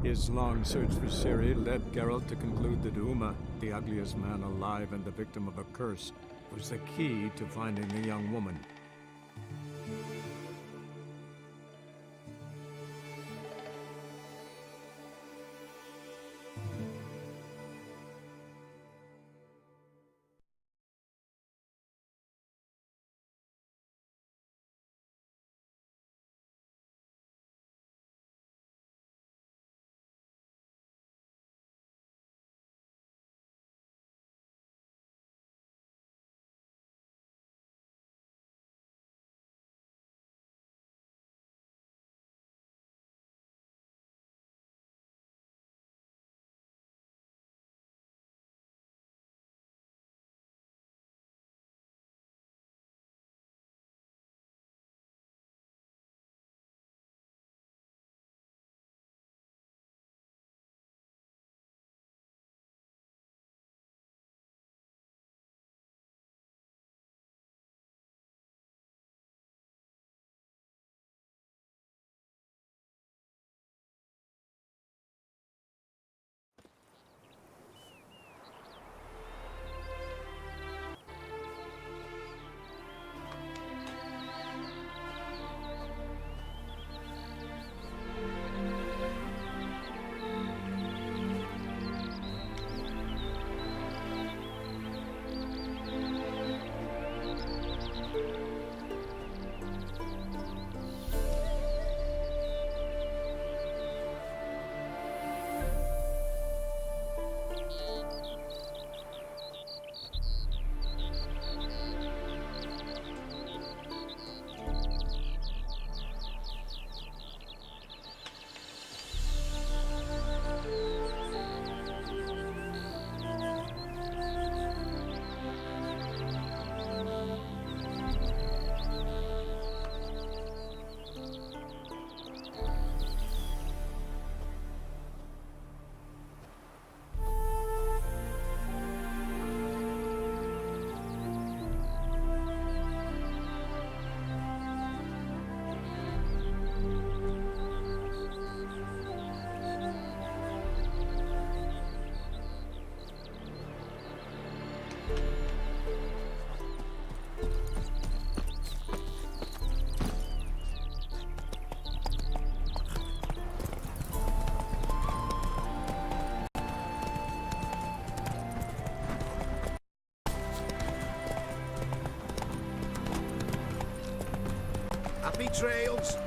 His long search for Ciri led Geralt to conclude that Uma, the ugliest man alive and the victim of a curse, was the key to finding the young woman. Happy trails.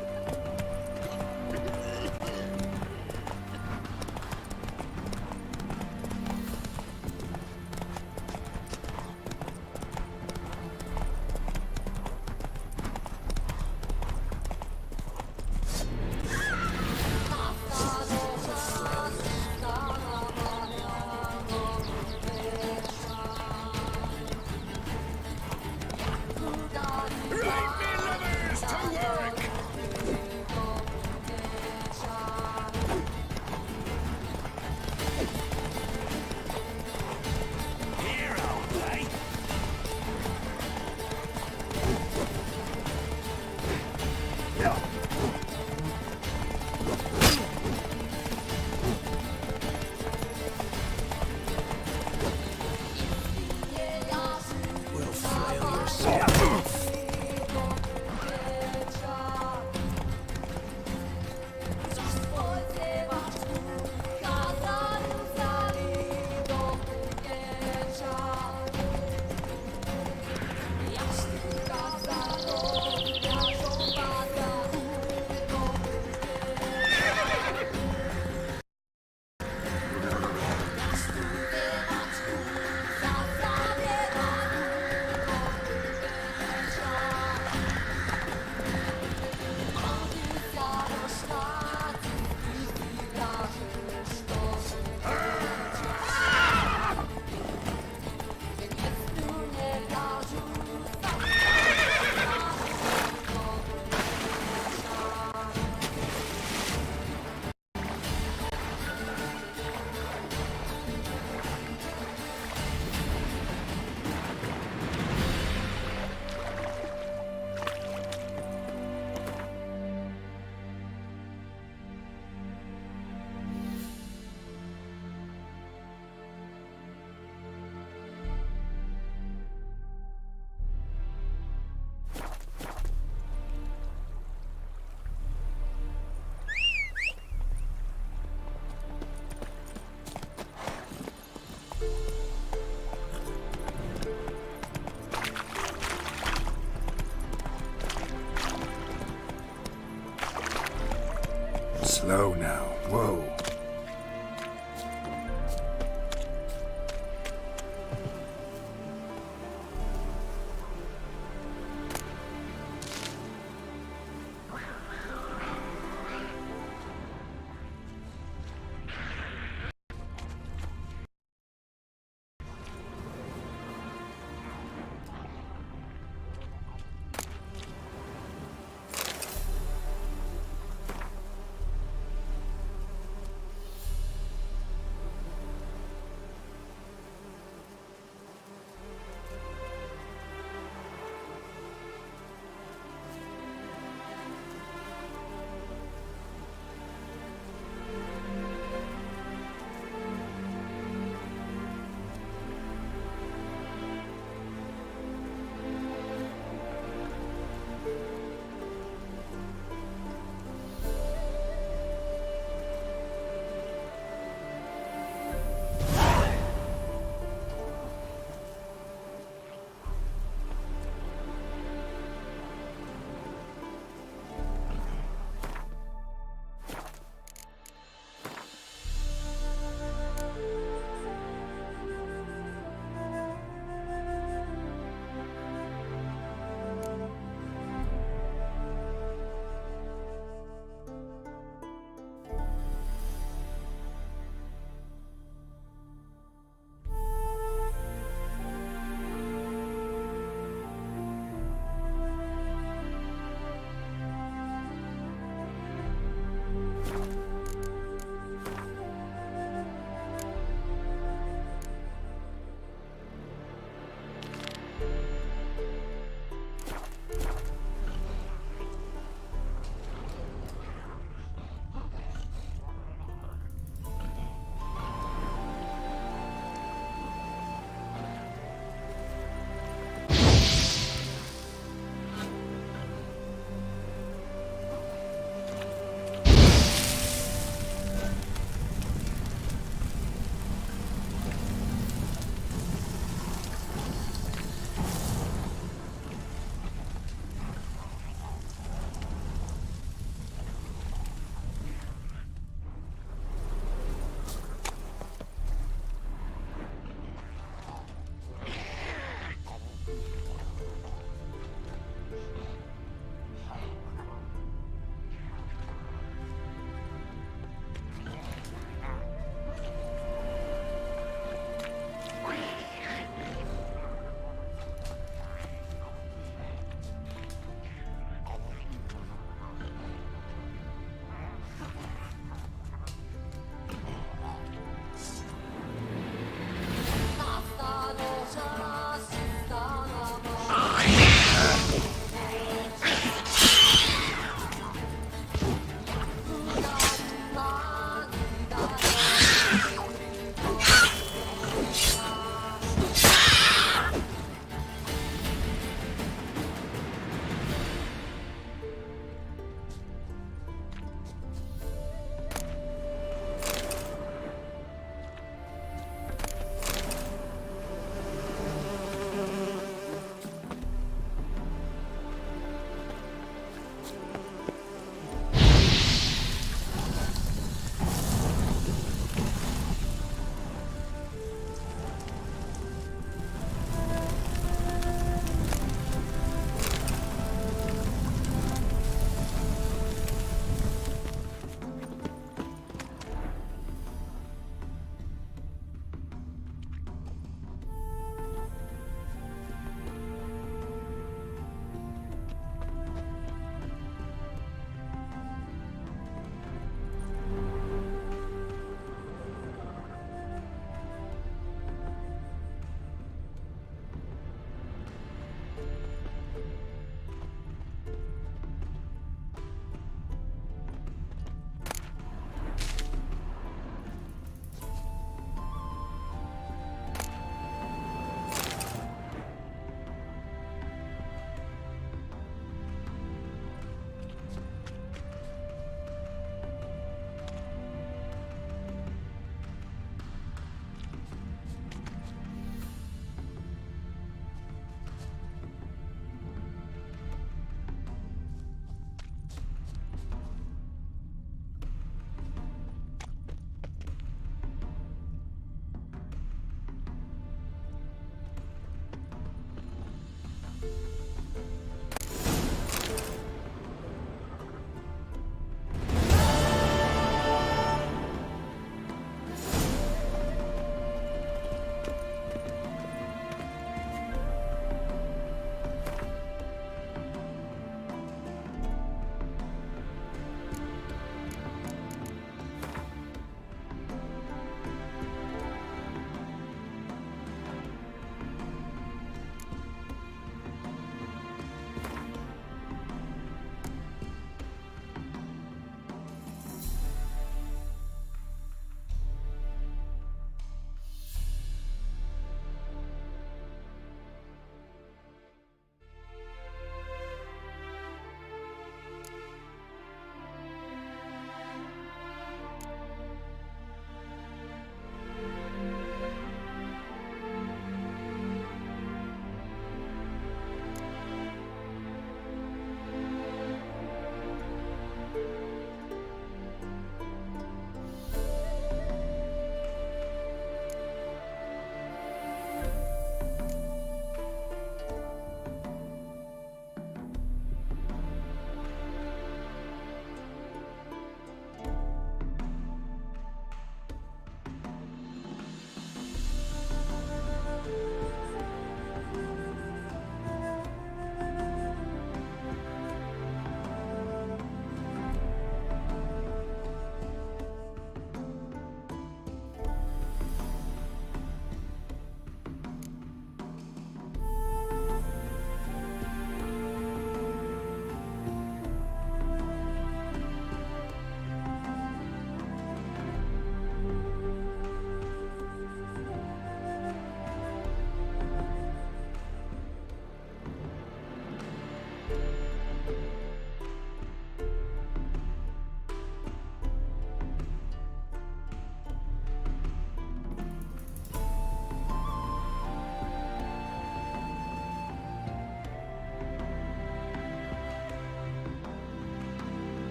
Slow now. Whoa.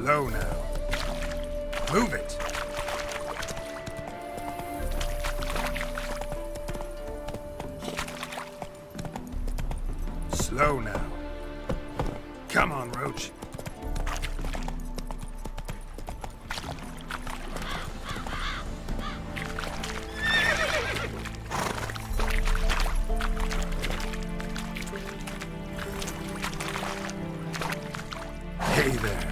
Slow now. Move it. Slow now. Come on, Roach. Hey there.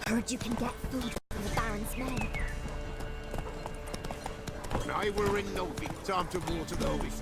Heard you can get food from the Baron's men. When I were in Novi, time to water the horses.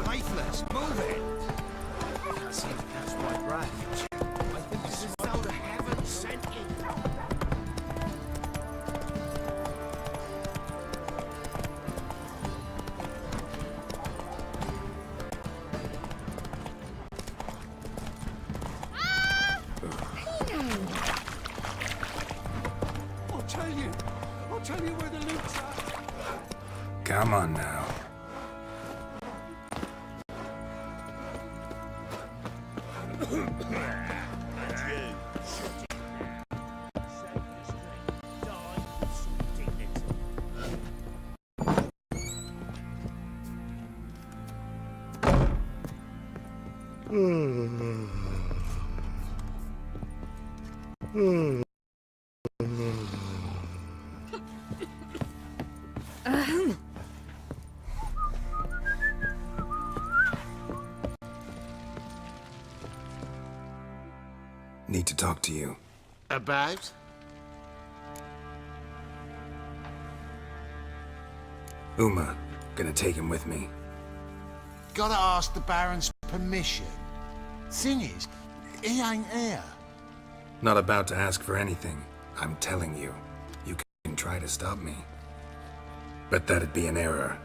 Lifeless, move it! I can't seem to catch my breath. I think this is out of heaven sent in. I'll tell you where the loot's at. Come on now. Need to talk to you. About? Uma, gonna take him with me. Gotta ask the Baron's permission. Thing is, he ain't here. Not about to ask for anything. I'm telling you. You can try to stop me. But that'd be an error.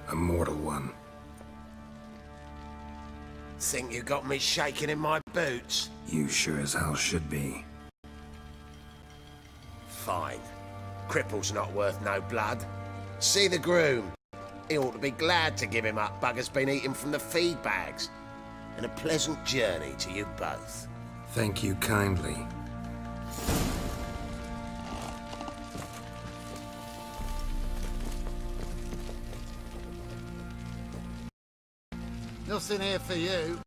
A mortal one. Think you got me shaking in my boots? You sure as hell should be. Fine. Cripple's not worth no blood. See the groom. He ought to be glad to give him up. Bugger's been eating from the feed bags. and a pleasant journey to you both. Thank you kindly. Nothing here for you.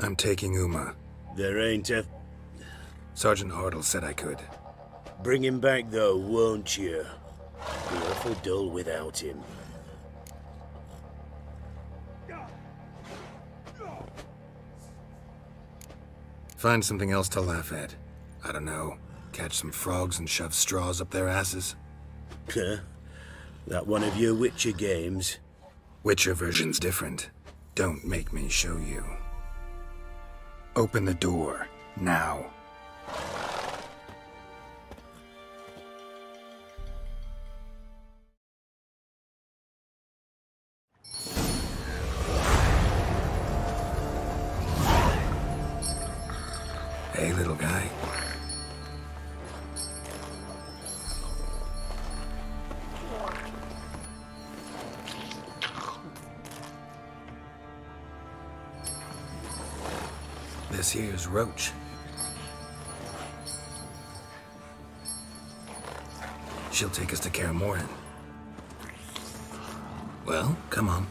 I'm taking Uma. There ain't a... Sergeant Hartle said I could. Bring him back, though, won't you? Be awful dull without him. Find something else to laugh at. I don't know. Catch some frogs and shove straws up their asses. Huh? That one of your Witcher games? Witcher version's different. Don't make me show you. Open the door, now. Hey, little guy. This here's Roach. She'll take us to Kaer Morhen. Well, come on.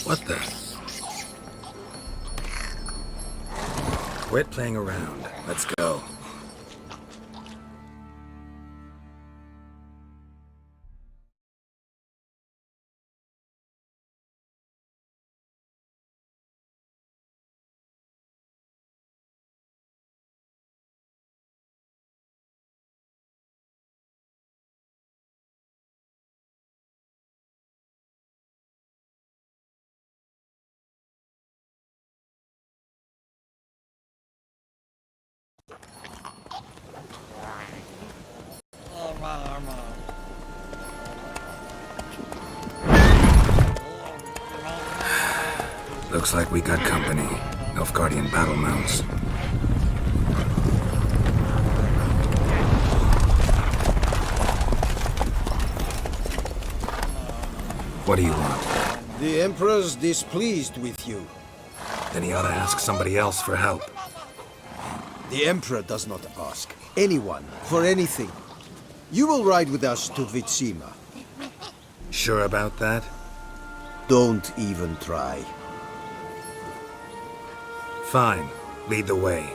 What the? Quit playing around. Let's go. Looks like we got company. Nilfgaardian battle mounts. What do you want? The Emperor's displeased with you. Then he ought to ask somebody else for help. The Emperor does not ask anyone for anything. You will ride with us to Vitsima. Sure about that? Don't even try. Fine. Lead the way.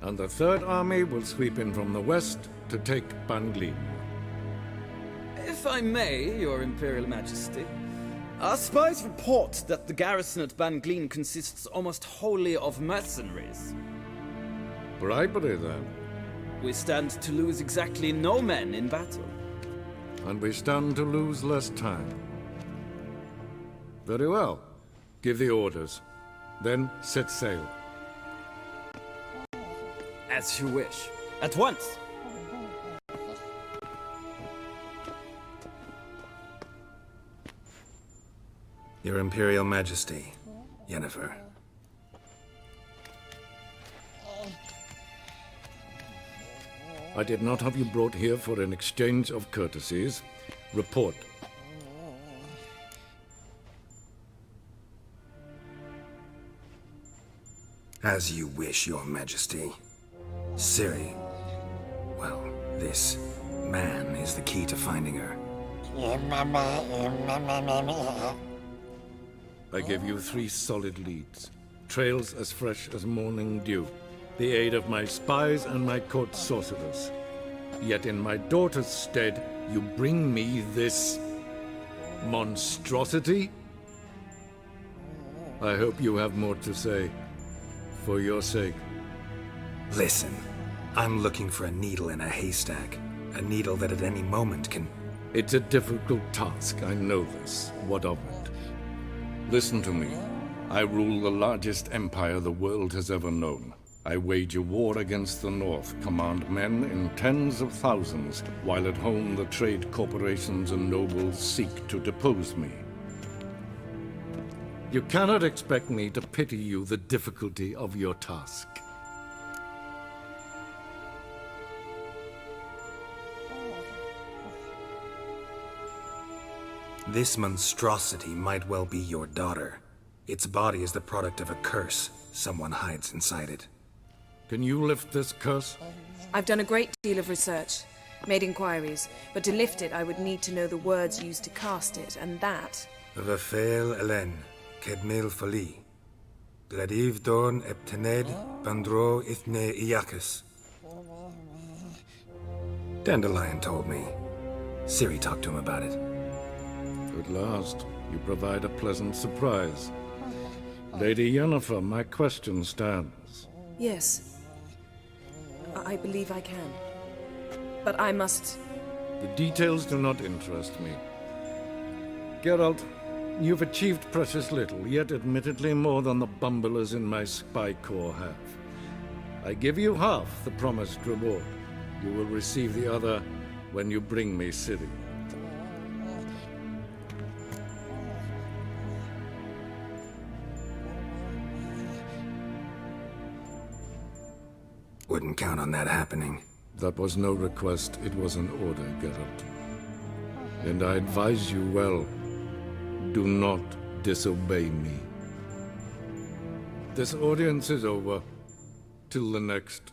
And the Third Army will sweep in from the west to take Banglin. If I may, Your Imperial Majesty, our spies report that the garrison at Banglin consists almost wholly of mercenaries. Bribery, then. We stand to lose exactly no men in battle. And we stand to lose less time. Very well. Give the orders. Then set sail. As you wish. At once! Your Imperial Majesty, Yennefer. I did not have you brought here for an exchange of courtesies. Report. As you wish, Your Majesty. Ciri. Well, this man is the key to finding her. I give you 3 solid leads. Trails as fresh as morning dew. The aid of my spies and my court sorcerers. Yet in my daughter's stead, you bring me this monstrosity? I hope you have more to say. For your sake. Listen, I'm looking for a needle in a haystack. A needle that at any moment can... It's a difficult task, I know this. What of it? Listen to me. I rule the largest empire the world has ever known. I wage a war against the North, command men in tens of thousands, while at home the trade corporations and nobles seek to depose me. You cannot expect me to pity you the difficulty of your task. This monstrosity might well be your daughter. Its body is the product of a curse. Someone hides inside it. Can you lift this curse? I've done a great deal of research, made inquiries, but to lift it I would need to know the words used to cast it, and that... Rafael Elen, Kedmil Fali. Gladiv Dorn Eptened Bandro Ithne Iacus. Dandelion told me. Ciri talked to him about it. At last, you provide a pleasant surprise. Lady Yennefer, my question stands. Yes. I believe I can. But I must... The details do not interest me. Geralt, you've achieved precious little, yet admittedly more than the bumblers in my spy corps have. I give you half the promised reward. You will receive the other when you bring me Ciri. Wouldn't count on that happening. That was no request, it was an order, Geralt. And I advise you well, do not disobey me. This audience is over. Till the next.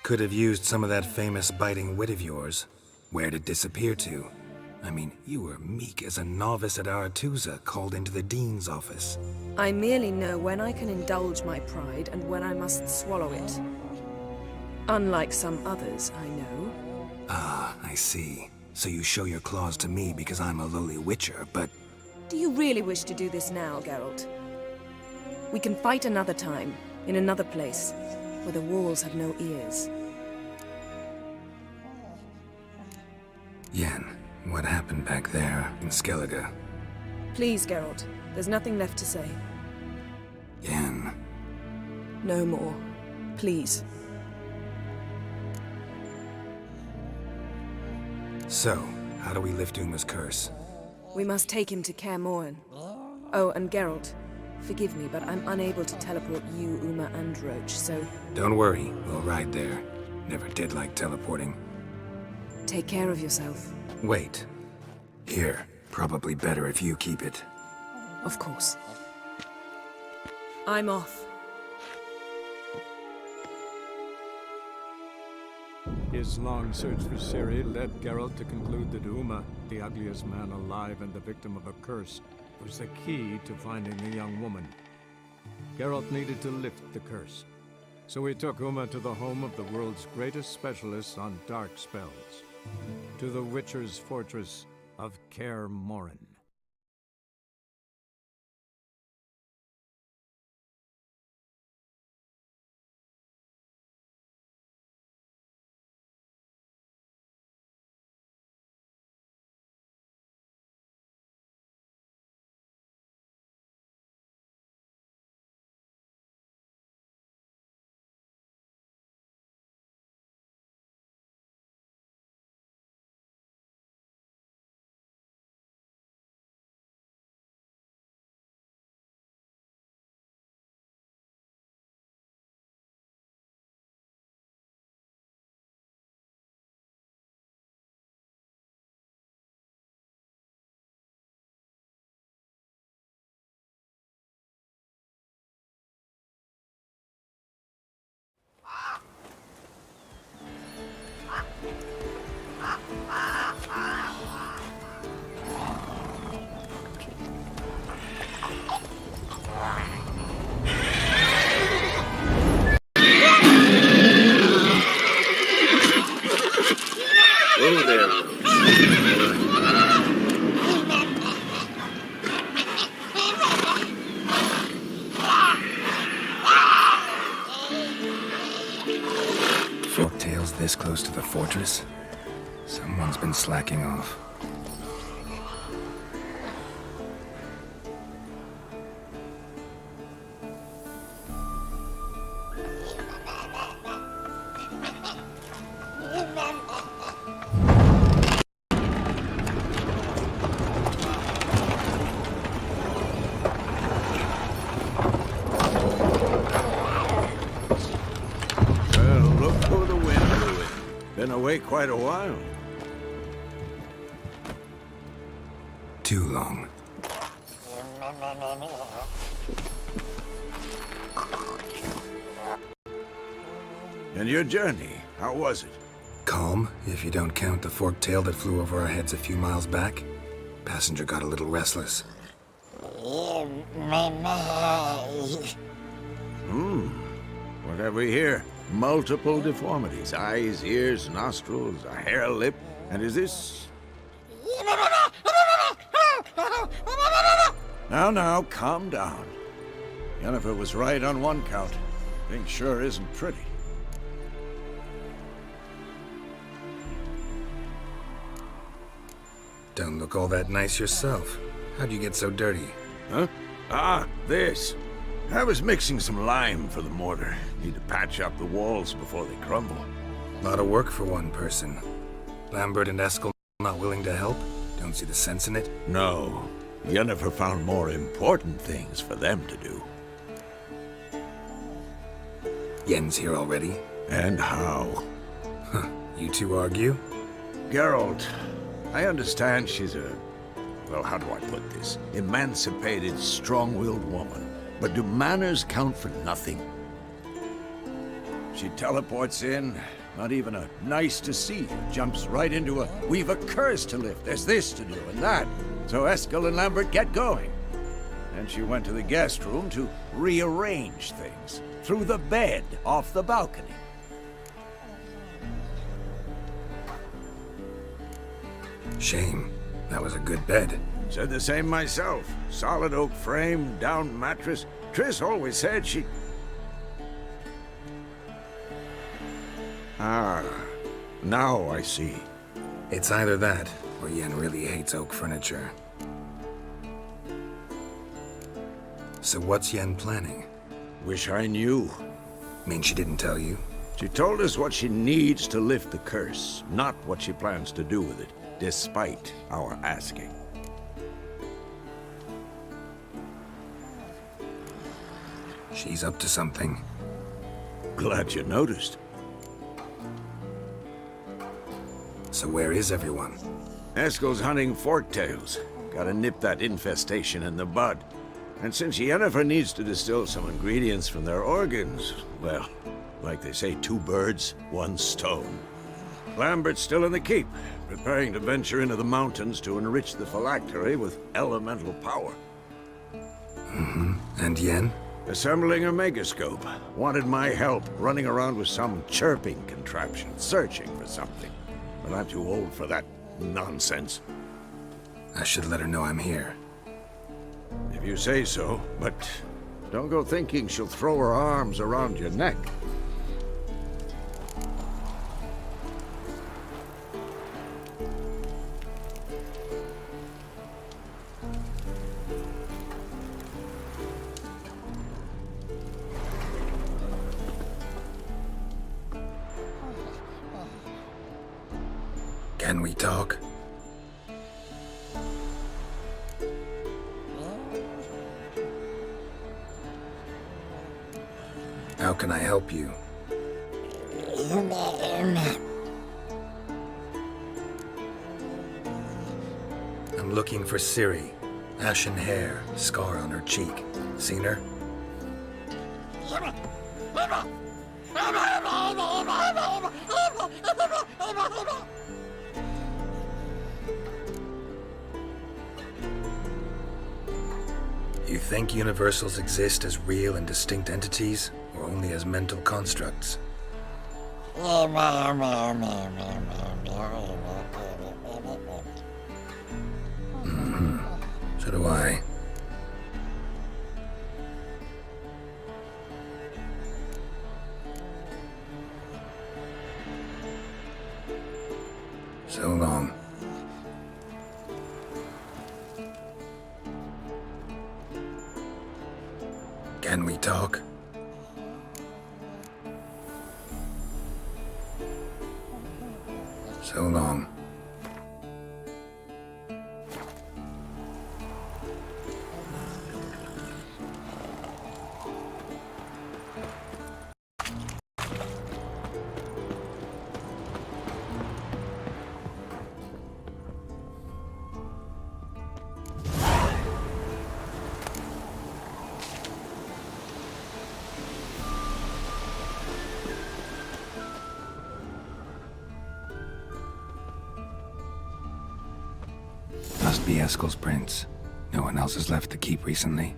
Could have used some of that famous biting wit of yours. Where'd it disappear to? I mean, you were meek as a novice at Aretusa called into the Dean's office. I merely know when I can indulge my pride and when I must swallow it. Unlike some others, I know. Ah, I see. So you show your claws to me because I'm a lowly witcher, but... Do you really wish to do this now, Geralt? We can fight another time, in another place, where the walls have no ears. Yen, what happened back there in Skellige? Please, Geralt. There's nothing left to say. Yen. No more. Please. So, how do we lift Uma's curse? We must take him to Kaer Morhen. Oh, and Geralt, forgive me, but I'm unable to teleport you, Uma, and Roach, so... Don't worry, we'll ride there. Never did like teleporting. Take care of yourself. Wait. Here, probably better if you keep it. Of course. I'm off. His long search for Ciri led Geralt to conclude that Uma, the ugliest man alive and the victim of a curse, was the key to finding the young woman. Geralt needed to lift the curse, so he took Uma to the home of the world's greatest specialists on dark spells, to the Witcher's fortress of Kaer Morhen. Forktail's this close to the fortress? Someone's been slacking off. Quite a while. Too long. And your journey, how was it? Calm, if you don't count the forktail that flew over our heads a few miles back. Passenger got a little restless. What have we here? Multiple deformities. Eyes, ears, nostrils, a hair lip. And is this... Now, calm down. Yennefer was right on one count. Thing sure isn't pretty. Don't look all that nice yourself. How'd you get so dirty? Huh? Ah, this. I was mixing some lime for the mortar. Need to patch up the walls before they crumble. A lot of work for one person. Lambert and Eskel not willing to help? Don't see the sense in it? No. Yennefer found more important things for them to do. Yen's here already? And how? You two argue? Geralt, I understand she's a... well, how do I put this? Emancipated, strong-willed woman. But do manners count for nothing? She teleports in, not even a nice to see you, jumps right into a we've a curse to lift, there's this to do and that. So Eskel and Lambert get going. And she went to the guest room to rearrange things. Through the bed, off the balcony. Shame. That was a good bed. Said the same myself. Solid oak frame, down mattress. Triss always said she... Ah, now I see. It's either that, or Yen really hates oak furniture. So what's Yen planning? Wish I knew. Mean she didn't tell you? She told us what she needs to lift the curse, not what she plans to do with it, despite our asking. She's up to something. Glad you noticed. So where is everyone? Eskel's hunting forktails. Gotta nip that infestation in the bud. And since Yennefer needs to distill some ingredients from their organs, well, like they say, 2 birds, 1 stone. Lambert's still in the keep, preparing to venture into the mountains to enrich the phylactery with elemental power. And Yen? Assembling a megascope. Wanted my help running around with some chirping contraption, searching for something. But I'm too old for that nonsense. I should let her know I'm here. If you say so, but don't go thinking she'll throw her arms around your neck. Can we talk? How can I help you? I'm looking for Ciri. Ashen hair, scar on her cheek. Seen her? You think universals exist as real and distinct entities, or only as mental constructs? So do I. So long. Can we talk? So long. Must be Eskel's prints. No one else has left the keep recently.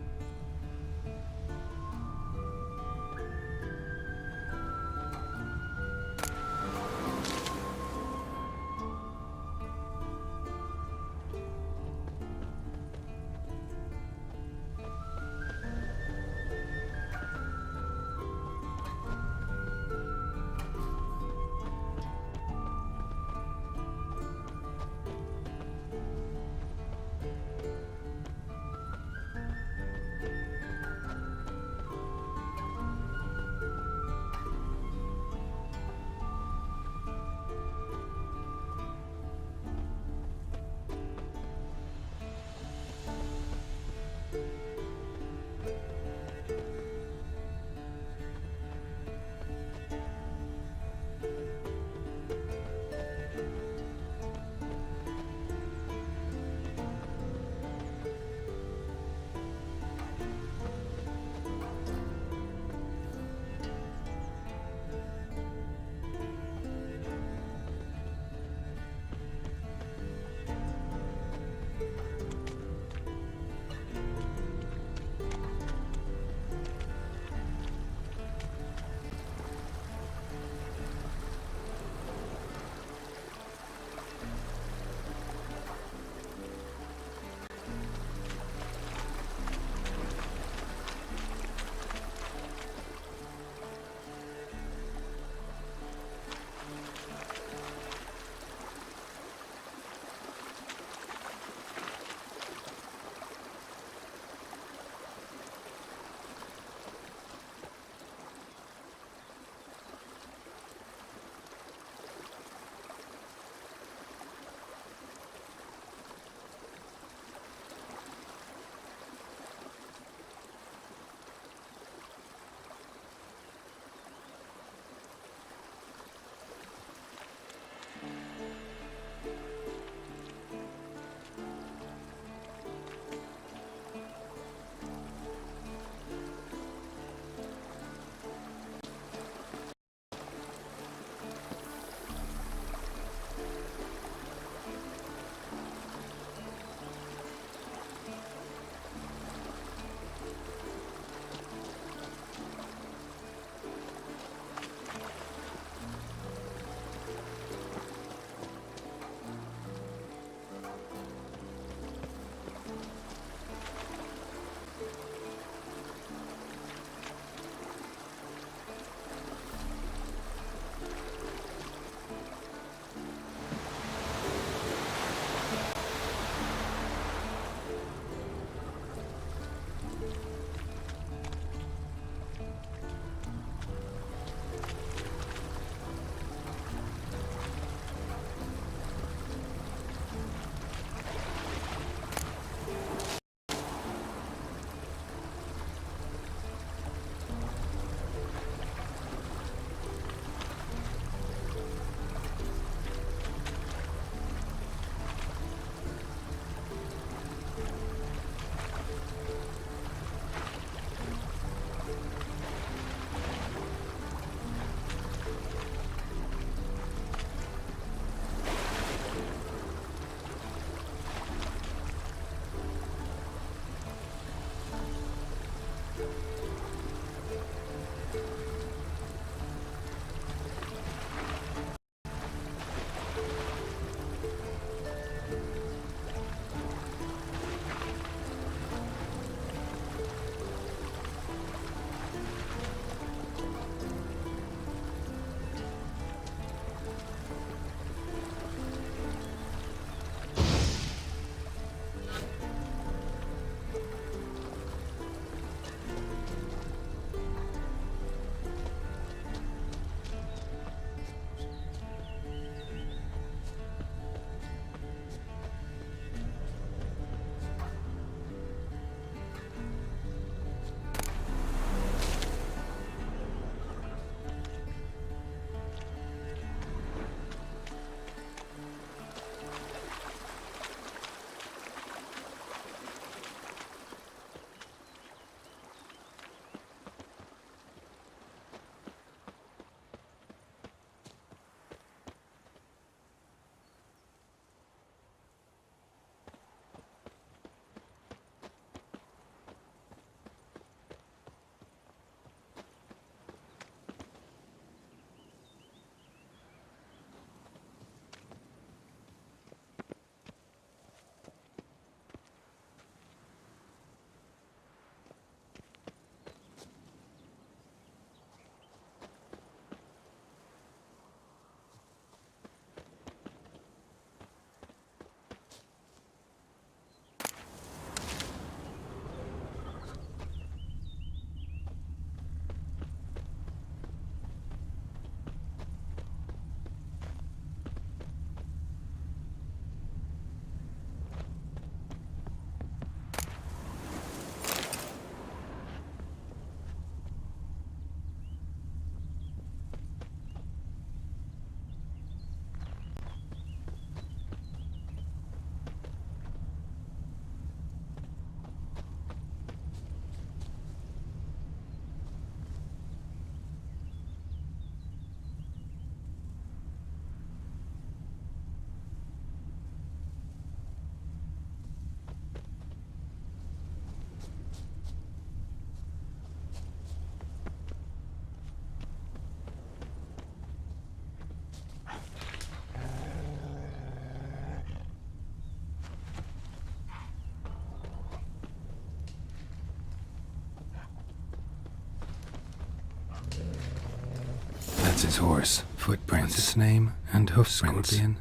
That's his horse. Footprints. What's its name? And hoofprints. Scorpion.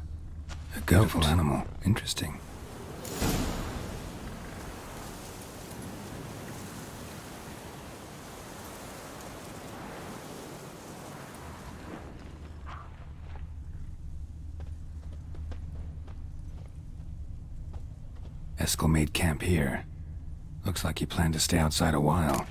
A beautiful animal. Interesting. Eskel made camp here. Looks like he planned to stay outside a while.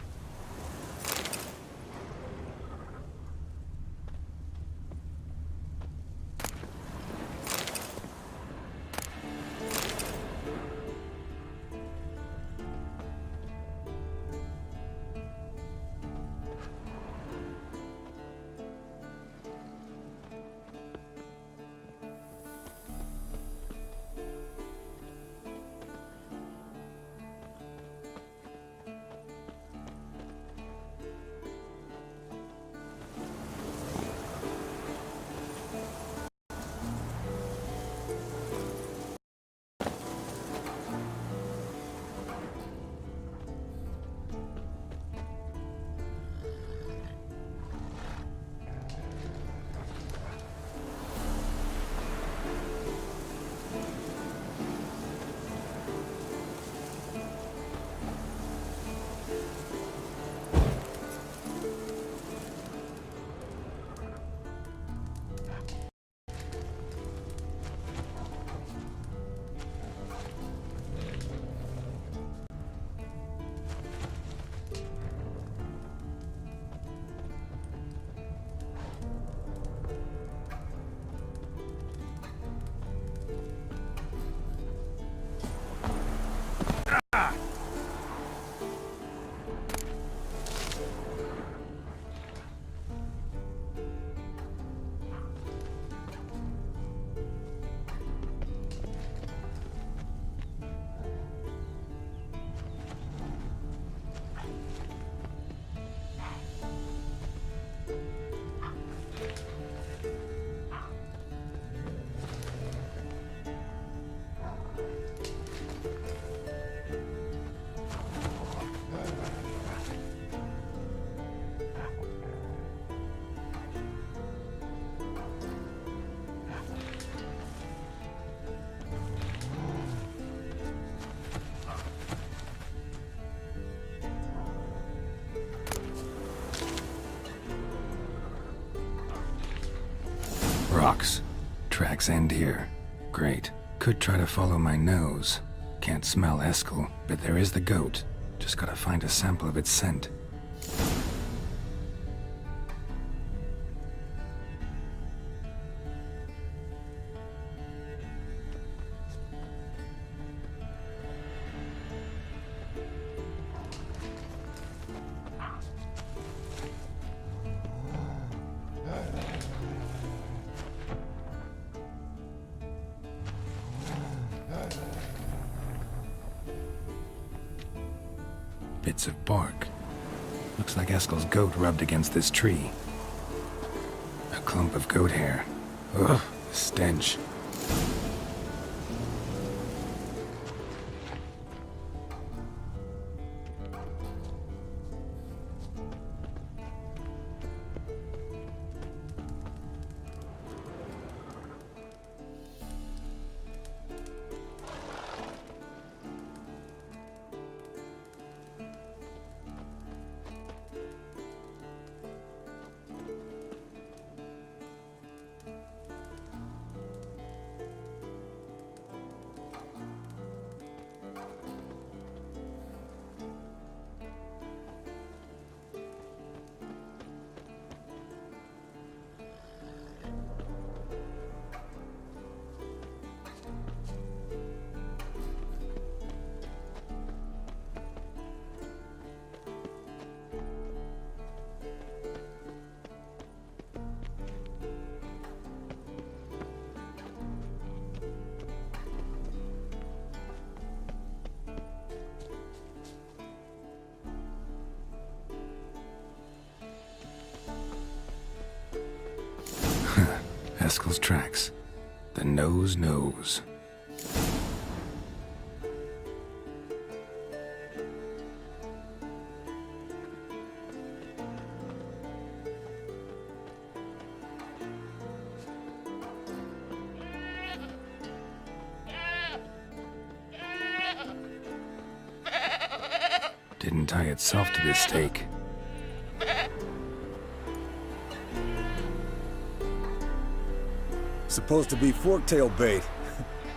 Rocks. Tracks end here. Great. Could try to follow my nose. Can't smell Eskel, but there is the goat. Just gotta find a sample of its scent. Bits of bark. Looks like Eskel's goat rubbed against this tree. A clump of goat hair. Ugh, stench. Eskel's tracks. The nose knows. Didn't tie itself to this stake. Supposed to be forktail bait.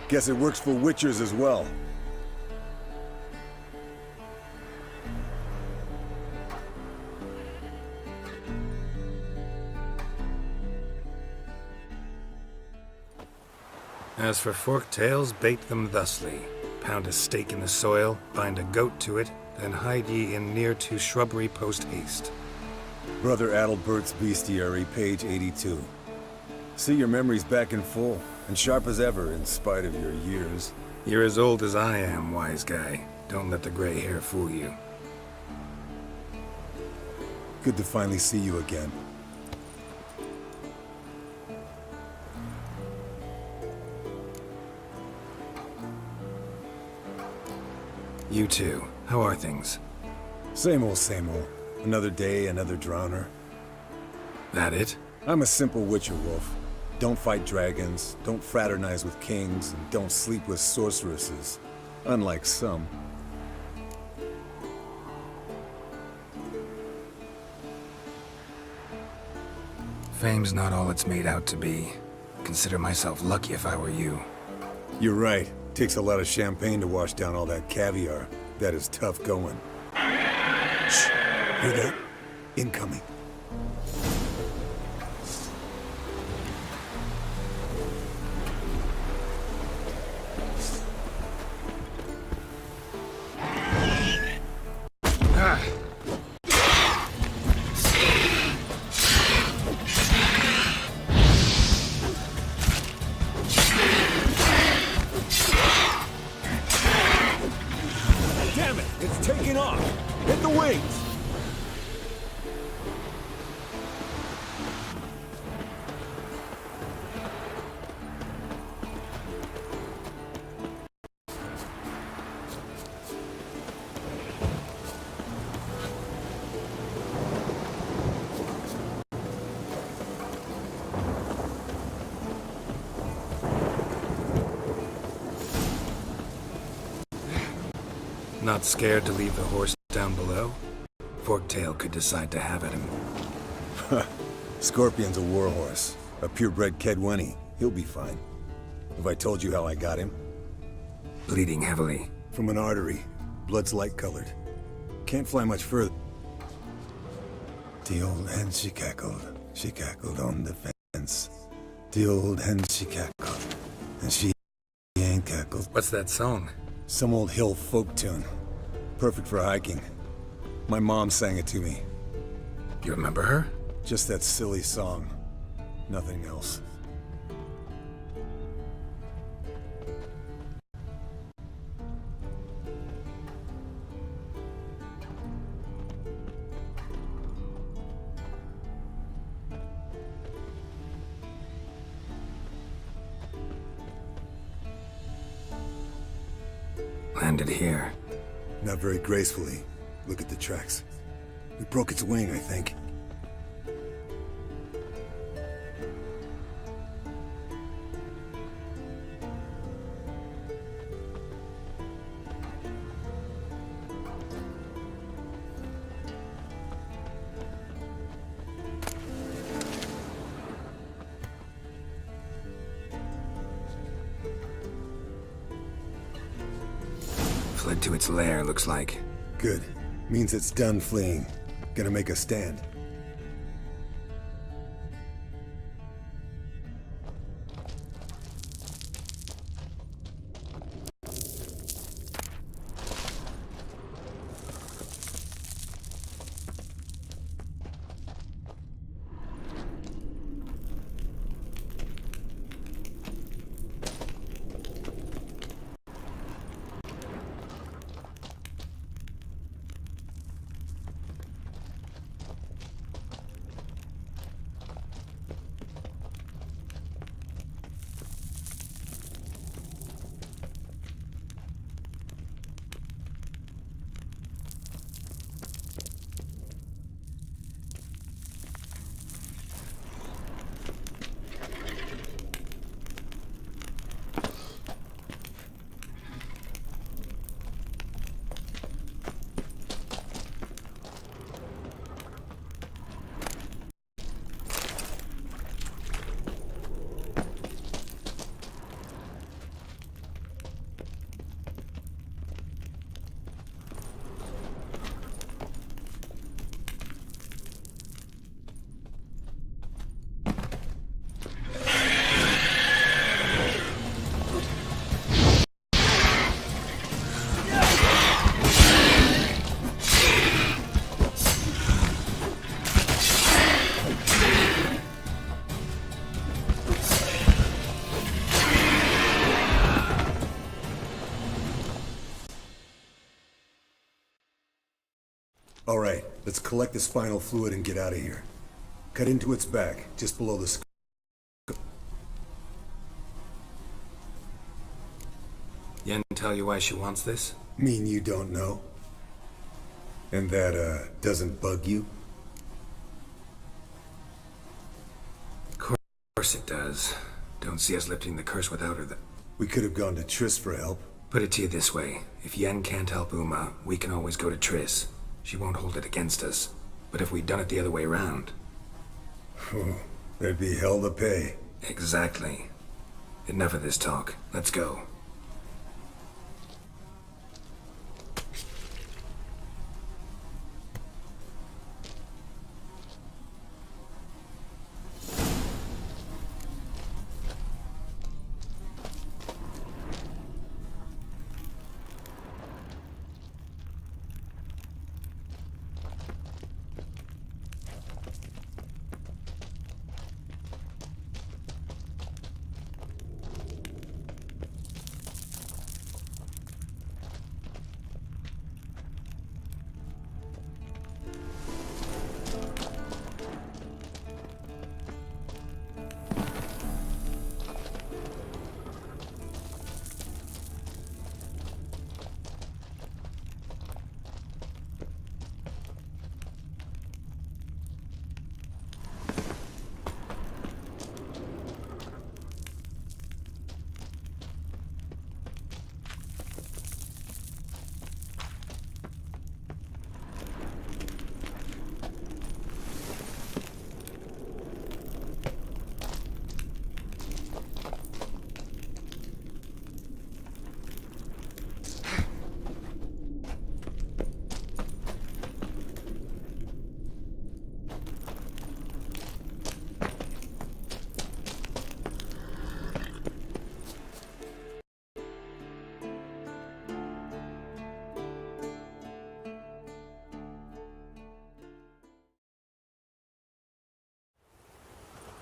Guess it works for witchers as well. As for forktails, bait them thusly. Pound a stake in the soil, bind a goat to it, then hide ye in near to shrubbery post haste. Brother Adalbert's Bestiary, page 82. See, your memory's back in full, and sharp as ever, in spite of your years. You're as old as I am, wise guy. Don't let the gray hair fool you. Good to finally see you again. You too. How are things? Same old, same old. Another day, another drowner. That it? I'm a simple witcher wolf. Don't fight dragons, don't fraternize with kings, and don't sleep with sorceresses. Unlike some. Fame's not all it's made out to be. Consider myself lucky if I were you. You're right. Takes a lot of champagne to wash down all that caviar. That is tough going. Shh! Hear that? Incoming. Damn it! It's taking off! Hit the wings! Not scared to leave the horse down below? Forktail could decide to have at him. Scorpion's a warhorse. A purebred Kedwenny. He'll be fine. Have I told you how I got him? Bleeding heavily. From an artery. Blood's light-colored. Can't fly much further. The old hen, she cackled on the fence. The old hen, she cackled, and she ain't cackled. What's that song? Some old hill folk tune. Perfect for hiking. My mom sang it to me. You remember her? Just that silly song. Nothing else. Landed here. Not very gracefully. Look at the tracks. We broke its wing, I think. Fled to its lair, looks like. Good. Means it's done fleeing. Gonna make a stand. All right, let's collect the spinal fluid and get out of here. Cut into its back, just below the skull. Yen tell you why she wants this? Mean you don't know? And that, doesn't bug you? Of course it does. Don't see us lifting the curse without her. We could have gone to Triss for help. Put it to you this way. If Yen can't help Uma, we can always go to Triss. She won't hold it against us. But if we'd done it the other way around... There'd be hell to pay. Exactly. Enough of this talk. Let's go.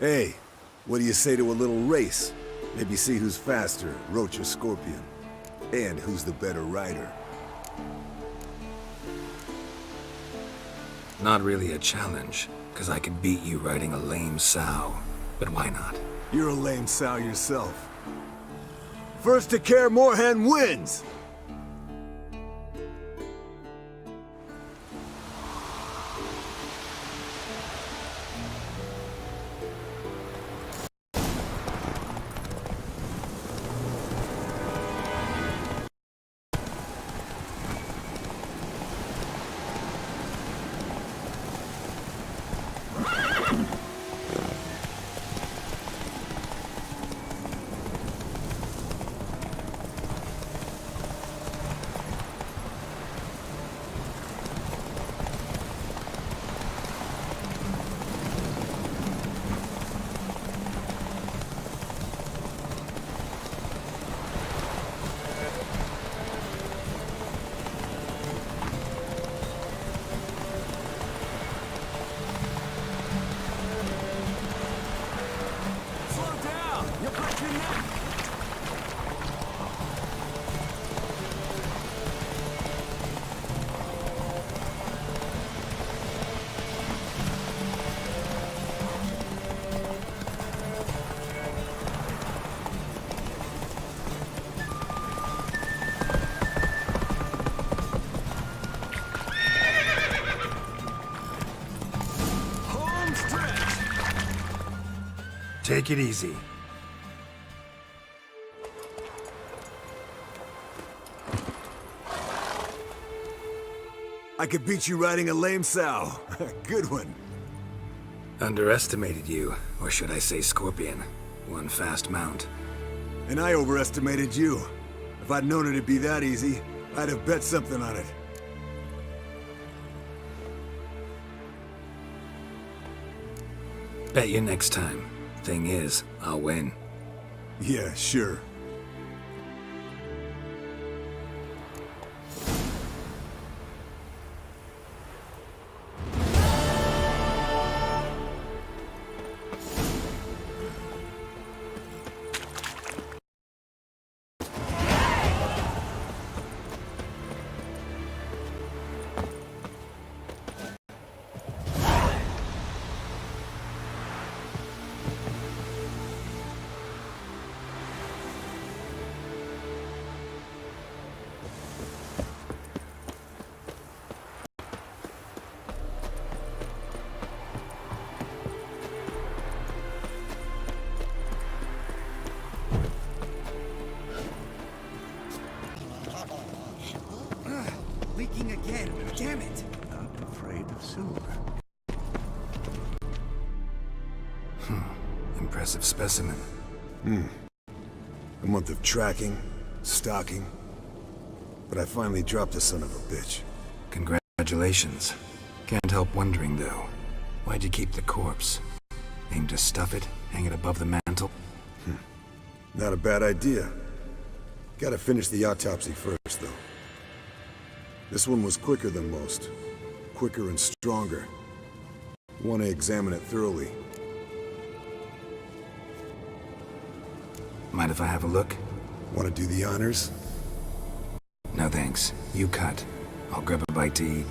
Hey, what do you say to a little race? Maybe see who's faster, Roach or Scorpion. And who's the better rider. Not really a challenge, because I could beat you riding a lame sow. But why not? You're a lame sow yourself. First to Kaer Morhen wins! Take it easy. I could beat you riding a lame sow. Good one. Underestimated you, or should I say Scorpion. One fast mount. And I overestimated you. If I'd known it'd be that easy, I'd have bet something on it. Bet you next time. Thing is, I'll win. Yeah, sure. silver. Impressive specimen. A month of tracking, stalking. But I finally dropped the son of a bitch. Congratulations. Can't help wondering, though. Why'd you keep the corpse? Aim to stuff it? Hang it above the mantle? Not a bad idea. Gotta finish the autopsy first, though. This one was quicker than most. Quicker and stronger. Want to examine it thoroughly. Mind if I have a look? Want to do the honors? No thanks. You cut. I'll grab a bite to eat.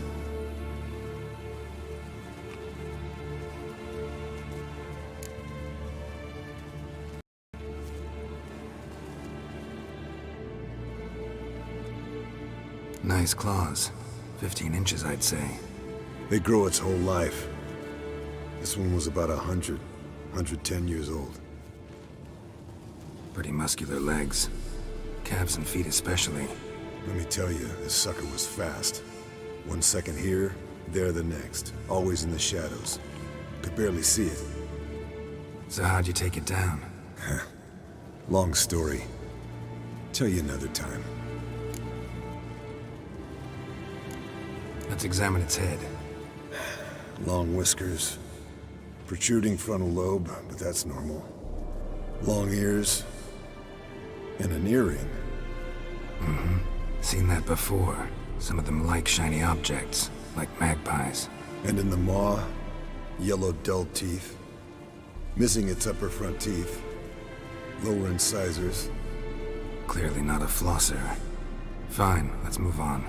Nice claws. 15 inches, I'd say. They grow its whole life. This one was about 110 years old. Pretty muscular legs. Calves and feet especially. Let me tell you, this sucker was fast. 1 second here, there the next. Always in the shadows. Could barely see it. So how'd you take it down? Long story. Tell you another time. Let's examine its head. Long whiskers. Protruding frontal lobe, but that's normal. Long ears. And an earring. Seen that before. Some of them like shiny objects, like magpies. And in the maw, yellow dull teeth. Missing its upper front teeth. Lower incisors. Clearly not a flosser. Fine, let's move on.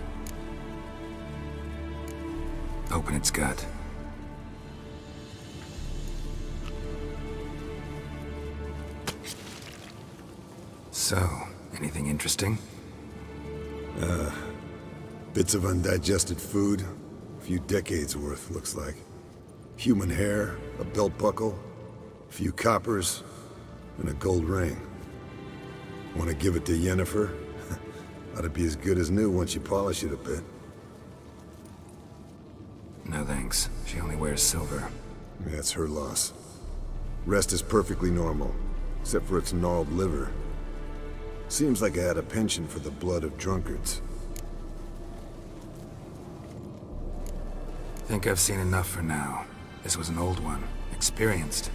Open its gut. So, anything interesting? Bits of undigested food. A few decades worth, looks like. Human hair, a belt buckle, a few coppers, and a gold ring. Want to give it to Yennefer? Ought to be as good as new once you polish it a bit. No thanks. She only wears silver. That's her loss. Rest is perfectly normal, except for its gnarled liver. Seems like I had a penchant for the blood of drunkards. Think I've seen enough for now. This was an old one. Experienced.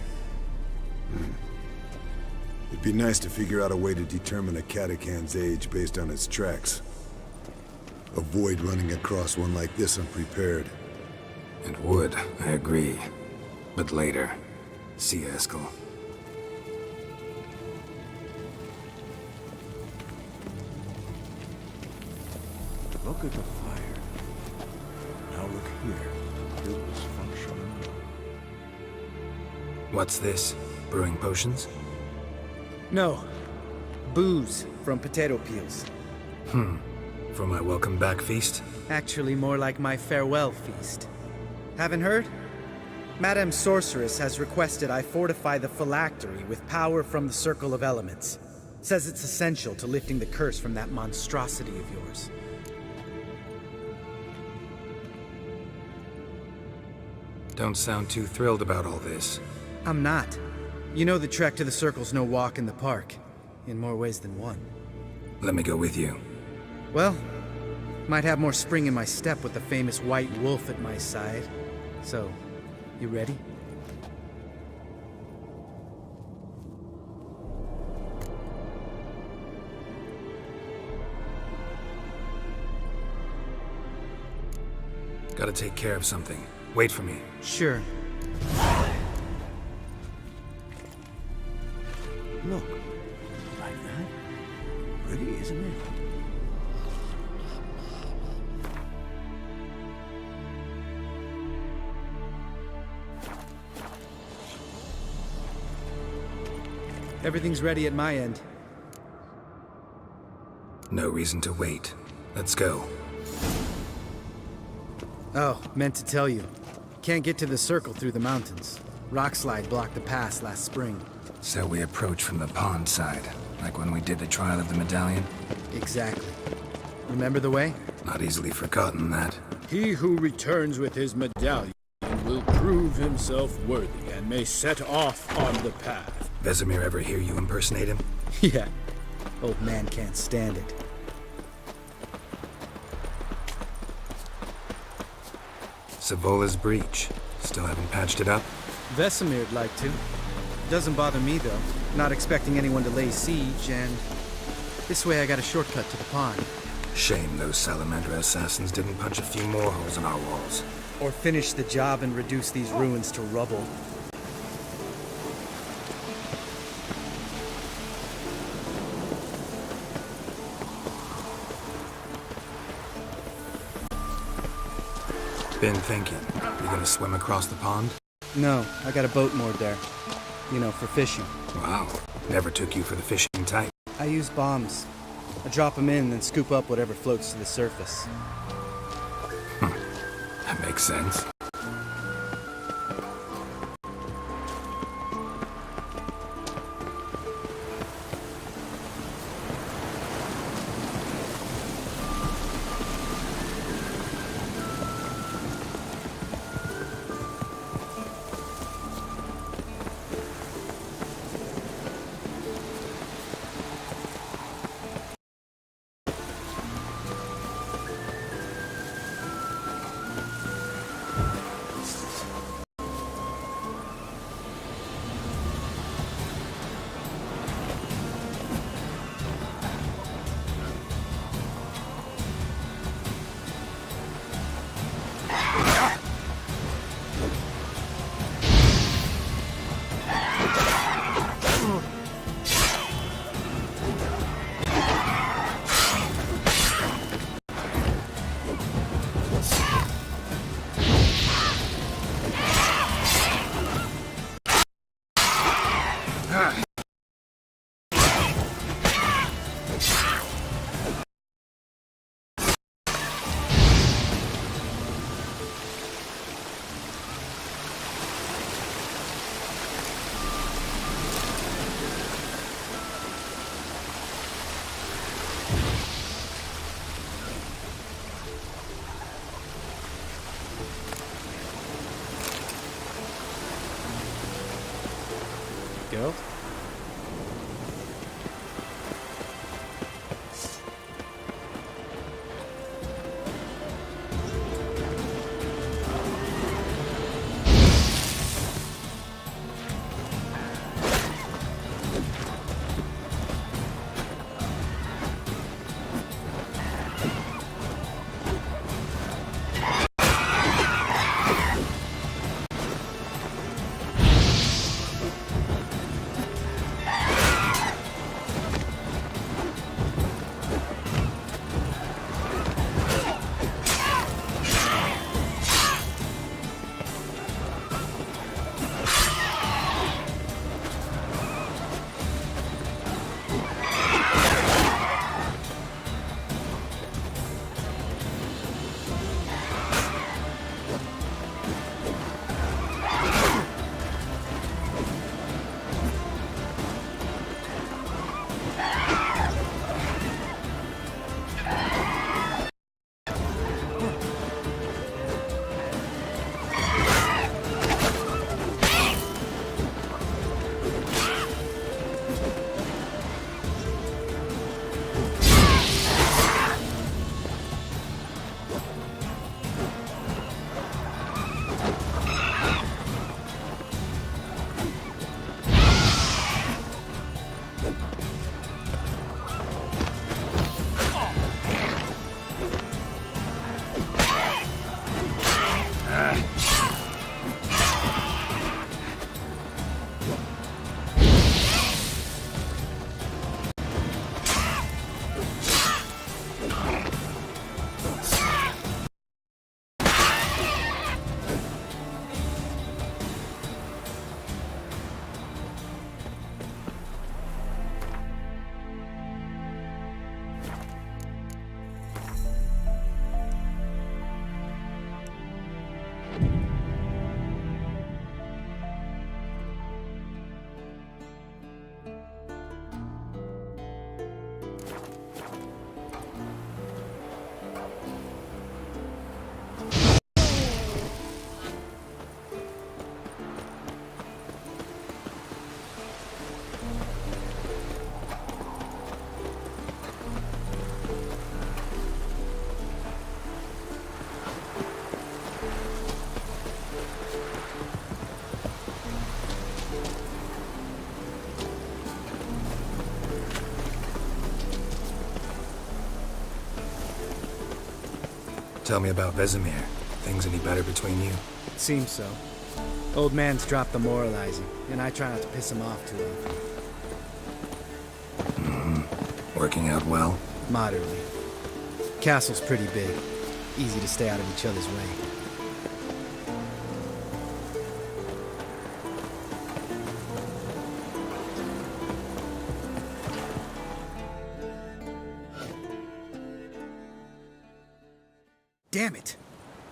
It'd be nice to figure out a way to determine a Katakan's age based on its tracks. Avoid running across one like this unprepared. It would, I agree. But later. See you, Eskel. Look at the fire. Now look here. It was functional. What's this? Brewing potions? No. Booze from potato peels. For my welcome back feast? Actually more like my farewell feast. Haven't heard? Madame Sorceress has requested I fortify the phylactery with power from the Circle of Elements. Says it's essential to lifting the curse from that monstrosity of yours. Don't sound too thrilled about all this. I'm not. You know the trek to the Circle's no walk in the park. In more ways than one. Let me go with you. Well, might have more spring in my step with the famous White Wolf at my side. So, you ready? Gotta take care of something. Wait for me. Sure. Look. Like that. Pretty, isn't it? Everything's ready at my end. No reason to wait. Let's go. Oh, meant to tell you. Can't get to the Circle through the mountains. Rockslide blocked the pass last spring. So we approach from the pond side, like when we did the trial of the medallion? Exactly. Remember the way? Not easily forgotten, that. He who returns with his medallion will prove himself worthy and may set off on the path. Vesemir ever hear you impersonate him? Yeah. Old man can't stand it. Savola's breach. Still haven't patched it up? Vesemir'd like to. Doesn't bother me, though. Not expecting anyone to lay siege, and this way I got a shortcut to the pond. Shame those Salamander assassins didn't punch a few more holes in our walls. Or finish the job and reduce these ruins to rubble. Been thinking. You gonna swim across the pond? No, I got a boat moored there. You know, for fishing. Wow. Never took you for the fishing type. I use bombs. I drop them in, then scoop up whatever floats to the surface. That makes sense. Geralt? Tell me about Vesemir. Things any better between you? Seems so. Old man's dropped the moralizing, and I try not to piss him off too often. Working out well? Moderately. Castle's pretty big. Easy to stay out of each other's way. Damn it!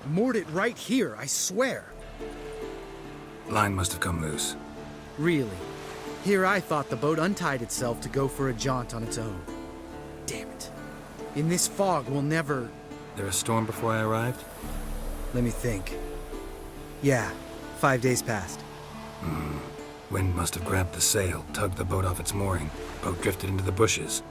I moored it right here, I swear! Line must have come loose. Really? Here I thought the boat untied itself to go for a jaunt on its own. Damn it. In this fog, we'll never... There a storm before I arrived? Let me think. Yeah, 5 days passed. Wind must have grabbed the sail, tugged the boat off its mooring. Boat drifted into the bushes.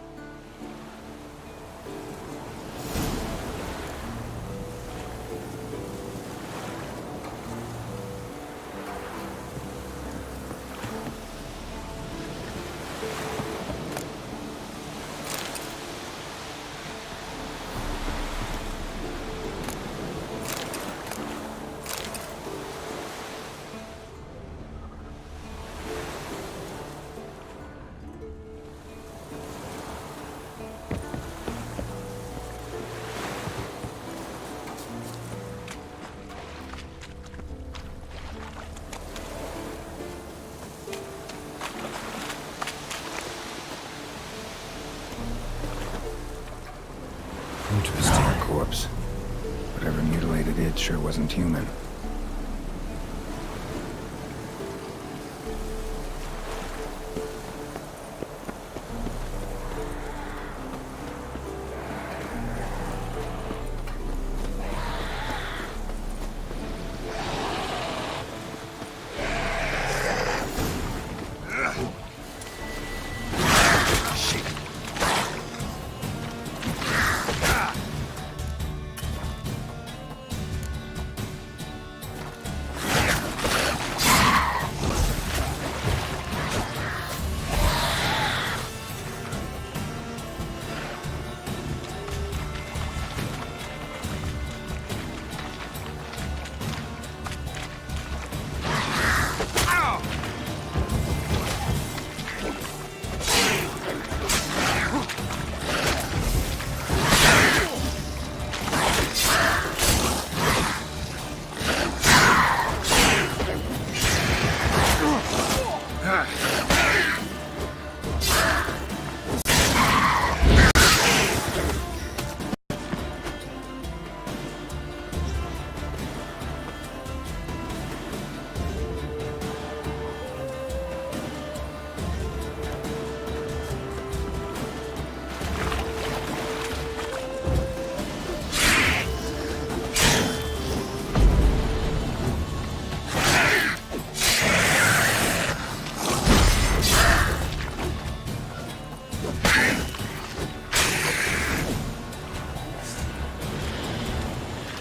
Interesting corpse. Whatever mutilated it sure wasn't human.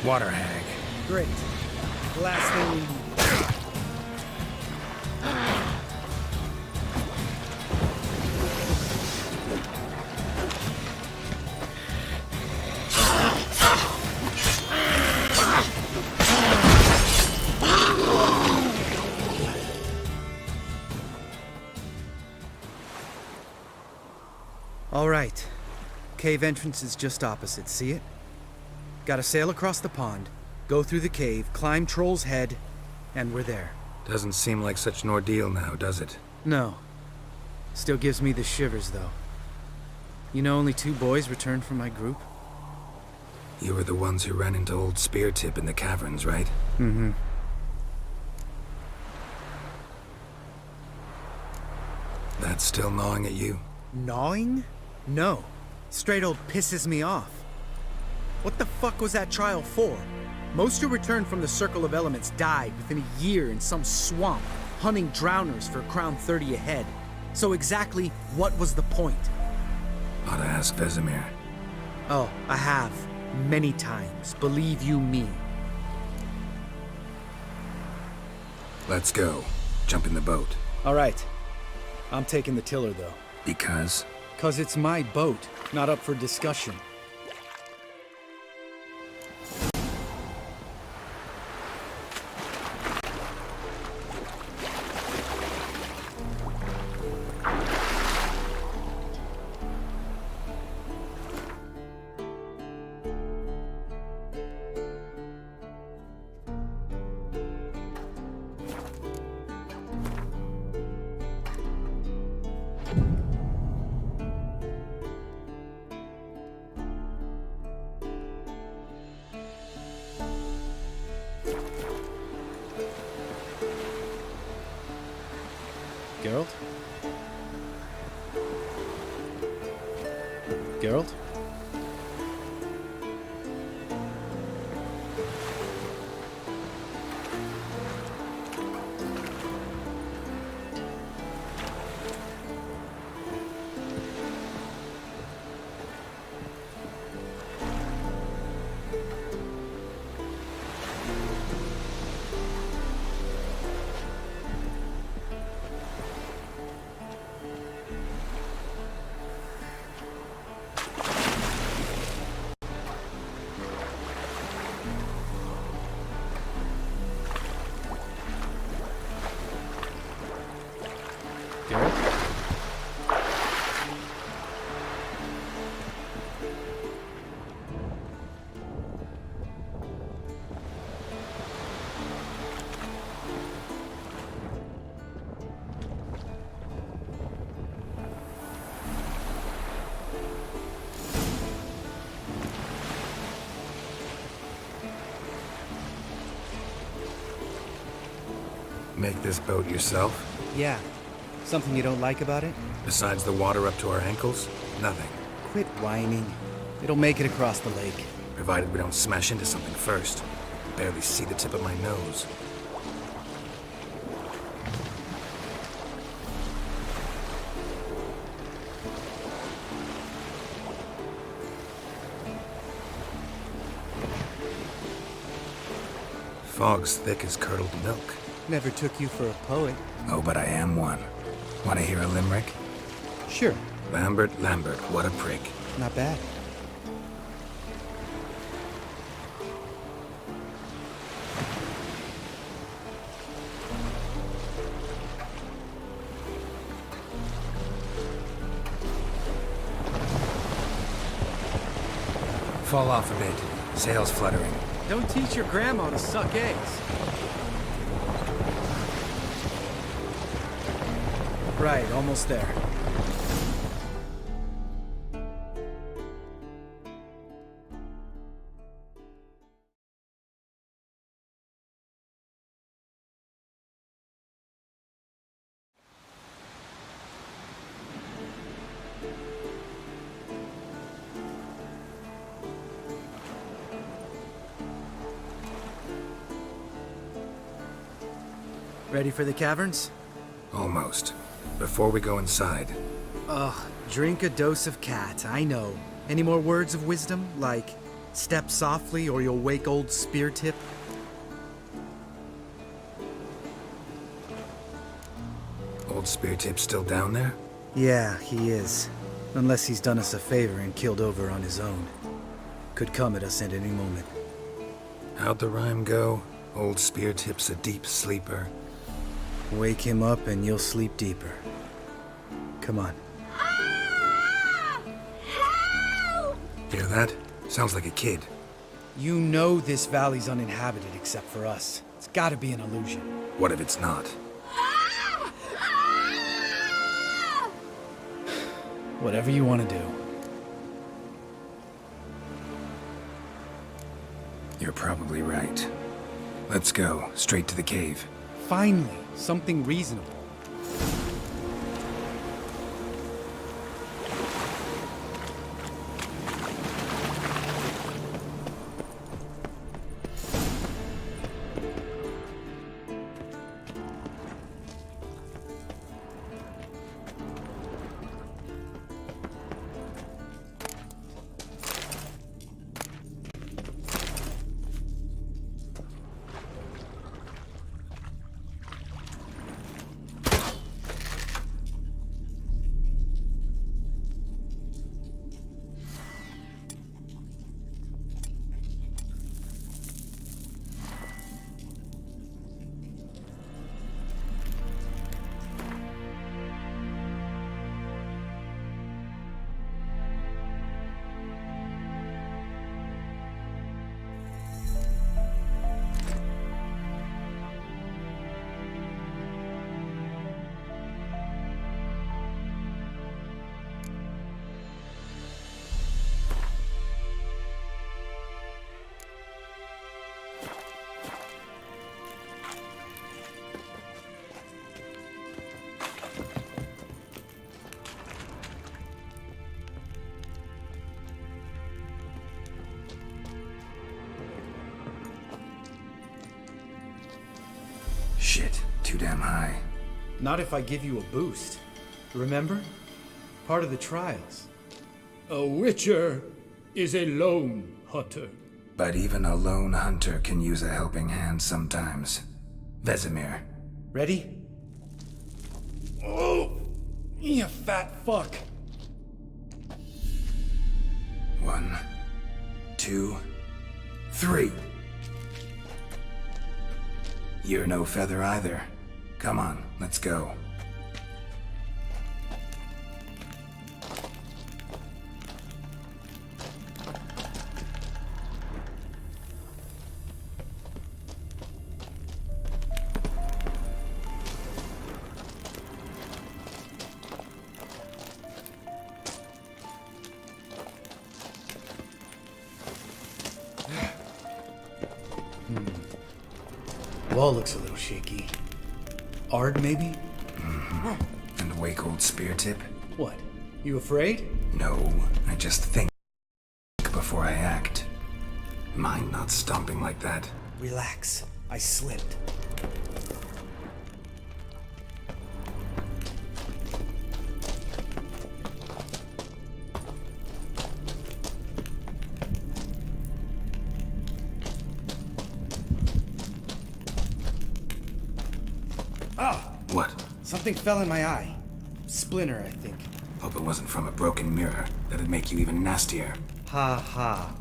Water hag. Great. The last thing we need. All right. Cave entrance is just opposite. See it? Gotta sail across the pond, go through the cave, climb Troll's Head, and we're there. Doesn't seem like such an ordeal now, does it? No. Still gives me the shivers, though. You know only 2 boys returned from my group? You were the ones who ran into old Speartip in the caverns, right? Mm-hmm. That's still gnawing at you? Gnawing? No. Straight old pisses me off. What the fuck was that trial for? Most who returned from the Circle of Elements died within a year in some swamp, hunting drowners for Crown 30 a head. So exactly what was the point? Ought to ask Vesemir. Oh, I have. Many times, believe you me. Let's go. Jump in the boat. All right. I'm taking the tiller, though. Because? 'Cause it's my boat, not up for discussion. Geralt? Geralt? Make this boat yourself? Yeah. Something you don't like about it? Besides the water up to our ankles? Nothing. Quit whining. It'll make it across the lake. Provided we don't smash into something first. Barely see the tip of my nose. Fog's thick as curdled milk. Never took you for a poet. Oh, but I am one. Want to hear a limerick? Sure. Lambert, Lambert, what a prick. Not bad. Fall off a bit. Sails fluttering. Don't teach your grandma to suck eggs. Right, almost there. Ready for the caverns? Almost. Before we go inside. Ugh, drink a dose of cat, I know. Any more words of wisdom? Like, step softly or you'll wake old Spear Tip? Old Spear Tip's still down there? Yeah, he is. Unless he's done us a favor and killed over on his own. Could come at us at any moment. How'd the rhyme go? Old Spear Tip's a deep sleeper. Wake him up and you'll sleep deeper. Come on. Hear that? Sounds like a kid. You know this valley's uninhabited except for us. It's gotta be an illusion. What if it's not? Whatever you want to do. You're probably right. Let's go, straight to the cave. Finally, something reasonable. Shit, too damn high. Not if I give you a boost. Remember? Part of the trials. A witcher is a lone hunter. But even a lone hunter can use a helping hand sometimes. Vesemir. Ready? Oh! You fat fuck! 1, 2, 3. You're no feather either. Come on, let's go. Wall looks a little shaky. Ard, maybe? And a wake old spear tip? What? You afraid? No, I just think before I act. Mind not stomping like that. Relax. I slipped. What? Something fell in my eye. Splinter, I think. Hope it wasn't from a broken mirror. That'd make you even nastier. Ha ha.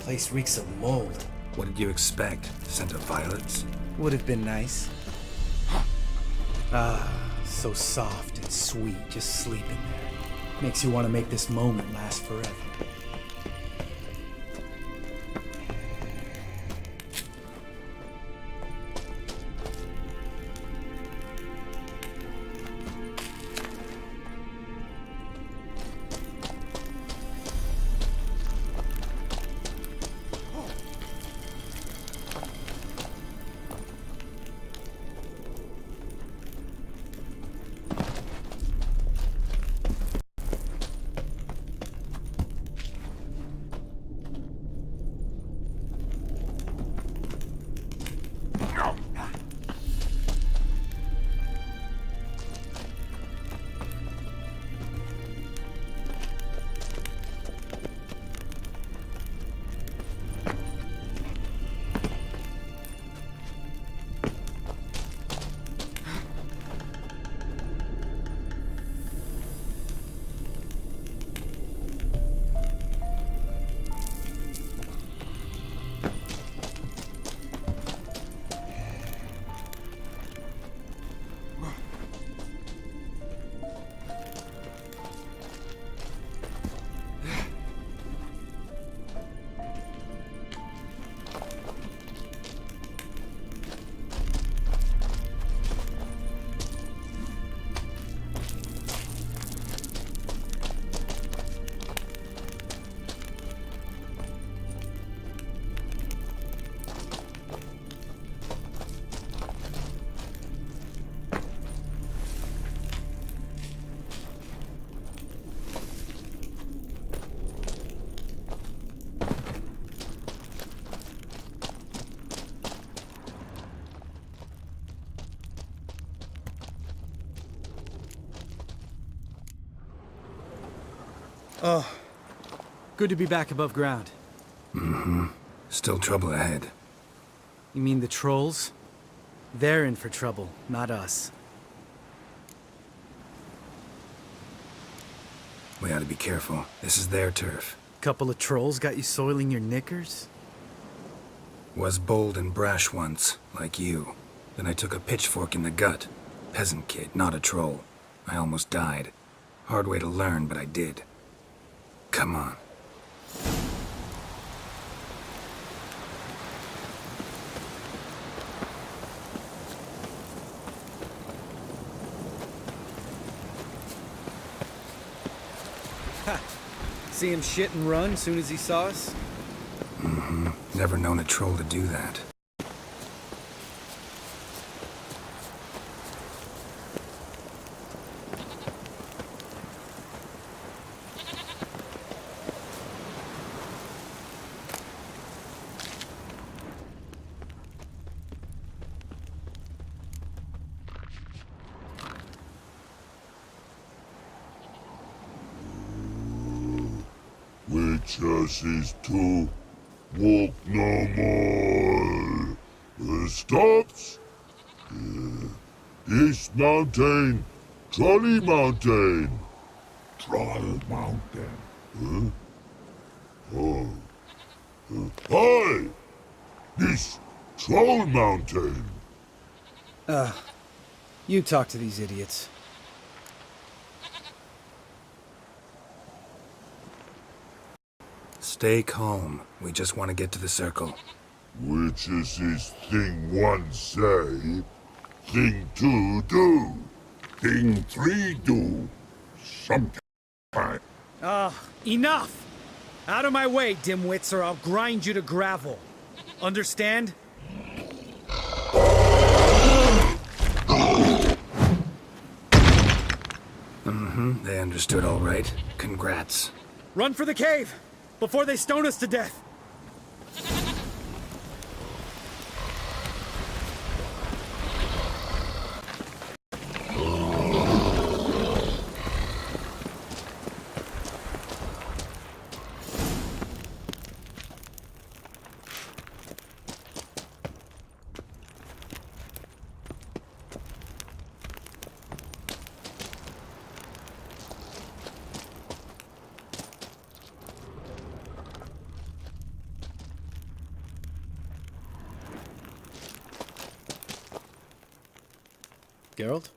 Place reeks of mold. What did you expect? Scent of violets? Would have been nice. Ah, so soft and sweet, just sleeping there. Makes you want to make this moment last forever. Oh, good to be back above ground. Mm-hmm. Still trouble ahead. You mean the trolls? They're in for trouble, not us. We ought to be careful. This is their turf. Couple of trolls got you soiling your knickers? Was bold and brash once, like you. Then I took a pitchfork in the gut. Peasant kid, not a troll. I almost died. Hard way to learn, but I did. Come on. See him shit and run soon as he saw us? Mm-hmm. Never known a troll to do that. Witches is to walk no more. Stops. This mountain, Trolley Mountain. Troll Mountain. Huh? Oh. Hi! This Troll Mountain. You talk to these idiots. Stay calm. We just want to get to the circle. Which is his thing one say, thing two do, thing three do, sometime. Enough! Out of my way, dimwits, or I'll grind you to gravel. Understand? Mm-hmm. They understood all right. Congrats. Run for the cave! Before they stone us to death! Geralt?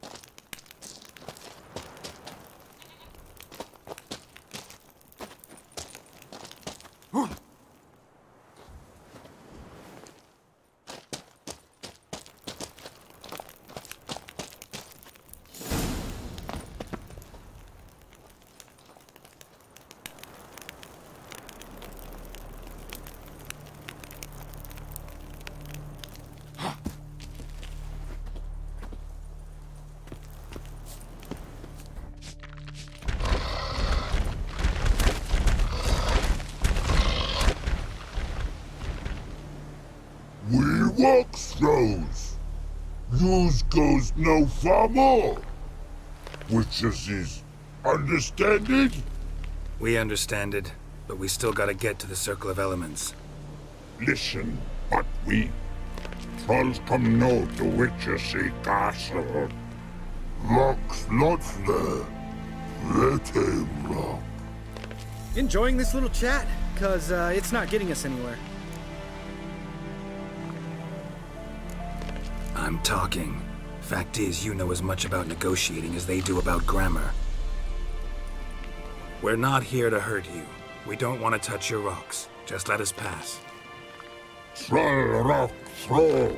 We walk throws. Yous goes no far more. Witches is understand it? We understand it, but we still gotta get to the Circle of Elements. Listen, but we trolls come no to Witchessy Castle. Locks lots there. Let him rock. Enjoying this little chat? Cause, it's not getting us anywhere. I'm talking. Fact is, you know as much about negotiating as they do about grammar. We're not here to hurt you. We don't want to touch your rocks. Just let us pass. Troll rock throw.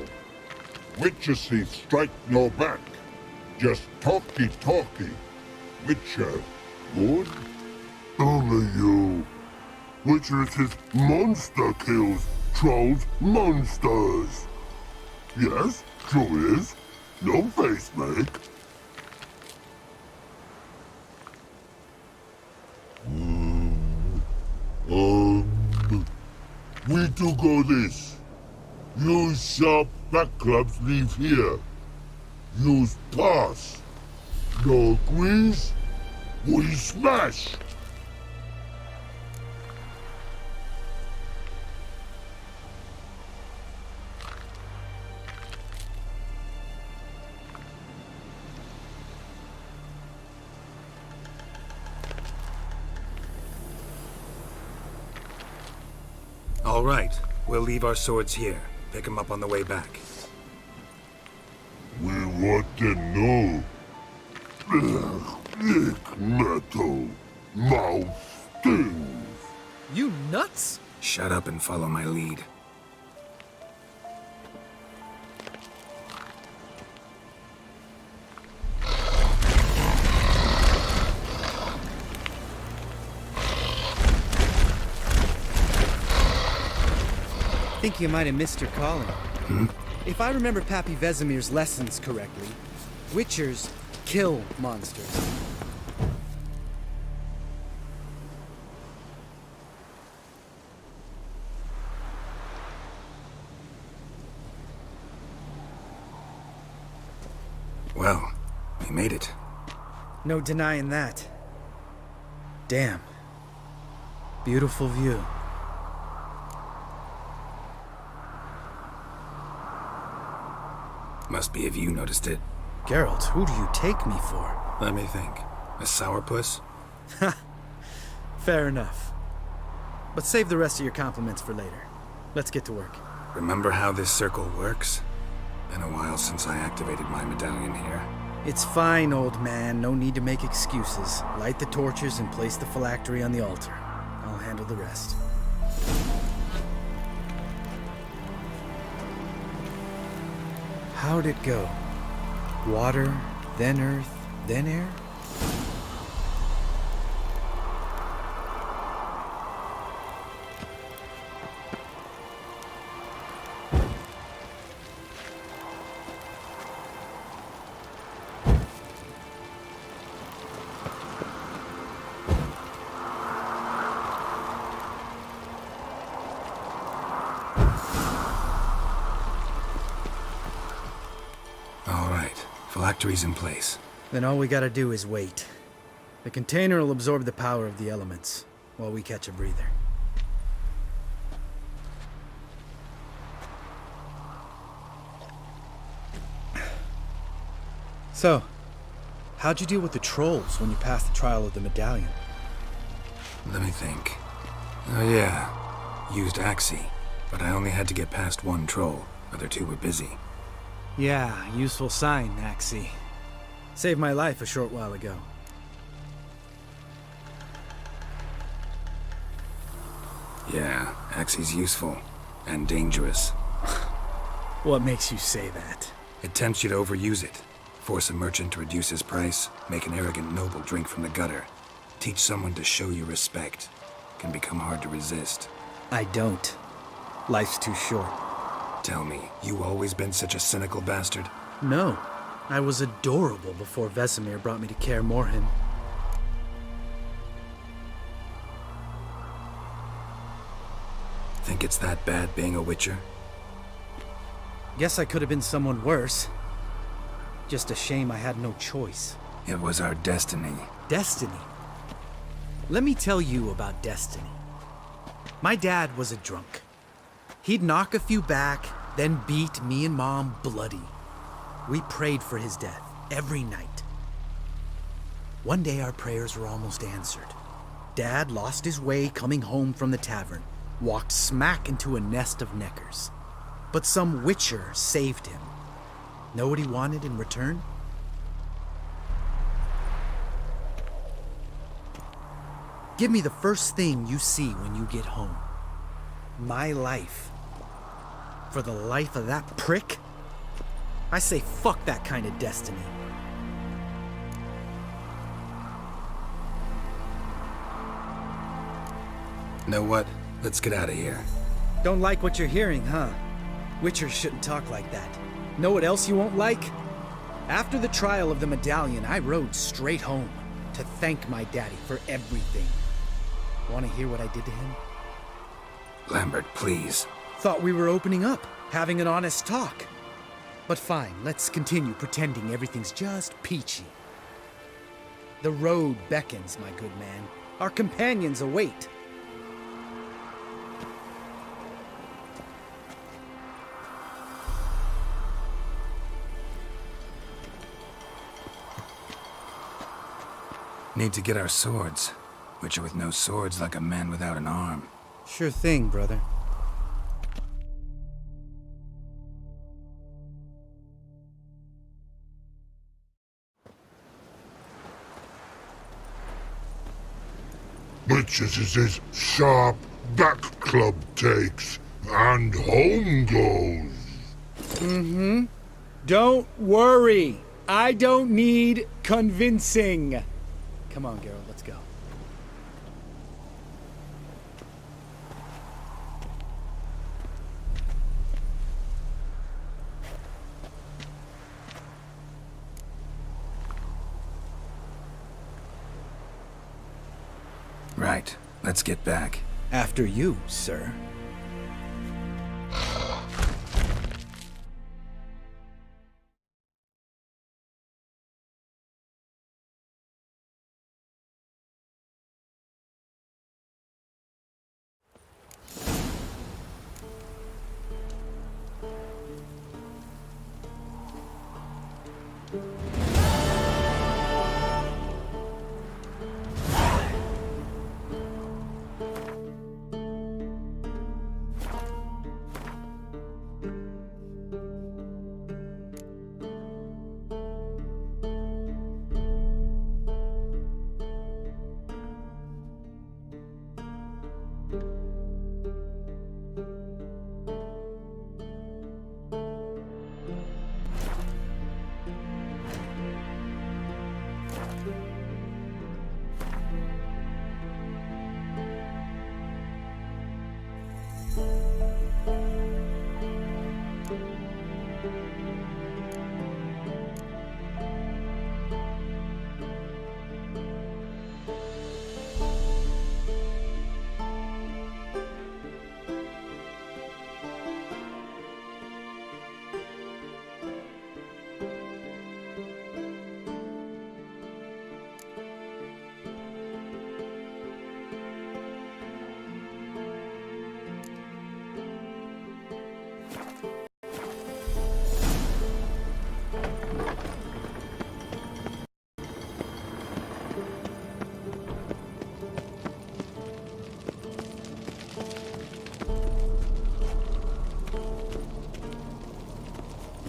Witchessy strike no back. Just talky. Witcher, good? Only you. Witchess's monster kills trolls monsters. Yes, true is. No face make. We do go this. Use sharp back clubs leave here. Use pass. No agrees? We smash. All right. We'll leave our swords here. Pick them up on the way back. We want to know. Thick metal. Mouth stings. You nuts? Shut up and follow my lead. Think you might have missed your calling. Hmm? If I remember Pappy Vesemir's lessons correctly, Witchers kill monsters. Well, we made it. No denying that. Damn. Beautiful view. Must be if you noticed it. Geralt, who do you take me for? Let me think. A sourpuss? Fair enough. But save the rest of your compliments for later. Let's get to work. Remember how this circle works? Been a while since I activated my medallion here. It's fine, old man. No need to make excuses. Light the torches and place the phylactery on the altar. I'll handle the rest. How'd it go? Water, then earth, then air? Phylactery's in place. Then all we gotta do is wait. The container will absorb the power of the elements, while we catch a breather. So, how'd you deal with the trolls when you passed the trial of the medallion? Let me think. Oh yeah, used Axii, but I only had to get past one troll. Other two were busy. Yeah, useful sign, Axii. Saved my life a short while ago. Yeah, Axii's useful. And dangerous. What makes you say that? It tempts you to overuse it. Force a merchant to reduce his price, make an arrogant noble drink from the gutter. Teach someone to show you respect. Can become hard to resist. I don't. Life's too short. Tell me, you always been such a cynical bastard? No. I was adorable before Vesemir brought me to Kaer Morhen. Think it's that bad being a Witcher? Guess I could have been someone worse. Just a shame I had no choice. It was our destiny. Destiny? Let me tell you about destiny. My dad was a drunk. He'd knock a few back, then beat me and Mom bloody. We prayed for his death every night. One day our prayers were almost answered. Dad lost his way coming home from the tavern, walked smack into a nest of neckers. But some Witcher saved him. Know what he wanted in return? Give me the first thing you see when you get home. My life. For the life of that prick? I say fuck that kind of destiny. Know what? Let's get out of here. Don't like what you're hearing, huh? Witchers shouldn't talk like that. Know what else you won't like? After the trial of the medallion, I rode straight home to thank my daddy for everything. Want to hear what I did to him? Lambert, please. Thought we were opening up, having an honest talk. But fine, let's continue pretending everything's just peachy. The road beckons, my good man. Our companions await. Need to get our swords. Witcher with no swords like a man without an arm. Sure thing, brother. much as his sharp back club takes, and home goes. Mm-hmm. Don't worry. I don't need convincing. Come on, Geralt, let's go. Right. Let's get back. After you, sir.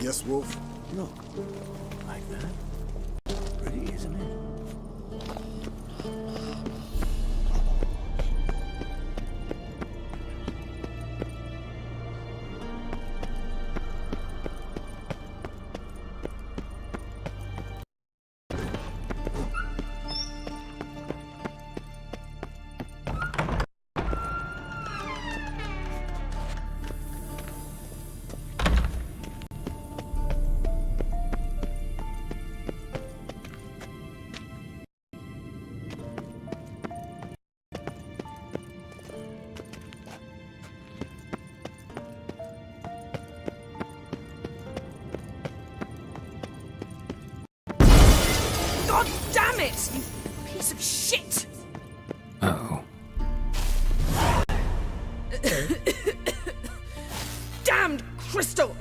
Yes, Wolf? Look, like that. Pretty, isn't it? God damn it! You piece of shit! Uh-oh. Damned crystal!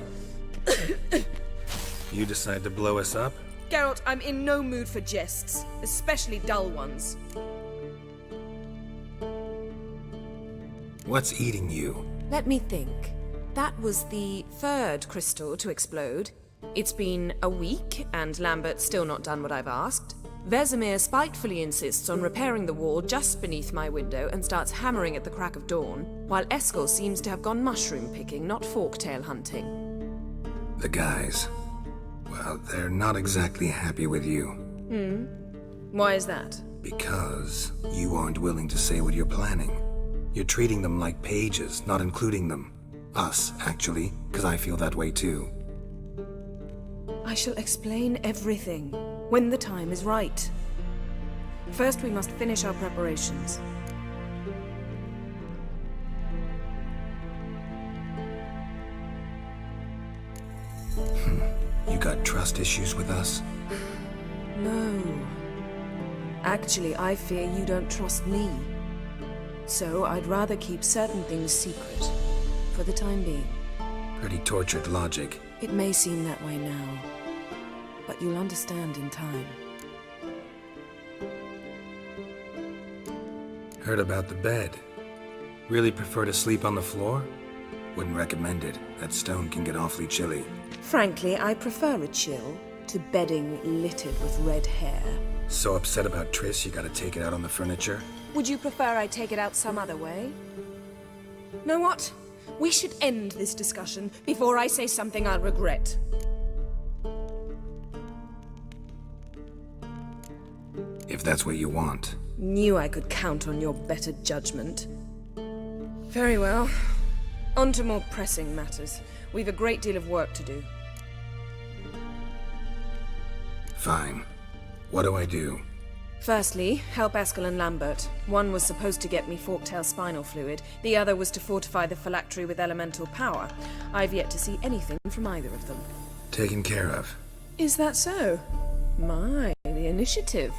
You decide to blow us up? Geralt, I'm in no mood for jests, especially dull ones. What's eating you? Let me think. That was the third crystal to explode. It's been a week, and Lambert's still not done what I've asked. Vesemir spitefully insists on repairing the wall just beneath my window and starts hammering at the crack of dawn, while Eskel seems to have gone mushroom picking, not forktail hunting. The guys. Well, they're not exactly happy with you. Why is that? Because you aren't willing to say what you're planning. You're treating them like pages, not including them. Us, actually, because I feel that way too. I shall explain everything when the time is right. First, we must finish our preparations. You got trust issues with us? No. Actually, I fear you don't trust me. So I'd rather keep certain things secret, for the time being. Pretty tortured logic. It may seem that way now, but you'll understand in time. Heard about the bed. Really prefer to sleep on the floor? Wouldn't recommend it. That stone can get awfully chilly. Frankly, I prefer a chill to bedding littered with red hair. so upset about Triss you gotta take it out on the furniture? Would you prefer I take it out some other way? Know what? We should end this discussion before I say something I'll regret. If that's what you want. Knew I could count on your better judgment. Very well. On to more pressing matters. We've a great deal of work to do. Fine. What do I do? Firstly, help Eskel and Lambert. One was supposed to get me Forktail spinal fluid, the other was to fortify the phylactery with elemental power. I've yet to see anything from either of them. Taken care of. Is that so? My, the initiative.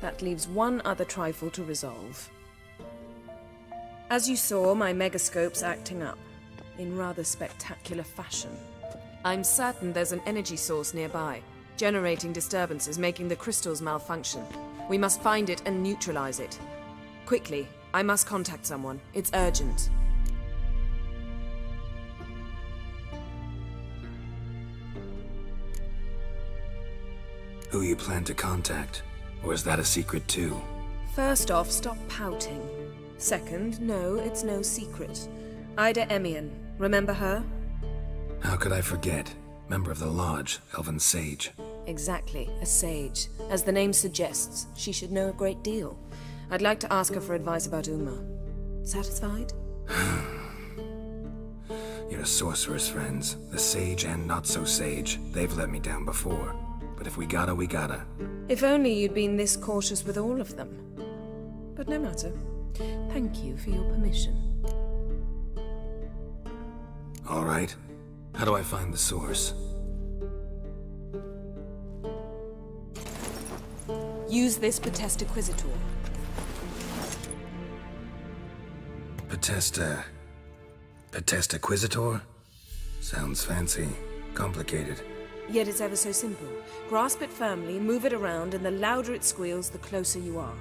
That leaves one other trifle to resolve. As you saw, my megascope's acting up, in rather spectacular fashion. I'm certain there's an energy source nearby, generating disturbances, making the crystals malfunction. We must find it and neutralize it. Quickly, I must contact someone. It's urgent. Who you plan to contact? Or is that a secret too? First off, stop pouting. Second, no, it's no secret. Ida Emian. Remember her? How could I forget? Member of the Lodge, Elven Sage. Exactly, a sage. As the name suggests, she should know a great deal. I'd like to ask her for advice about Uma. Satisfied? Your sorceress friends, the sage and not-so-sage, they've let me down before. But if we gotta, we gotta. If only you'd been this cautious with all of them. But no matter. Thank you for your permission. All right. How do I find the source? Use this Potesta Quisitor. Potesta Quisitor? Sounds fancy. Complicated. Yet it's ever so simple. Grasp it firmly, move it around, and the louder it squeals, the closer you are.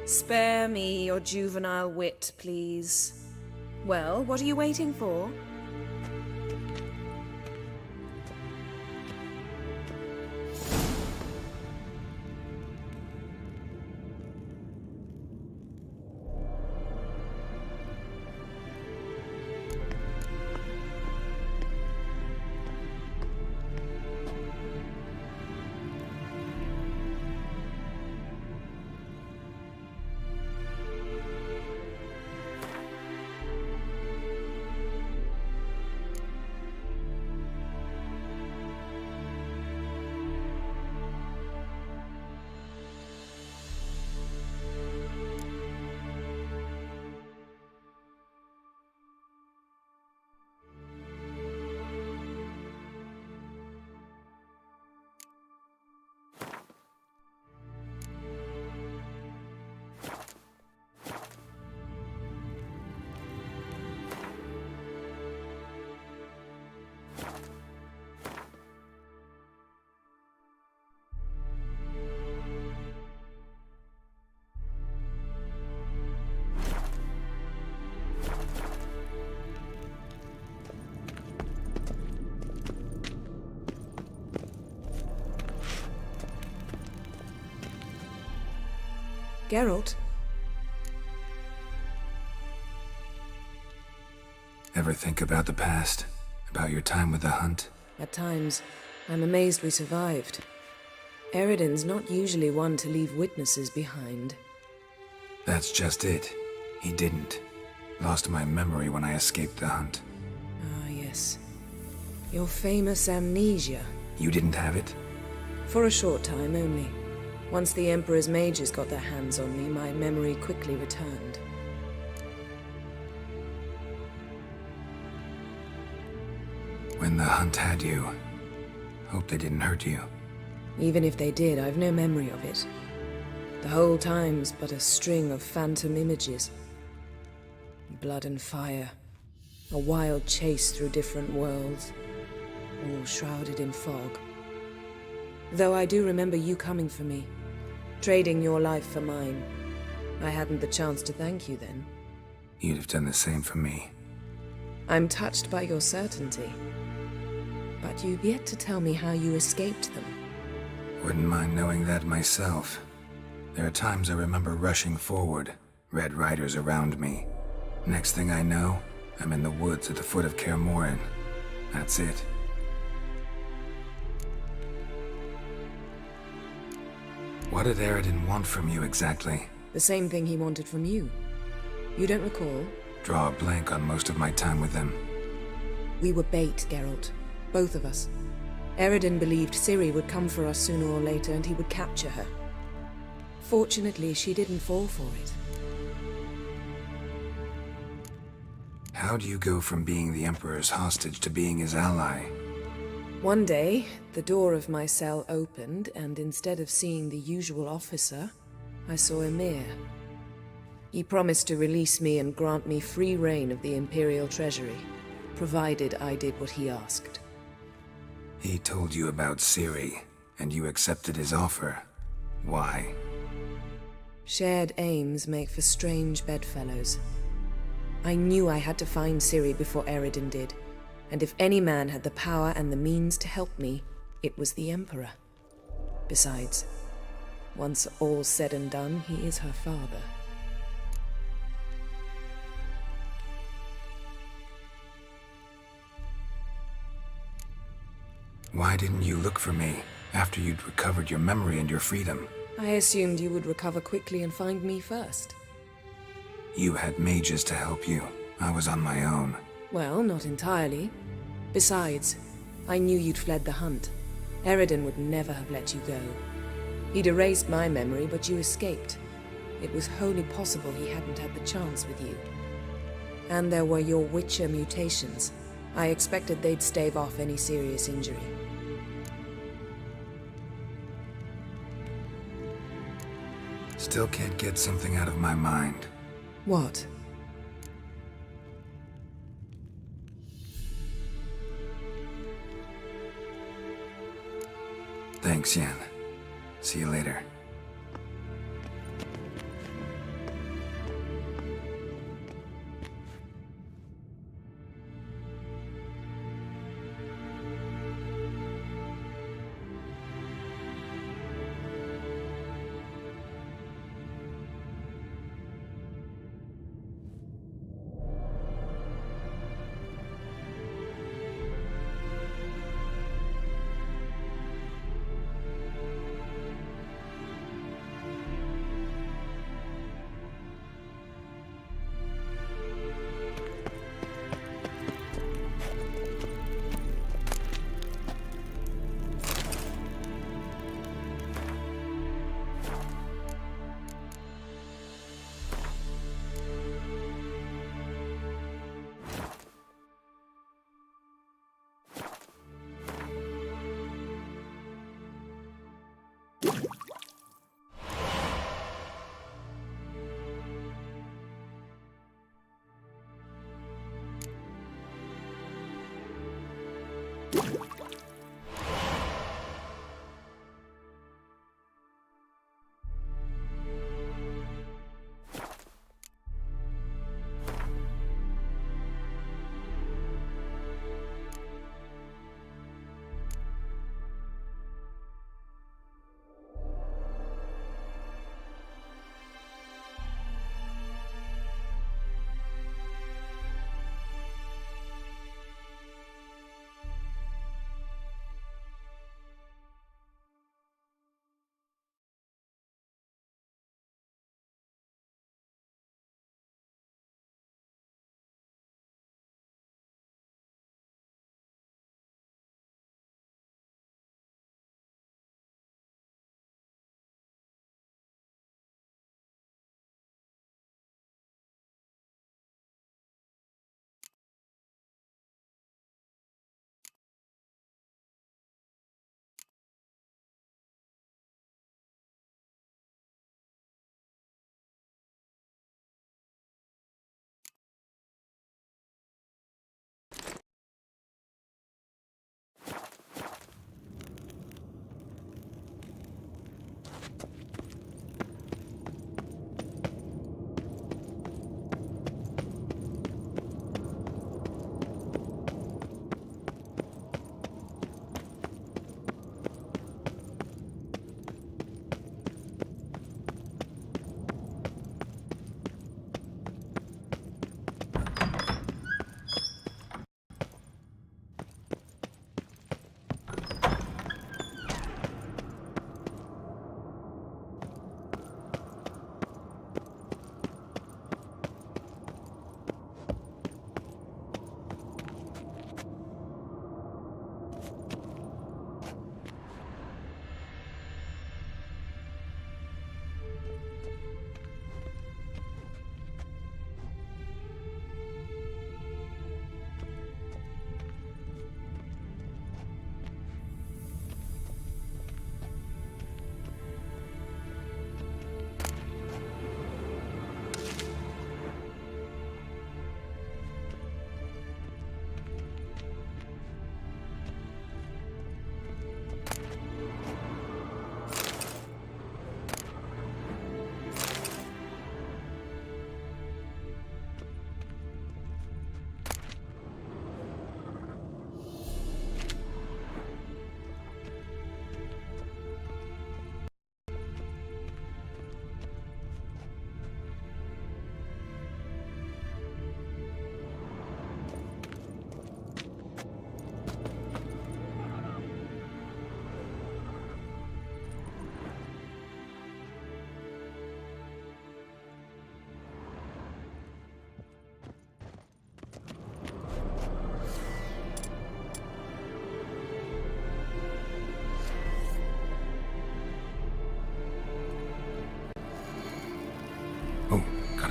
Spare me your juvenile wit, please. Well, what are you waiting for? Geralt? Ever think about the past? About your time with the Hunt? At times, I'm amazed we survived. Eridan's not usually one to leave witnesses behind. That's just it. He didn't. Lost my memory when I escaped the Hunt. Ah, yes. Your famous amnesia. You didn't have it? For a short time only. Once the Emperor's mages got their hands on me, my memory quickly returned. When the Hunt had you, hope they didn't hurt you. Even if they did, I've no memory of it. The whole time's but a string of phantom images. Blood and fire. A wild chase through different worlds. All shrouded in fog. Though I do remember you coming for me. Trading your life for mine. I hadn't the chance to thank you then. You'd have done the same for me. I'm touched by your certainty. But you've yet to tell me how you escaped them. Wouldn't mind knowing that myself. There are times I remember rushing forward, Red Riders around me. Next thing I know, I'm in the woods at the foot of Kaer Morhen. That's it. What did Eredin want from you exactly? The same thing he wanted from you. You don't recall? Draw a blank on most of my time with them. We were bait, Geralt. Both of us. Eredin believed Ciri would come for us sooner or later and he would capture her. Fortunately, she didn't fall for it. How do you go from being the Emperor's hostage to being his ally? One day, the door of my cell opened, and instead of seeing the usual officer, I saw Emhyr. He promised to release me and grant me free reign of the Imperial Treasury, provided I did what he asked. He told you about Ciri, and you accepted his offer. Why? Shared aims make for strange bedfellows. I knew I had to find Ciri before Eredin did, and if any man had the power and the means to help me, it was the Emperor. Besides, once all's said and done, he is her father. Why didn't you look for me after you'd recovered your memory and your freedom? I assumed you would recover quickly and find me first. You had mages to help you. I was on my own. Well, not entirely. Besides, I knew you'd fled the hunt. Eredin would never have let you go. He'd erased my memory, but you escaped. It was wholly possible he hadn't had the chance with you. And there were your Witcher mutations. I expected they'd stave off any serious injury. Still can't get something out of my mind. What? Thanks, Yen. See you later.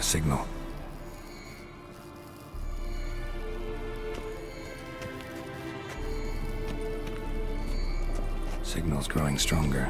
a signal. Signal's growing stronger.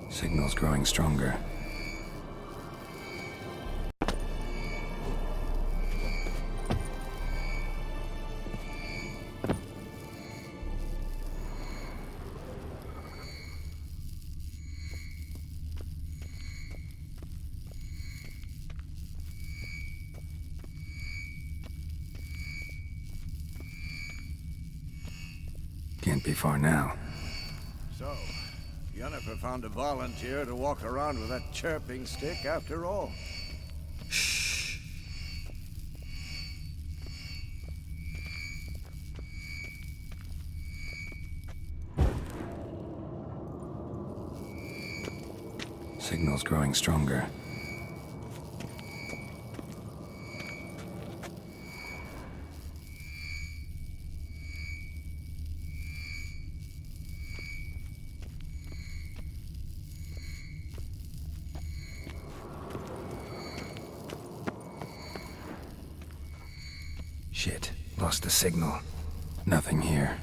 Signal's growing stronger. Can't be far now. So, Yennefer found a volunteer to walk around with that chirping stick after all. Shh. Signal's growing stronger. Shit, lost the signal. Nothing here.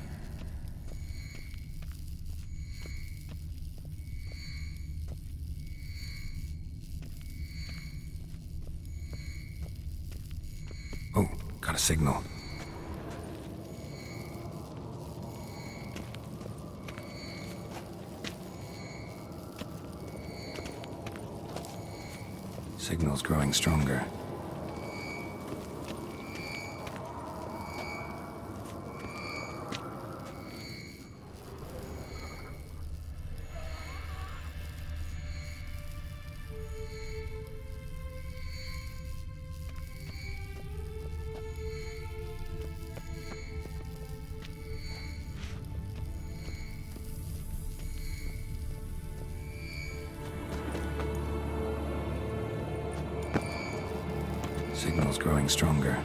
Oh, got a signal. Signal's growing stronger. Signal's growing stronger.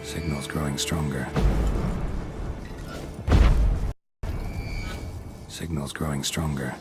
Signal's growing stronger. Signal's growing stronger.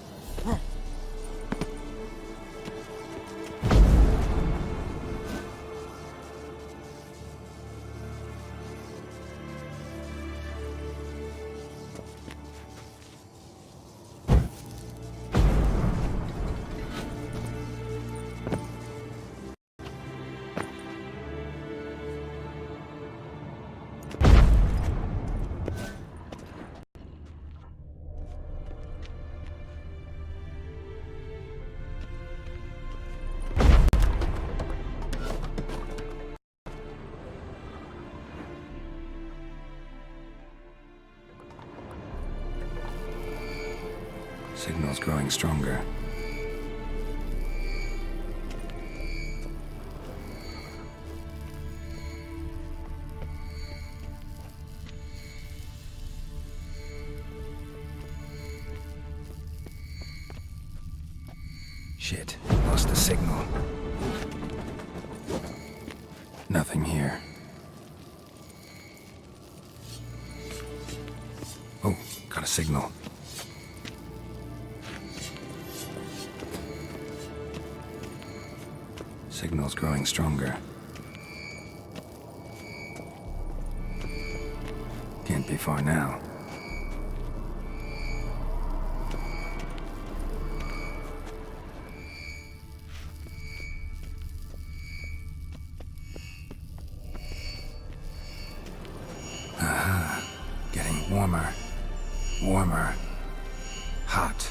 Signal's growing stronger. Shit, lost the signal. Nothing here. Oh, got a signal. Signal's growing stronger. Can't be far now. warmer. Hot.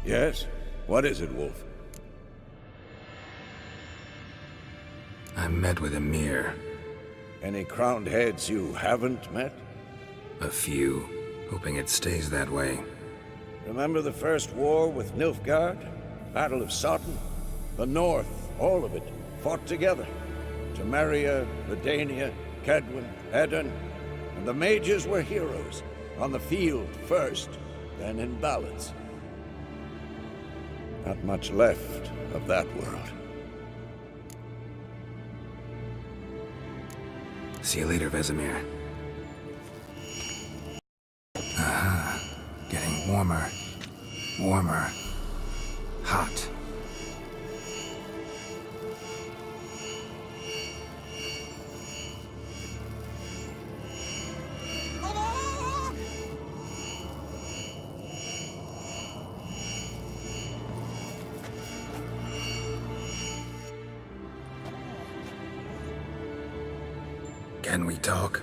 Yes? What is it, Wolf? I'm met with Emir. Any crowned heads you haven't met? A few. Hoping it stays that way. Remember the first war with Nilfgaard? Battle of Sutton? The North, all of it, fought together. Temeria, Redania, Kedwin, Edirn, and the mages were heroes. On the field first, then in ballads. Not much left of that world. See you later, Vesemir. Aha. Getting warmer. Warmer. Hot. Can we talk?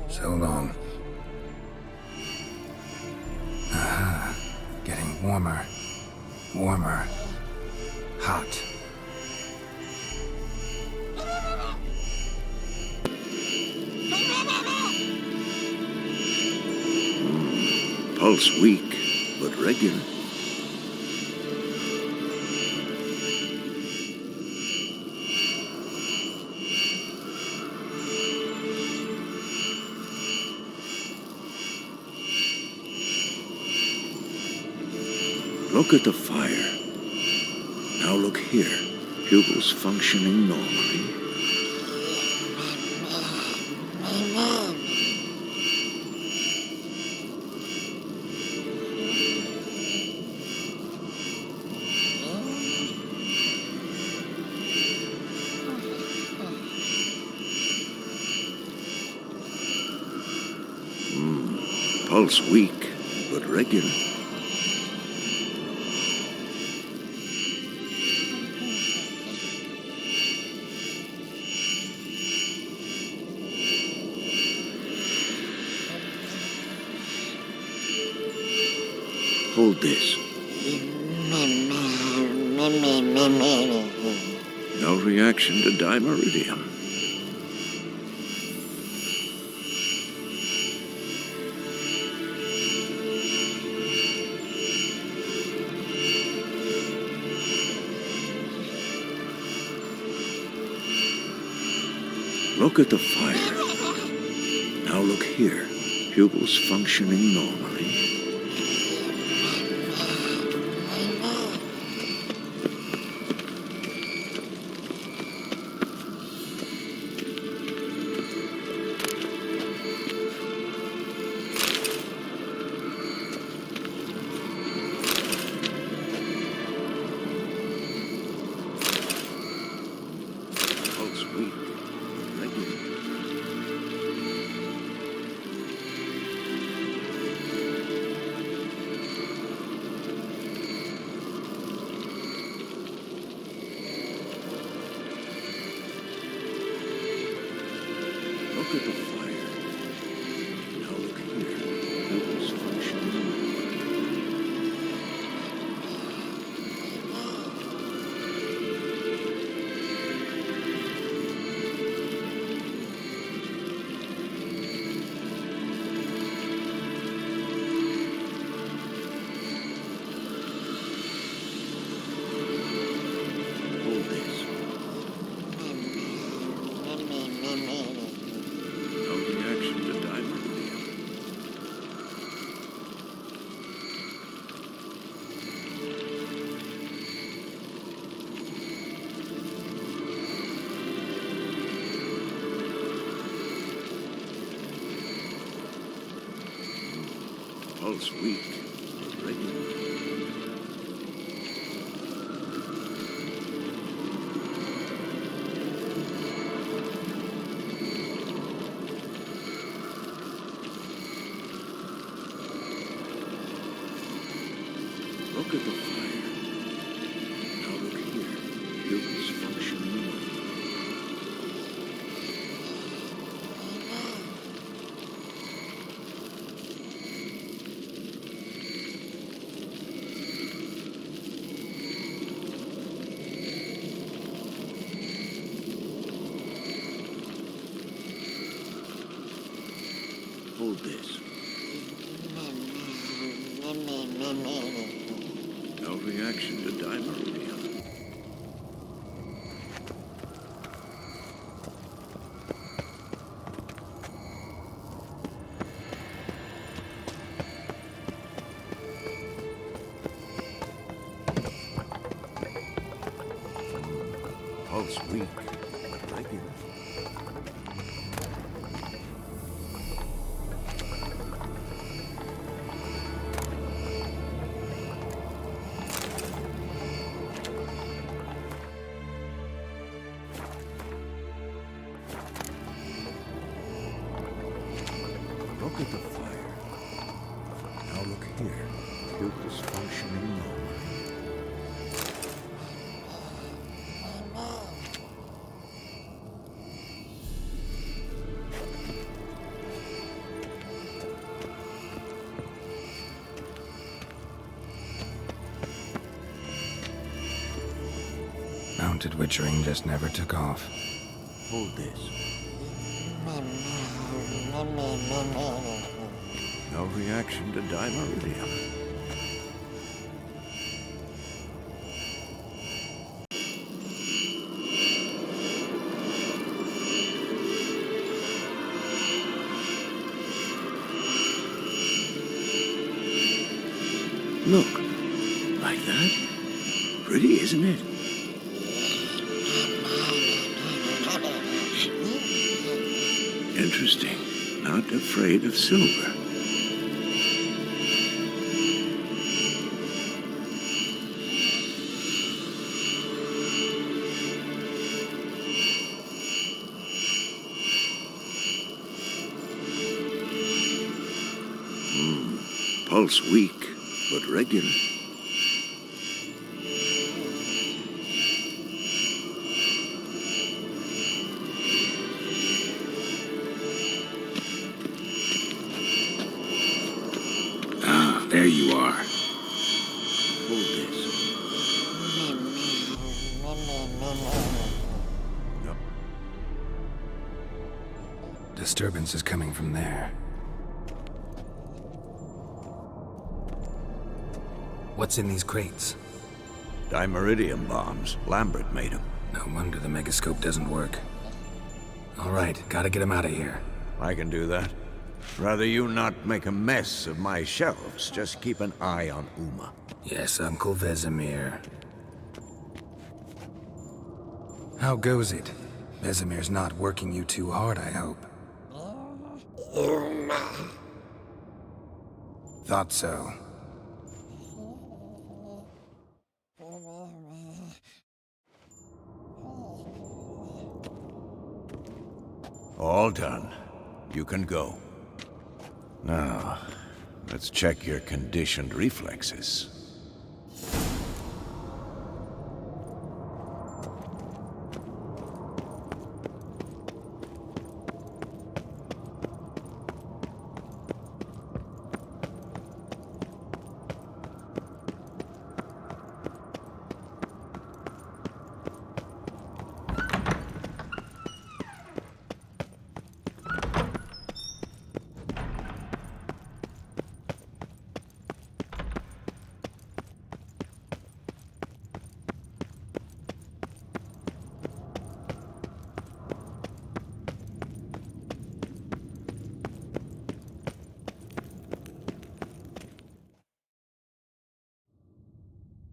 So long. Aha. Getting warmer. Warmer. Hot. Pulse weak, but regular. Look at the fire. Now look here. Pupils functioning normally. Pulse weak, but regular. Hold this. No reaction to dimeridium. Look at the fire. Now look here. Pupils functioning normally. Pulse weak. Regular. Look at the fire. Now look here. Pupils functioning. Hold this. No reaction to dimeridium. Pulse weak, but regular. Look at the fire. Now look here. Lucas functioning normal. Hold this. No reaction to dimeridium. Pulse weak, but regular. Look at the fire. Now look here. Lucas functioning normally. Mounted witchering just never took off. Hold this. No reaction to dimeridium. Look, like that. Pretty, isn't it? Interesting. Not afraid of silver. Pulse weak, but regular. There you are. Hold this. No. Disturbance is coming from there. What's in these crates? Dimeridium bombs. Lambert made them. No wonder the megascope doesn't work. All right, gotta get him out of here. I can do that. Rather you not make a mess of my shelves. Just keep an eye on Uma. Yes, Uncle Vesemir. How goes it? Vesemir's not working you too hard, I hope. Thought so. All done. You can go. Now, let's check your conditioned reflexes.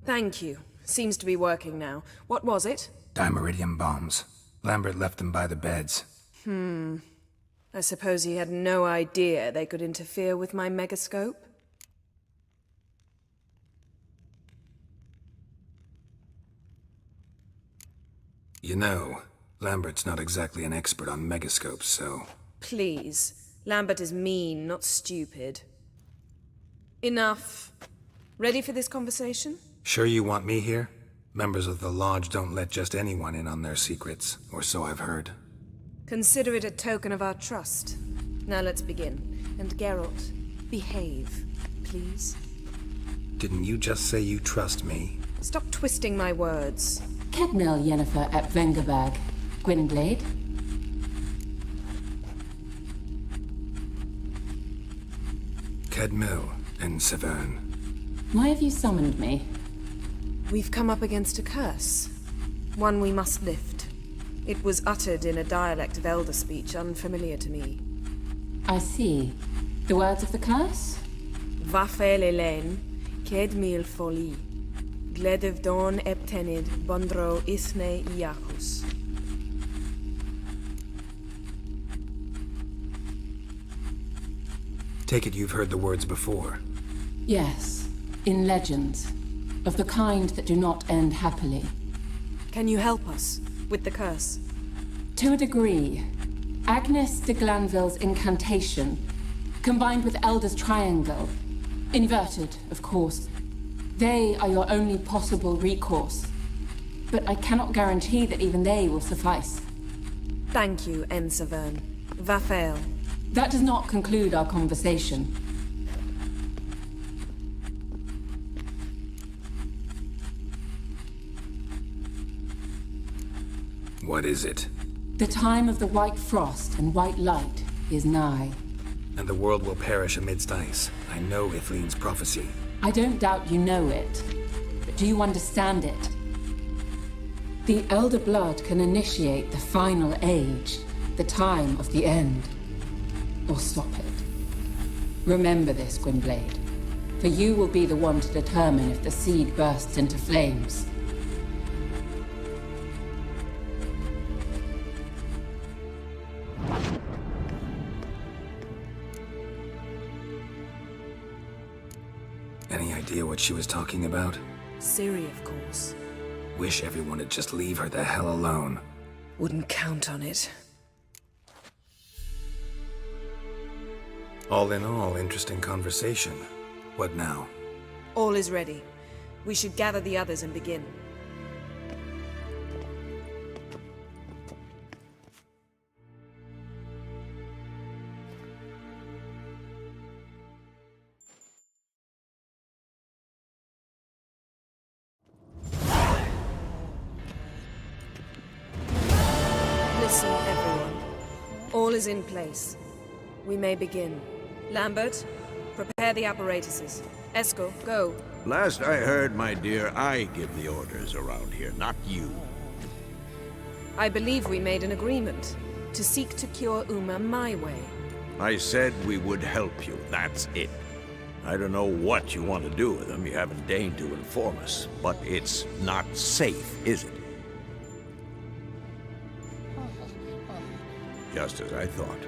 Thank you. Seems to be working now. What was it? Dimeridium bombs. Lambert left them by the beds. I suppose he had no idea they could interfere with my megascope? You know, Lambert's not exactly an expert on megascopes, so... Please. Lambert is mean, not stupid. Enough. Ready for this conversation? Sure you want me here? Members of the Lodge don't let just anyone in on their secrets, or so I've heard. Consider it a token of our trust. Now let's begin. And Geralt, behave, please. Didn't you just say you trust me? Stop twisting my words. Kedmil Yennefer at Vengerberg. Gwynblade? Kedmil and Severn. Why have you summoned me? We've come up against a curse. One we must lift. It was uttered in a dialect of Elder speech unfamiliar to me. I see. The words of the curse? Vafael Elaine, Kedmil Foli, Gledev Don Eptenid, Bondro Ithne Iacus. Take it you've heard the words before. Yes, in legends. Of the kind that do not end happily. Can you help us with the curse? To a degree. Agnes de Glanville's incantation, combined with Elder's triangle, inverted, of course. They are your only possible recourse. But I cannot guarantee that even they will suffice. Thank you, Severn. Vafael. That does not conclude our conversation. What is it? The time of the white frost and white light is nigh. And the world will perish amidst ice. I know Ithleen's prophecy. I don't doubt you know it. But do you understand it? The Elder Blood can initiate the final age, the time of the end. Or stop it. Remember this, Gwynblade. For you will be the one to determine if the seed bursts into flames. Any idea what she was talking about? Ciri, of course. Wish everyone would just leave her the hell alone. Wouldn't count on it. All in all, interesting conversation. What now? All is ready. We should gather the others and begin. Listen, everyone. All is in place. We may begin. Lambert, prepare the apparatuses. Esco, go. Last I heard, my dear, I give the orders around here, not you. I believe we made an agreement to seek to cure Uma my way. I said we would help you, that's it. I don't know what you want to do with them, you haven't deigned to inform us, but it's not safe, is it? Just as I thought.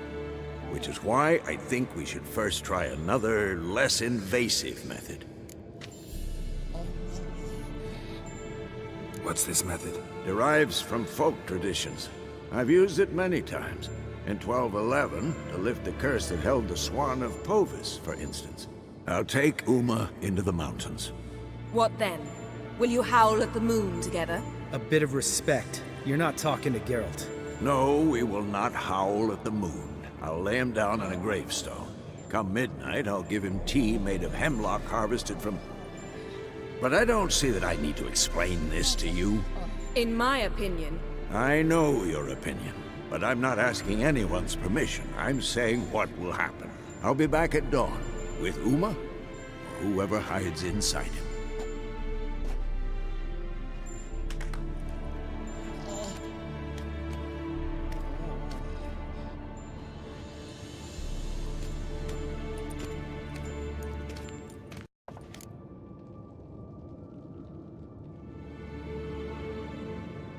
Which is why I think we should first try another, less invasive method. What's this method? Derives from folk traditions. I've used it many times. In 1211, to lift the curse that held the Swan of Povis, for instance. I'll take Uma into the mountains. What then? Will you howl at the moon together? A bit of respect. You're not talking to Geralt. No, we will not howl at the moon. I'll lay him down on a gravestone. Come midnight, I'll give him tea made of hemlock harvested from... But I don't see that I need to explain this to you. In my opinion... I know your opinion, but I'm not asking anyone's permission. I'm saying what will happen. I'll be back at dawn, with Uma, or whoever hides inside him.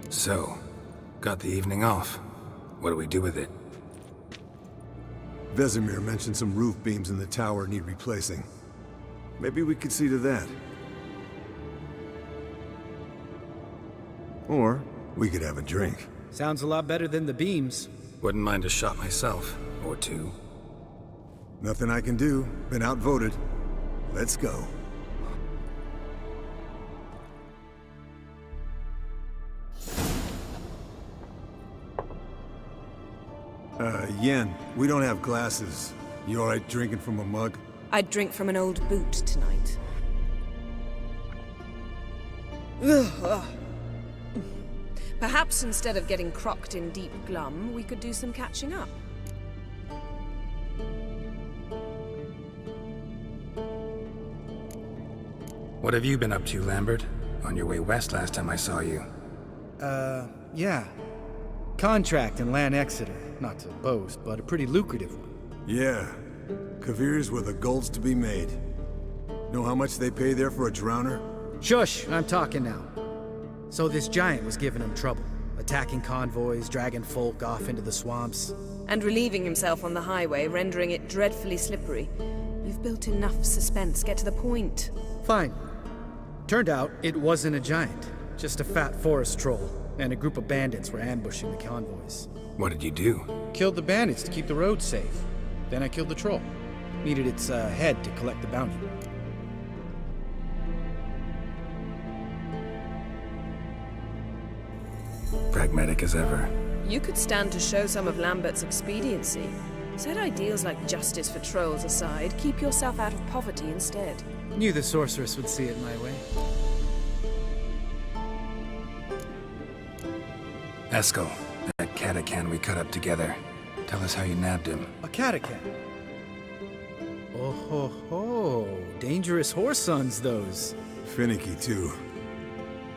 So, got the evening off. What do we do with it? Vesemir mentioned some roof beams in the tower need replacing. Maybe we could see to that. Or we could have a drink. Sounds a lot better than the beams. Wouldn't mind a shot myself, or two. Nothing I can do. Been outvoted. Let's go. Yen, we don't have glasses. You alright drinking from a mug? I'd drink from an old boot tonight. Perhaps instead of getting crocked in deep glum, we could do some catching up. What have you been up to, Lambert? On your way west last time I saw you. Yeah. Contract in Lan Exeter. Not to boast, but a pretty lucrative one. Yeah. Kavir's where the gold's to be made. Know how much they pay there for a drowner? Shush, I'm talking now. So this giant was giving him trouble, attacking convoys, dragging folk off into the swamps. And relieving himself on the highway, rendering it dreadfully slippery. You've built enough suspense. Get to the point. Fine. Turned out it wasn't a giant, just a fat forest troll, and a group of bandits were ambushing the convoys. What did you do? Killed the bandits to keep the roads safe. Then I killed the troll. Needed its head to collect the bounty. Pragmatic as ever. You could stand to show some of Lambert's expediency. Set ideals like justice for trolls aside, keep yourself out of poverty instead. Knew the sorceress would see it my way. Eskel, that Catacan we cut up together. Tell us how you nabbed him. A Catacan? Oh ho ho. Dangerous horse sons, those. Finicky, too.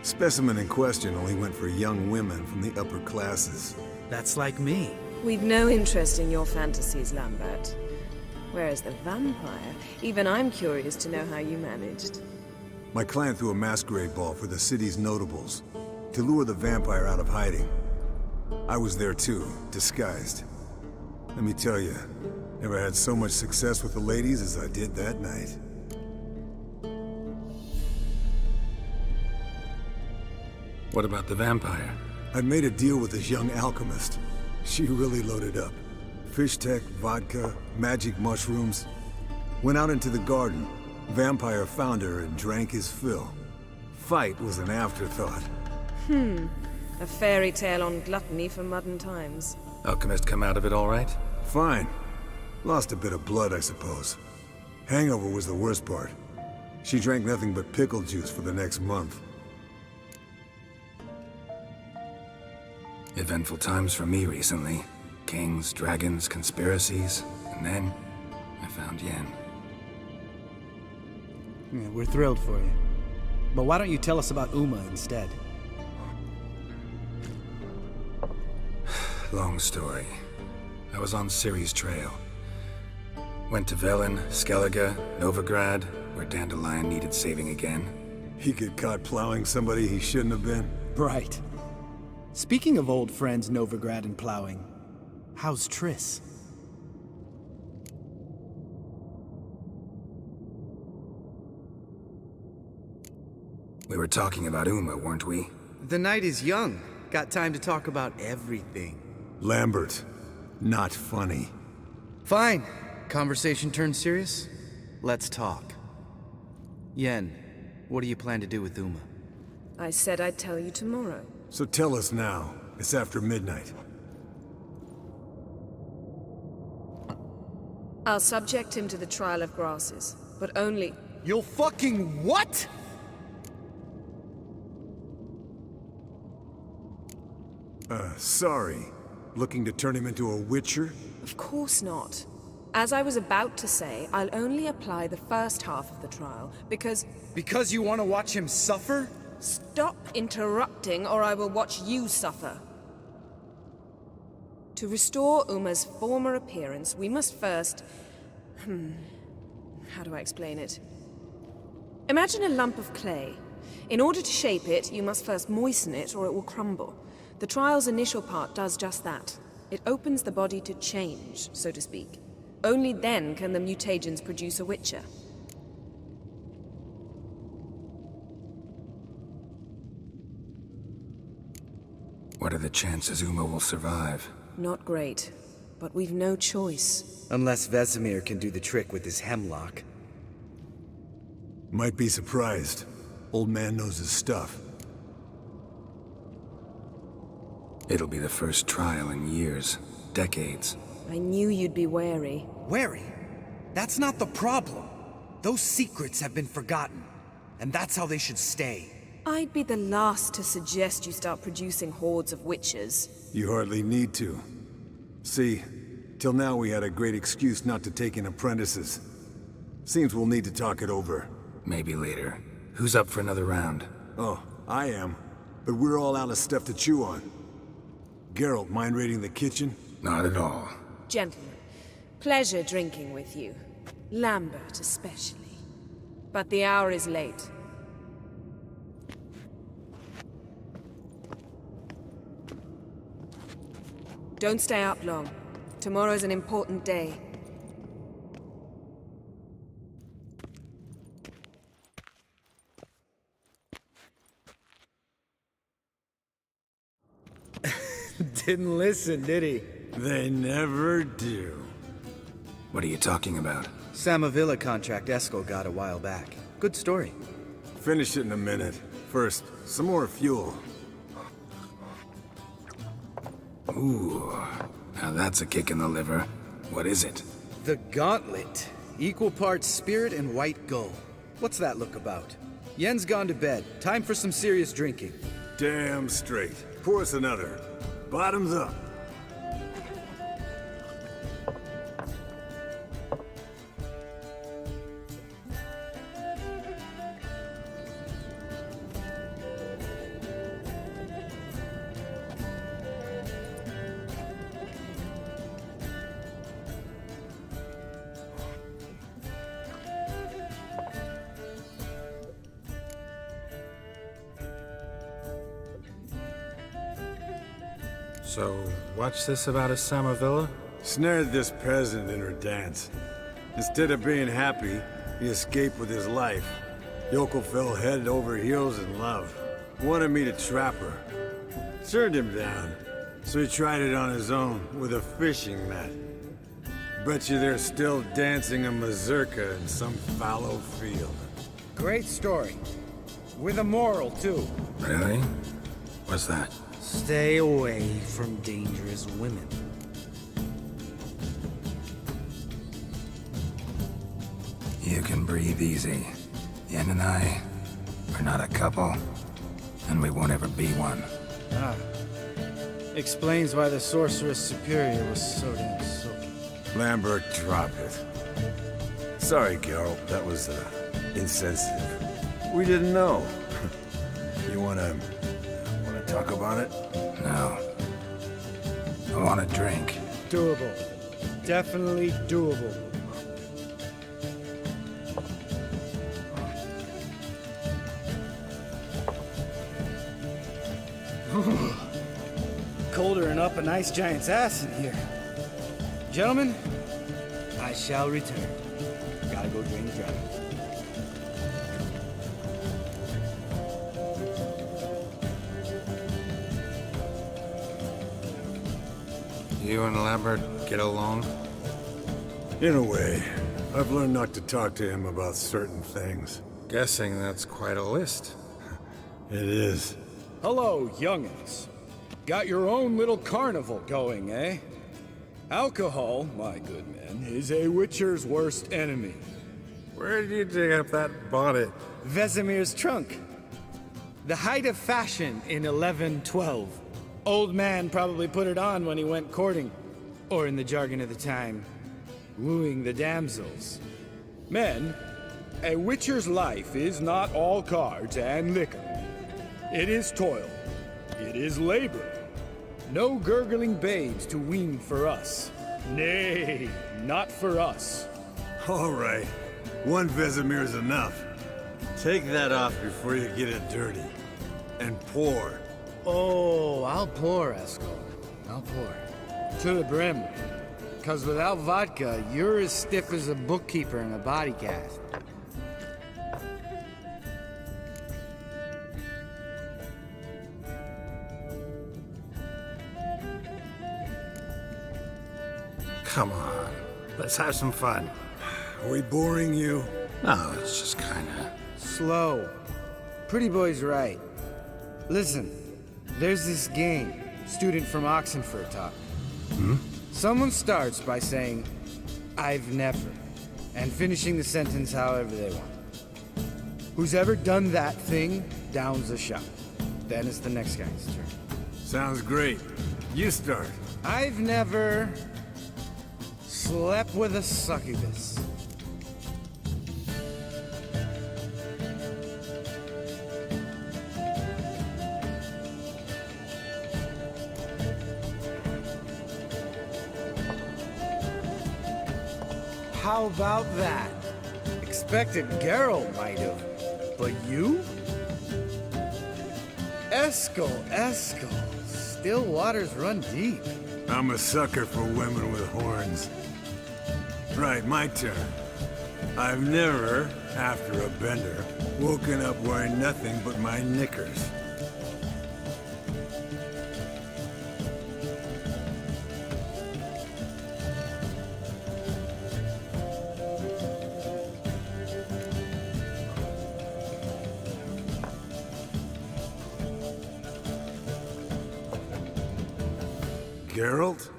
Specimen in question only went for young women from the upper classes. That's like me. We've no interest in your fantasies, Lambert. Whereas the vampire, even I'm curious to know how you managed. My client threw a masquerade ball for the city's notables, to lure the vampire out of hiding. I was there too, disguised. Let me tell you, never had so much success with the ladies as I did that night. What about the vampire? I'd made a deal with this young alchemist. She really loaded up. Fish tech, vodka, magic mushrooms. Went out into the garden. Vampire found her and drank his fill. Fight was an afterthought. A fairy tale on gluttony for modern times. Alchemist come out of it all right? Fine. Lost a bit of blood, I suppose. Hangover was the worst part. She drank nothing but pickle juice for the next month. Eventful times for me recently. Kings, dragons, conspiracies, and then I found Yen. Yeah, we're thrilled for you. But why don't you tell us about Uma instead? Long story. I was on Ciri's trail. Went to Velen, Skellige, Novigrad, where Dandelion needed saving again. He get caught plowing somebody he shouldn't have been? Right. Speaking of old friends Novigrad and plowing, how's Triss? We were talking about Uma, weren't we? The night is young. Got time to talk about everything. Lambert, not funny. Fine. Conversation turned serious? Let's talk. Yen, what do you plan to do with Uma? I said I'd tell you tomorrow. So tell us now. It's after midnight. I'll subject him to the trial of grasses, but only... You'll fucking what?! Sorry. Looking to turn him into a witcher? Of course not. As I was about to say, I'll only apply the first half of the trial, because... Because you want to watch him suffer? Stop interrupting, or I will watch you suffer. To restore Uma's former appearance, we must first... How do I explain it? Imagine a lump of clay. In order to shape it, you must first moisten it, or it will crumble. The trial's initial part does just that. It opens the body to change, so to speak. Only then can the mutagens produce a witcher. What are the chances Uma will survive? Not great, but we've no choice. Unless Vesemir can do the trick with his hemlock. Might be surprised. Old man knows his stuff. It'll be the first trial in years. decades. I knew you'd be wary. Wary? That's not the problem. Those secrets have been forgotten, and that's how they should stay. I'd be the last to suggest you start producing hordes of witches. You hardly need to. See, till now we had a great excuse not to take in apprentices. Seems we'll need to talk it over. Maybe later. Who's up for another round? Oh, I am. But we're all out of stuff to chew on. Geralt, mind raiding the kitchen? Not at all. Gentlemen, pleasure drinking with you. Lambert especially. But the hour is late. Don't stay up long. Tomorrow's an important day. Didn't listen, did he? They never do. What are you talking about? Samavilla contract Eskel got a while back. Good story. Finish it in a minute. First, some more fuel. Ooh, now that's a kick in the liver. What is it? The Gauntlet. Equal parts spirit and white gull. What's that look about? Yen's gone to bed. Time for some serious drinking. Damn straight. Pour us another. Bottoms up. So, what's this about a Samavilla? Snared this peasant in her dance. Instead of being happy, he escaped with his life. Yokel fell head over heels in love. Wanted me to trap her. Turned him down, so he tried it on his own with a fishing net. Bet you they're still dancing a mazurka in some fallow field. Great story. With a moral, too. Really? What's that? Stay away from dangerous women. You can breathe easy. Yen and I, we're not a couple, and we won't ever be one. Ah. Explains why the Sorceress Superior was so damn silky. Lambert, drop it. Sorry, Geralt, that was, insensitive. We didn't know. You wanna talk about it? No. I want a drink. Doable. Definitely doable. Colder than up a nice giant's ass in here. Gentlemen, I shall return. Gotta go drain the dragon. You and Lambert get along? In a way. I've learned not to talk to him about certain things. Guessing that's quite a list. It is. Hello, young'uns. Got your own little carnival going, eh? Alcohol, my good men, is a witcher's worst enemy. Where did you dig up that bonnet? Vesemir's trunk. The height of fashion in 1112. Old man probably put it on when he went courting, or in the jargon of the time, wooing the damsels. Men, a witcher's life is not all cards and liquor. It is toil. It is labor. No gurgling babes to wean for us. Nay, not for us. All right. One Vesemir's enough. Take that off before you get it dirty. And pour. Oh, I'll pour, Eskel. I'll pour. To the brim. 'Cause without vodka, you're as stiff as a bookkeeper in a body cast. Come on. Let's have some fun. Are we boring you? No, it's just kinda... Slow. Pretty boy's right. Listen, there's this game. Student from Oxenford taught. Someone starts by saying, I've never, and finishing the sentence however they want. Who's ever done that thing downs the shot. Then it's the next guy's turn. Sounds great. You start. I've never slept with a succubus. How about that? Expected Geralt might have, but you? Eskel. Still waters run deep. I'm a sucker for women with horns. Right, my turn. I've never, after a bender, woken up wearing nothing but my knickers. Geralt?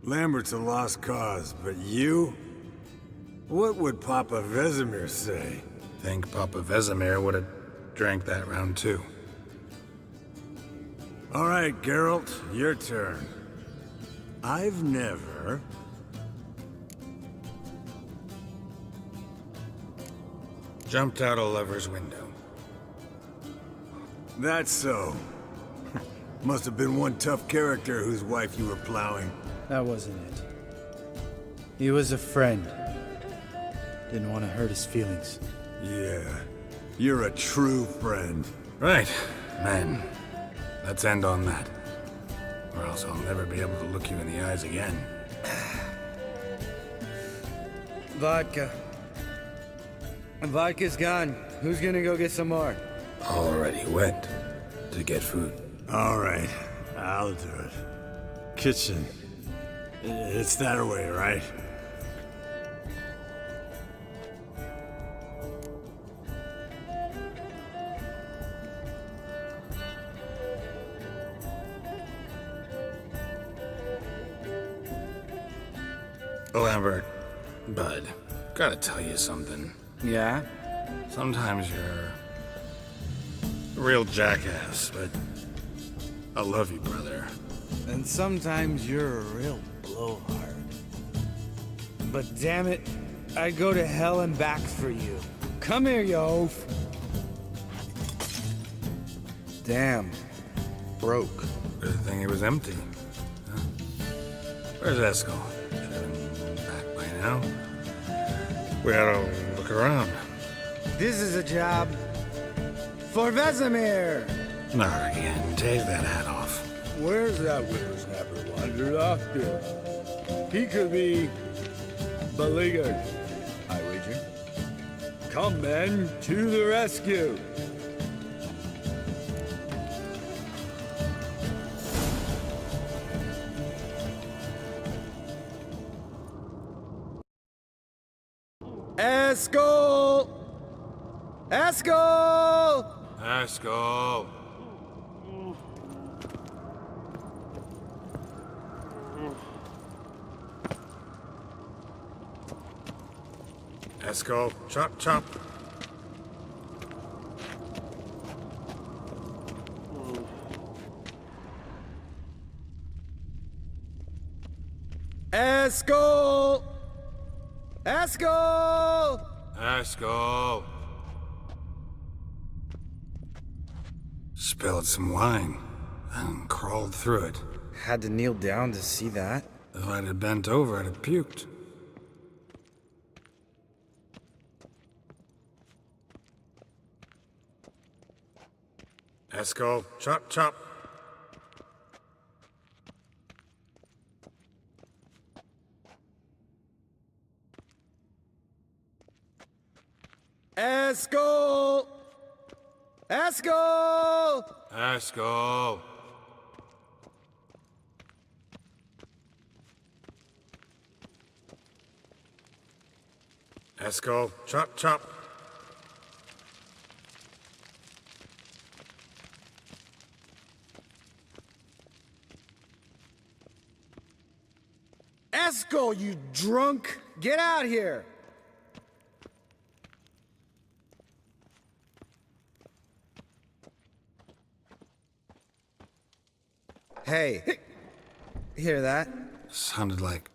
Lambert's a lost cause, but you? What would Papa Vesemir say? Think Papa Vesemir would have drank that round too. All right, Geralt, your turn. I've never... jumped out a lover's window. That's so. Must have been one tough character whose wife you were plowing. That wasn't it. He was a friend. Didn't want to hurt his feelings. Yeah, you're a true friend. Right, men. Let's end on that. Or else I'll never be able to look you in the eyes again. Vodka. Vodka's gone. Who's gonna go get some more? Already went to get food. All right, I'll do it. Kitchen. It's that way, right? Lambert, bud, gotta tell you something. Yeah? Sometimes you're a real jackass, but I love you, brother. And sometimes you're a real blowhard. But damn it, I'd go to hell and back for you. Come here, you oaf. Damn. Broke. Good thing it was empty. Huh? Where's Eskel? Should have been back by now. We ought to look around. This is a job for Vesemir. Not again. Take that hat off. Where's that whippersnapper wandered off to? He could be beleaguered, I wager. Come, men, to the rescue. Eskel! Eskel! Eskel! Eskel, chop, chop. Eskel! Eskel! Eskel! Spilled some wine and crawled through it. Had to kneel down to see that. If I'd have bent over, I'd have puked. Eskel, chop, chop. Eskel! Eskel! Eskel! Eskel, chop, chop. Eskel, you drunk! Get out here! Hey, hear that? Sounded like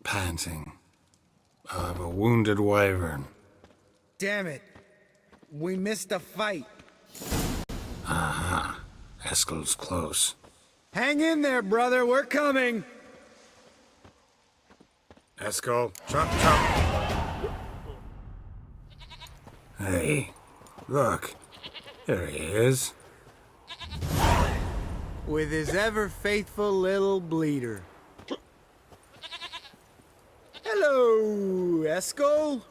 panting of a wounded wyvern. Damn it. We missed a fight. Uh-huh. Eskel's close. Hang in there, brother. We're coming. Eskel, chop, chop. Hey, look. There he is. With his ever-faithful little bleeder. Hello, Eskel.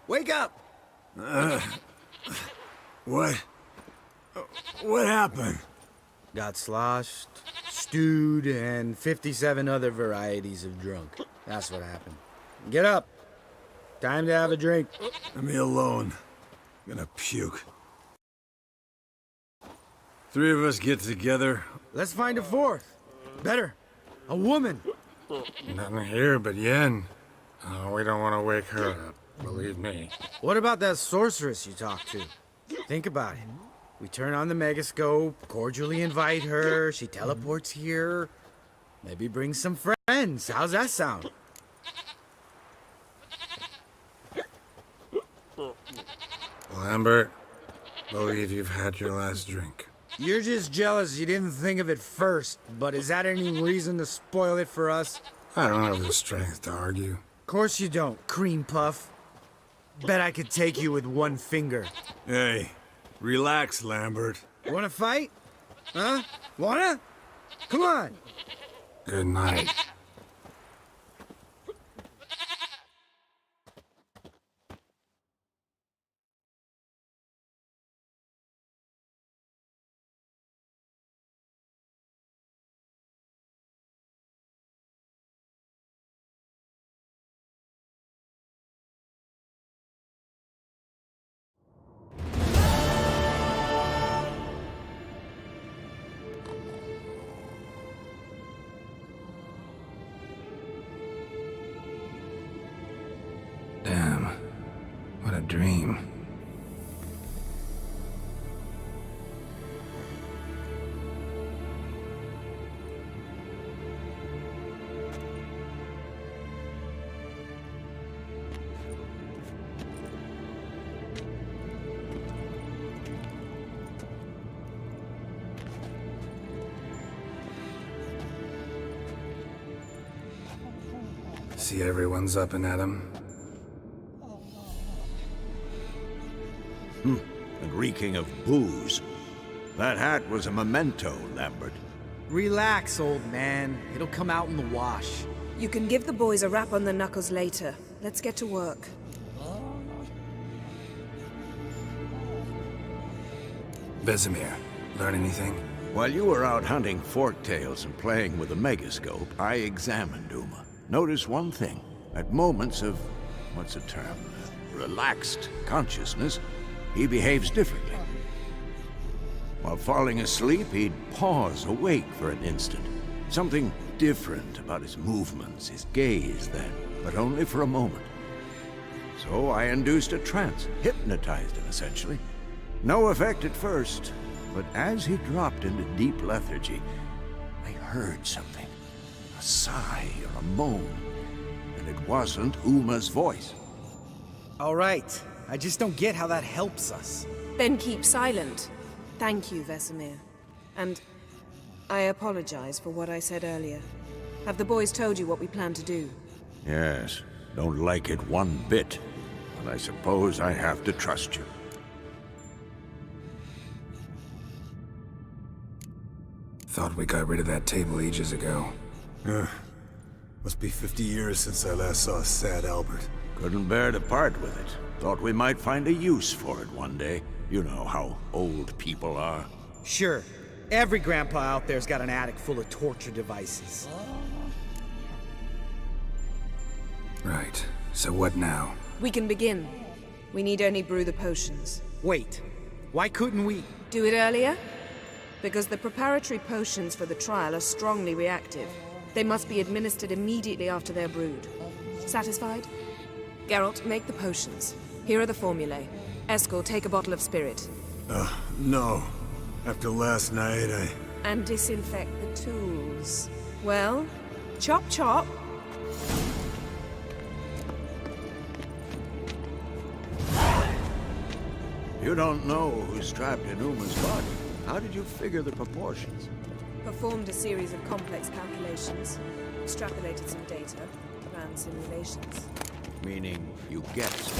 Wake up. What? What happened? Got sloshed, stewed, and 57 other varieties of drunk. That's what happened. Get up. Time to have a drink. Leave me alone. I'm gonna puke. Three of us get together. Let's find a fourth. Better. A woman. Nothing here but Yen. Oh, we don't want to wake her up, believe me. What about that sorceress you talked to? Think about it. We turn on the megascope, cordially invite her, she teleports here. Maybe bring some friends. How's that sound? Lambert, believe you've had your last drink. You're just jealous you didn't think of it first, but is that any reason to spoil it for us? I don't have the strength to argue. Of course you don't, cream puff. Bet I could take you with one finger. Hey, relax, Lambert. Wanna fight? Huh? Wanna? Come on! Good night. Damn, what a dream. See everyone's up and at 'em. And reeking of booze. That hat was a memento, Lambert. Relax, old man. It'll come out in the wash. You can give the boys a rap on the knuckles later. Let's get to work. Vesemir, learn anything? While you were out hunting forktails and playing with the megascope, I examined Uma. Notice one thing. At moments of, what's the term, relaxed consciousness, he behaves differently. While falling asleep, he'd pause awake for an instant. Something different about his movements, his gaze then, but only for a moment. So I induced a trance, hypnotized him essentially. No effect at first, but as he dropped into deep lethargy, I heard something. A sigh or a moan, and it wasn't Uma's voice. All right. I just don't get how that helps us. Then keep silent. Thank you, Vesemir. And I apologize for what I said earlier. Have the boys told you what we plan to do? Yes, don't like it one bit, but I suppose I have to trust you. Thought we got rid of that table ages ago. Must be 50 years since I last saw sad Albert. Couldn't bear to part with it. Thought we might find a use for it one day. You know how old people are. Sure. Every grandpa out there's got an attic full of torture devices. Right. So what now? We can begin. We need only brew the potions. Wait. Why couldn't we? Do it earlier? Because the preparatory potions for the trial are strongly reactive. They must be administered immediately after they're brewed. Satisfied? Geralt, make the potions. Here are the formulae. Eskel, take a bottle of spirit. No. After last night, And disinfect the tools. Well, chop chop. You don't know who's trapped in Uma's body. How did you figure the proportions? Performed a series of complex calculations. Extrapolated some data. Ran simulations. Meaning you guessed.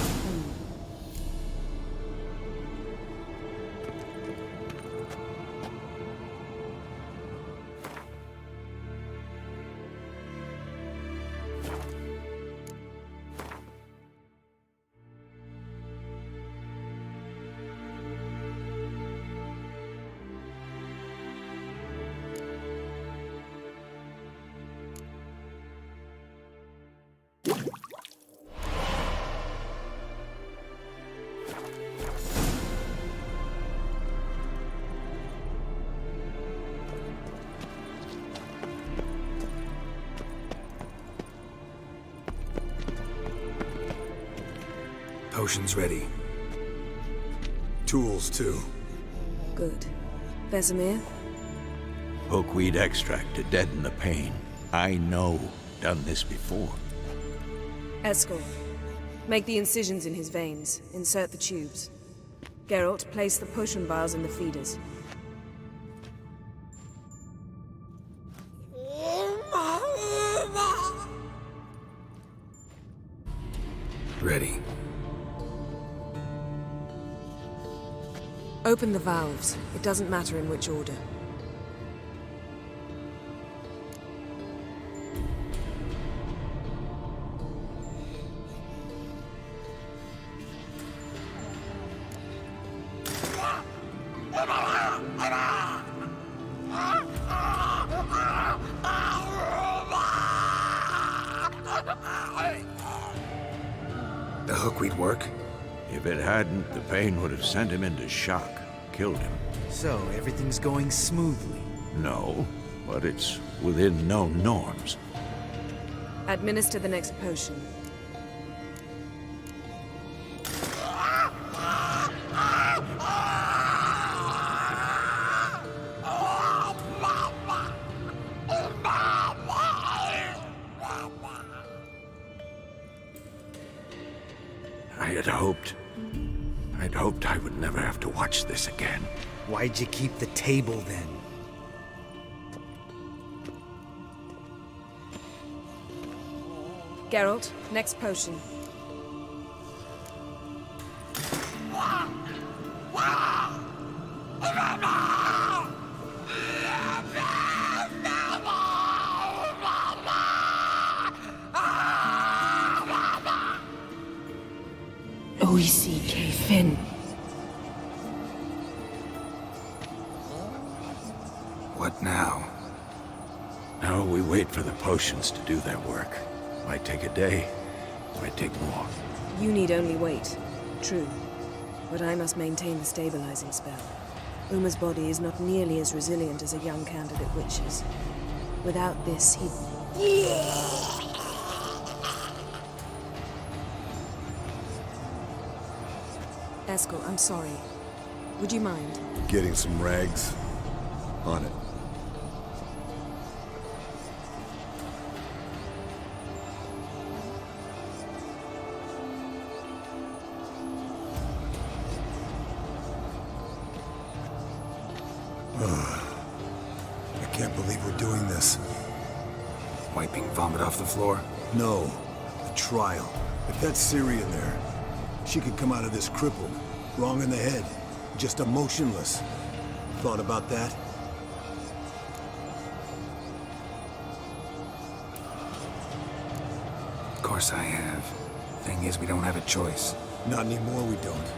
Potions ready. tools too. Good. Vesemir? Hookweed extract to deaden the pain. I know. Done this before. Eskel. Make the incisions in his veins. Insert the tubes. Geralt, place the potion vials in the feeders. Ready. Open the valves. It doesn't matter in which order. The hookweed work? If it hadn't, the pain would have sent him into shock, killed him. So, everything's going smoothly? No, but it's within known norms. Administer the next potion. I'd hoped I would never have to watch this again. Why'd you keep the table then? Geralt, next potion. Oisi-K-Fin. What now? Now we wait for the potions to do their work. Might take a day, might take more. You need only wait. True. But I must maintain the stabilizing spell. Uma's body is not nearly as resilient as a young candidate witch's. Without this, he'd... Eskel, I'm sorry. Would you mind? Getting some rags. On it. I can't believe we're doing this. Wiping vomit off the floor? No. The trial. If that's Ciri in there, she could come out of this crippled, wrong in the head, just emotionless. Thought about that? Of course I have. Thing is, we don't have a choice. Not anymore, we don't.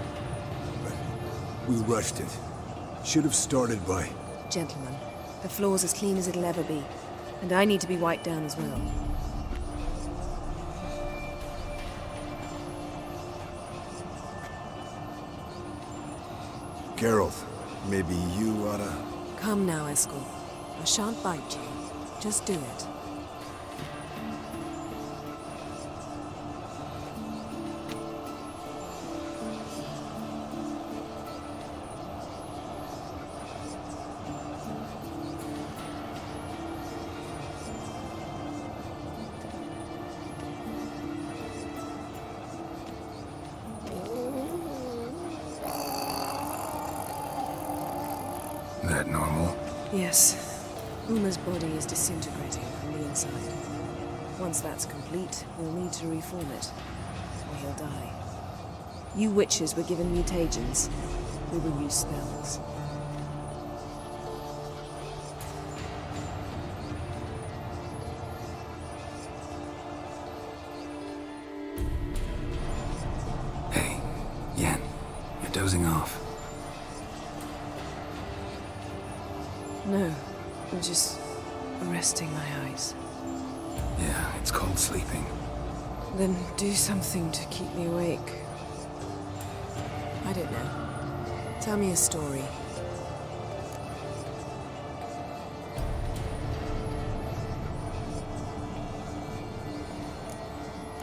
But we rushed it. Should have started by... Gentlemen, the floor's as clean as it'll ever be. And I need to be wiped down as well. Geralt, maybe you oughta... Come now, Eskel. I shan't bite you. Just do it. Yes. Uma's body is disintegrating from the inside. Once that's complete, we'll need to reform it, or he'll die. You witches were given mutagens. We will use spells. Hey, Yen, you're dozing off. No, I'm just resting my eyes. Yeah, it's called sleeping. Then do something to keep me awake. I don't know. Tell me a story.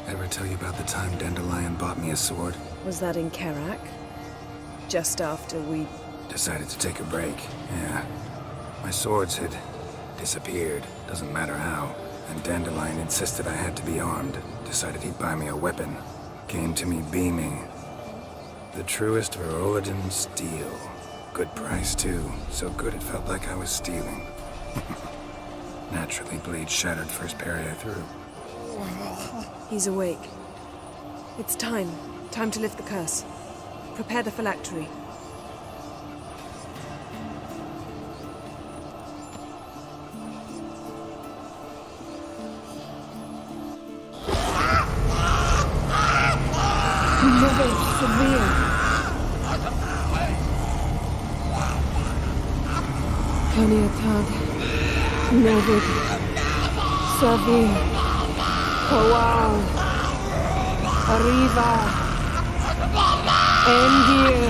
Ever tell you about the time Dandelion bought me a sword? Was that in Karak? Just after we... Decided to take a break, yeah. My swords had disappeared, doesn't matter how. And Dandelion insisted I had to be armed. Decided he'd buy me a weapon. Came to me beaming. The truest Verolidan steel. Good price, too. So good it felt like I was stealing. Naturally, blade shattered first parry I threw. He's awake. It's time. Time to lift the curse. Prepare the phylactery. Kaniatad, Novid, Savir, Kawal, Arriva, Endir.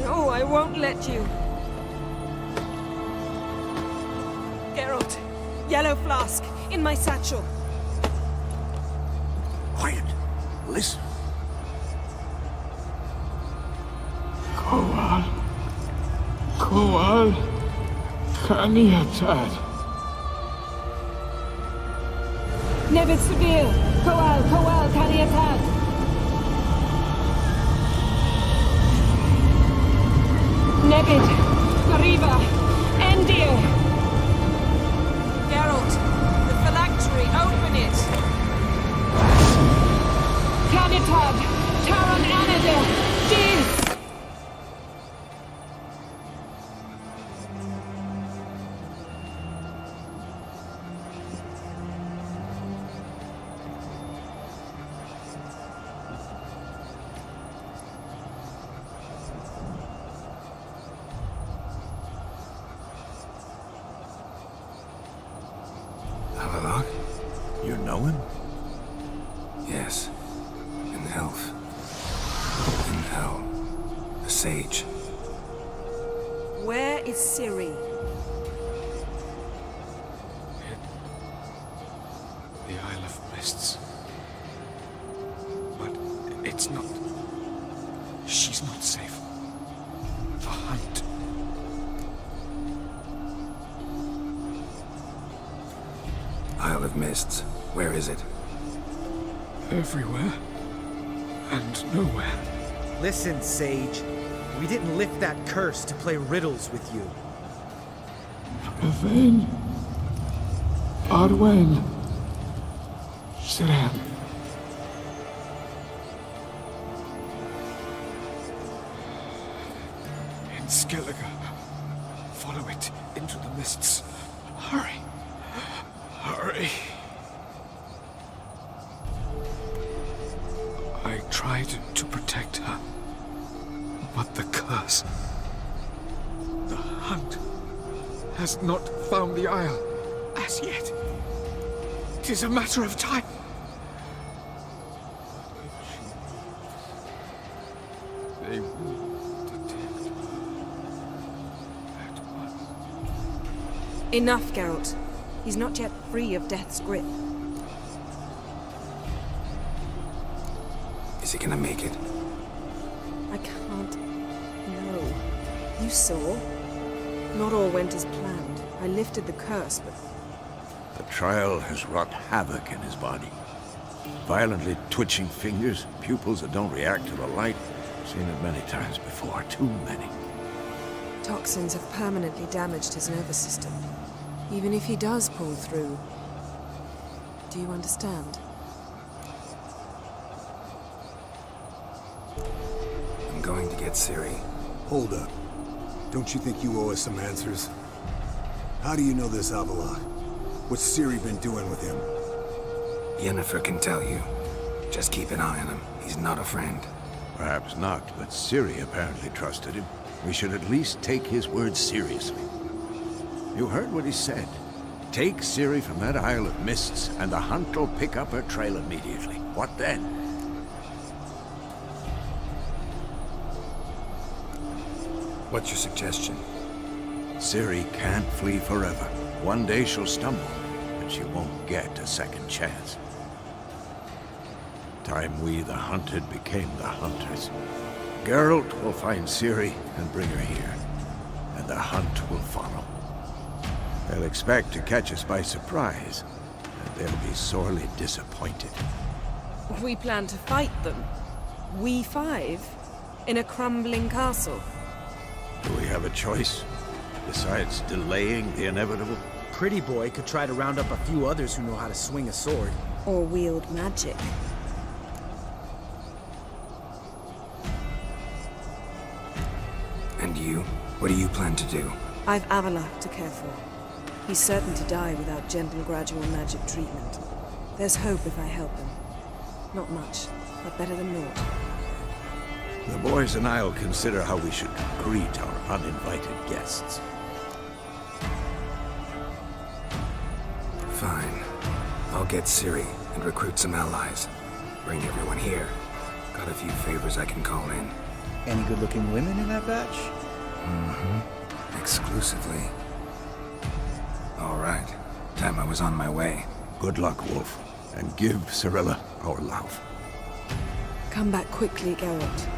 No, I won't let you. Geralt, yellow flask, in my satchel. Quiet. Listen. Kowal, Kaniatad. Nevid Severe, Kowal, Kaniatad. Nevid, Arriva, Endir. Geralt, the phylactery, open it. Kaniatad, Taron Anada, Dis. Avallac'h? You know him? Yes. An elf. In hell. A sage. Where is Ciri? The Isle of Mists. But it's not... She's not safe. The hunt. Isle of Mists. Where is it? Everywhere. And nowhere. Listen, Sage. We didn't lift that curse to play riddles with you. Yvain. Arwen. Siran. In Skellige. Follow it into the mists. Hurry. Hurry. I tried to protect her, but the curse, the hunt, has not found the Isle as yet. It is a matter of time. They will detect her at once. Enough, Geralt. He's not yet free of death's grip. Is he gonna make it? I can't... No. You saw. Not all went as planned. I lifted the curse, but... The trial has wrought havoc in his body. Violently twitching fingers, pupils that don't react to the light. Seen it many times before, too many. Toxins have permanently damaged his nervous system. Even if he does pull through. Do you understand? I'm going to get Ciri. Hold up. Don't you think you owe us some answers? How do you know this Avila? What's Ciri been doing with him? Yennefer can tell you. Just keep an eye on him. He's not a friend. Perhaps not, but Ciri apparently trusted him. We should at least take his words seriously. You heard what he said. Take Ciri from that Isle of Mists, and the hunt will pick up her trail immediately. What then? What's your suggestion? Ciri can't flee forever. One day she'll stumble, and she won't get a second chance. Time we, the hunted, became the hunters. Geralt will find Ciri and bring her here, and the hunt will follow. They'll expect to catch us by surprise, and they'll be sorely disappointed. We plan to fight them. We five? In a crumbling castle? Do we have a choice, besides delaying the inevitable? Pretty Boy could try to round up a few others who know how to swing a sword. Or wield magic. And you? What do you plan to do? I've Avila to care for. He's certain to die without gentle, gradual magic treatment. There's hope if I help him. Not much, but better than naught. The boys and I'll consider how we should greet our uninvited guests. Fine. I'll get Ciri and recruit some allies. Bring everyone here. Got a few favors I can call in. Any good-looking women in that batch? Mm-hmm. Exclusively. All right. Time I was on my way. Good luck, Wolf. And give Cirilla our love. Come back quickly, Geralt.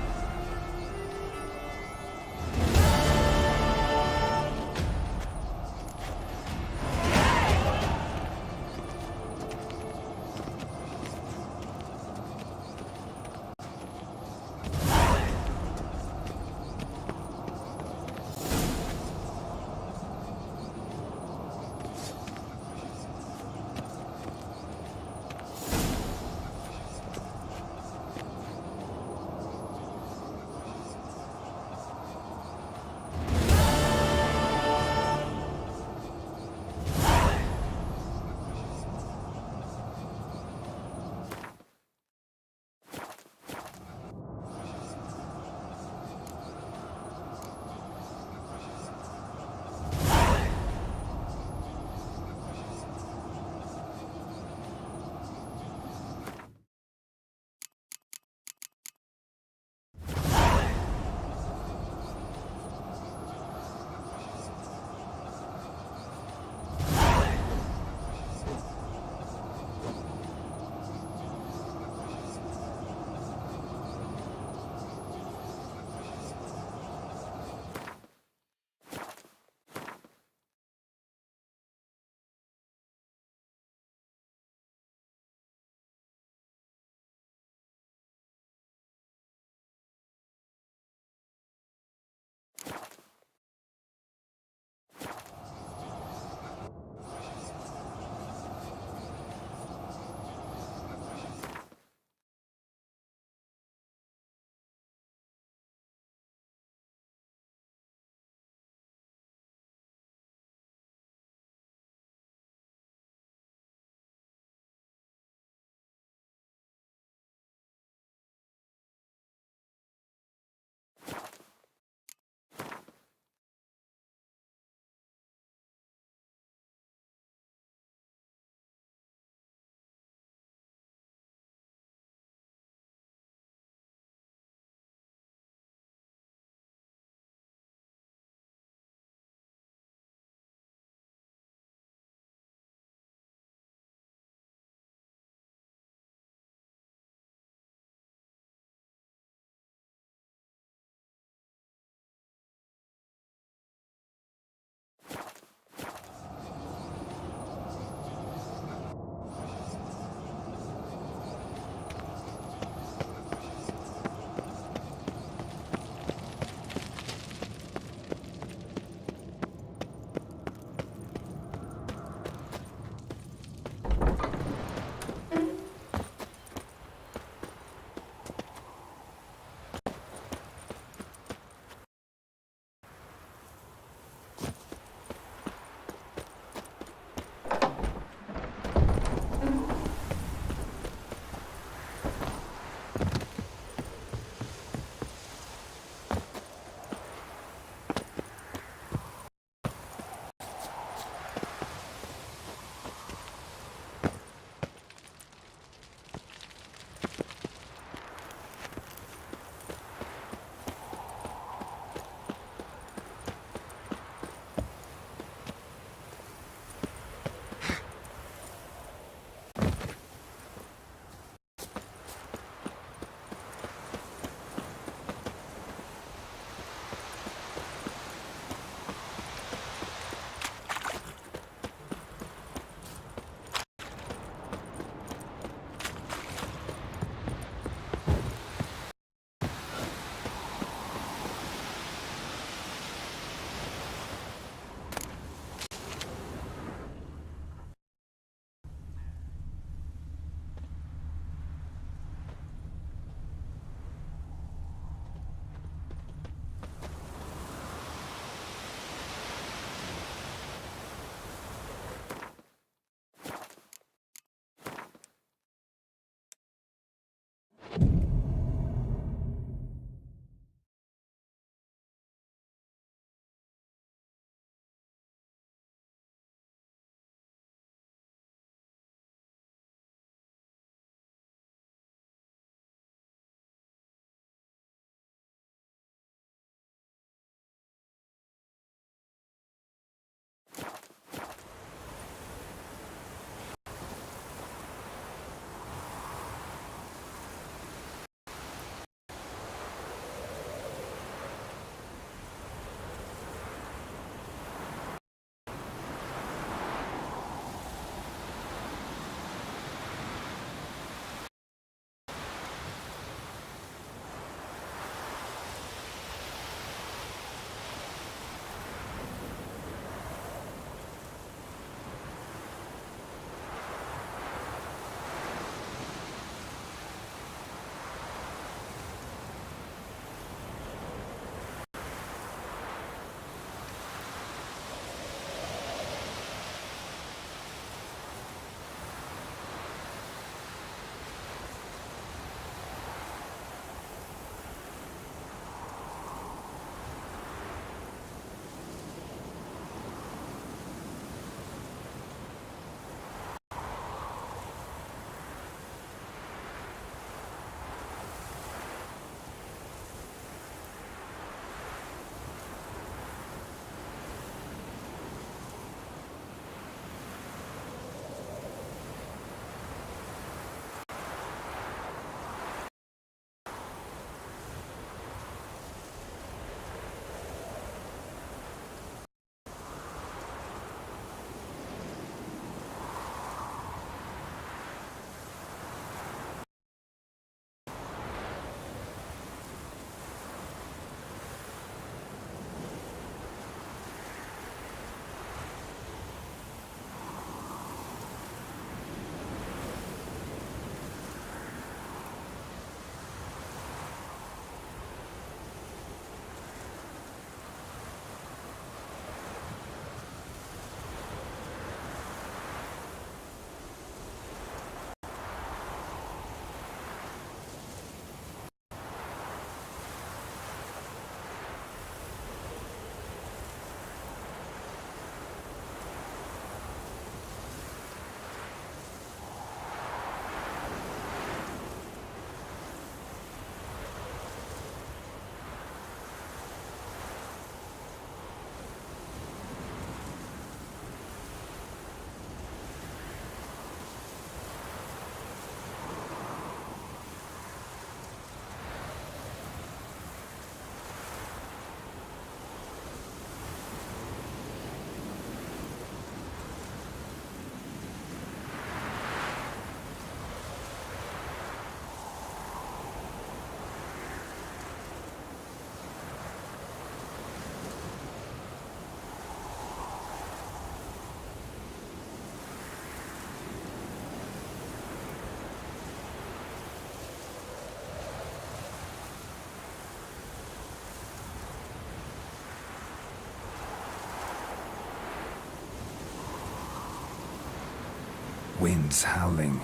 winds howling.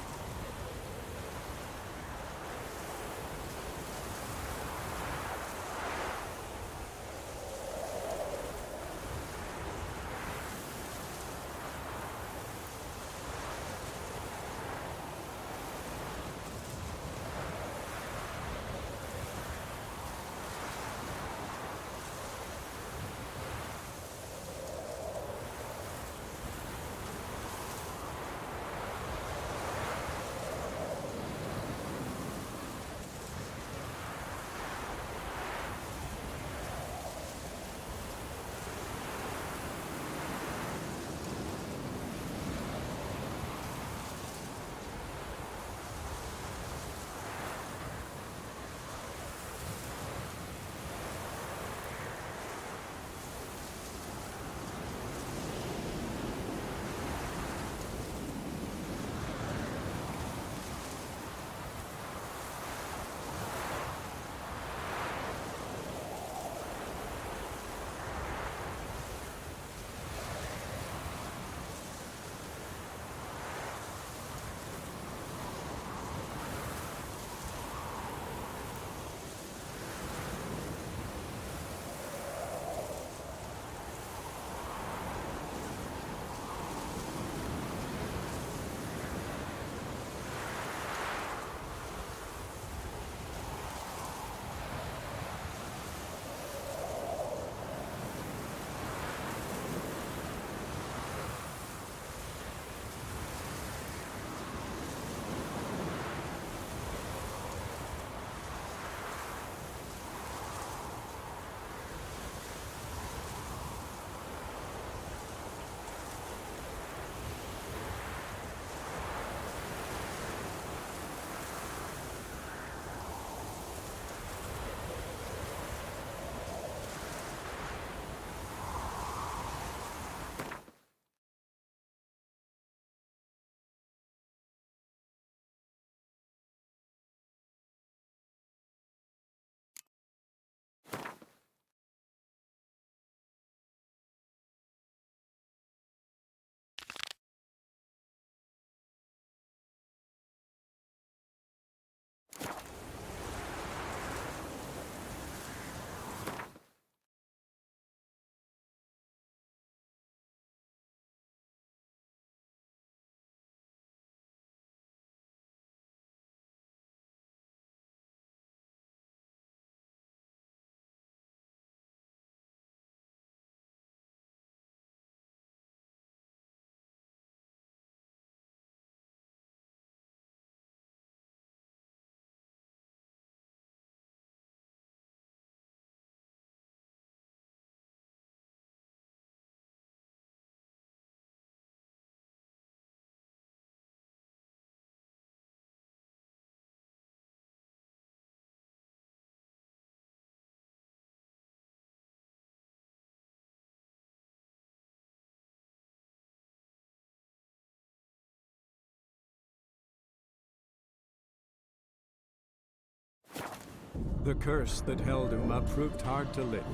The curse that held Uma proved hard to lift,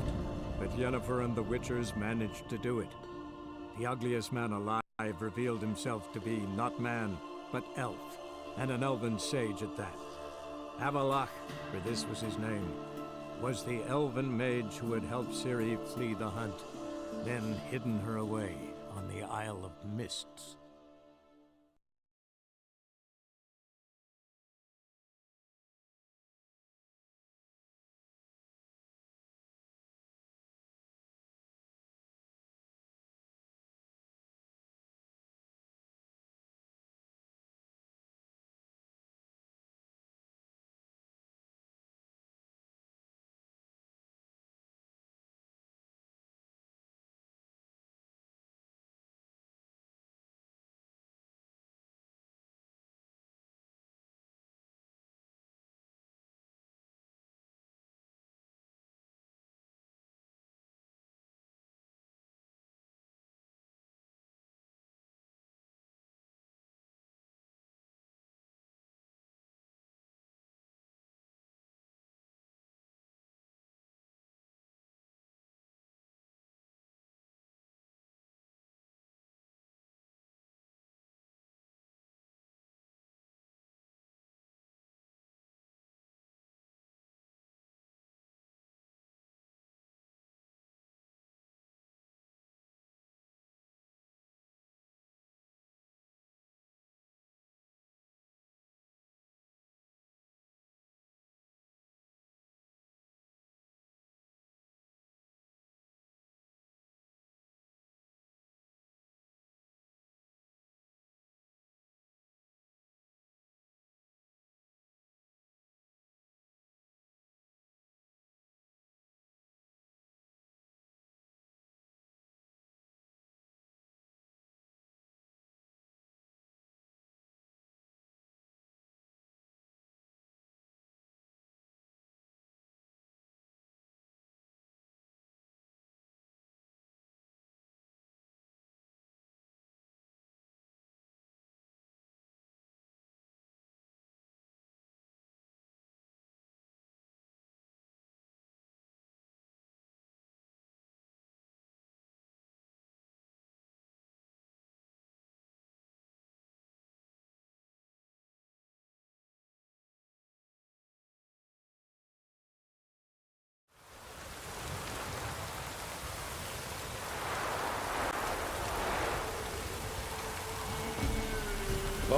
but Yennefer and the Witchers managed to do it. The ugliest man alive revealed himself to be not man, but elf, and an elven sage at that. Avallac'h, for this was his name, was the elven mage who had helped Ciri flee the hunt, then hidden her away on the Isle of Mists.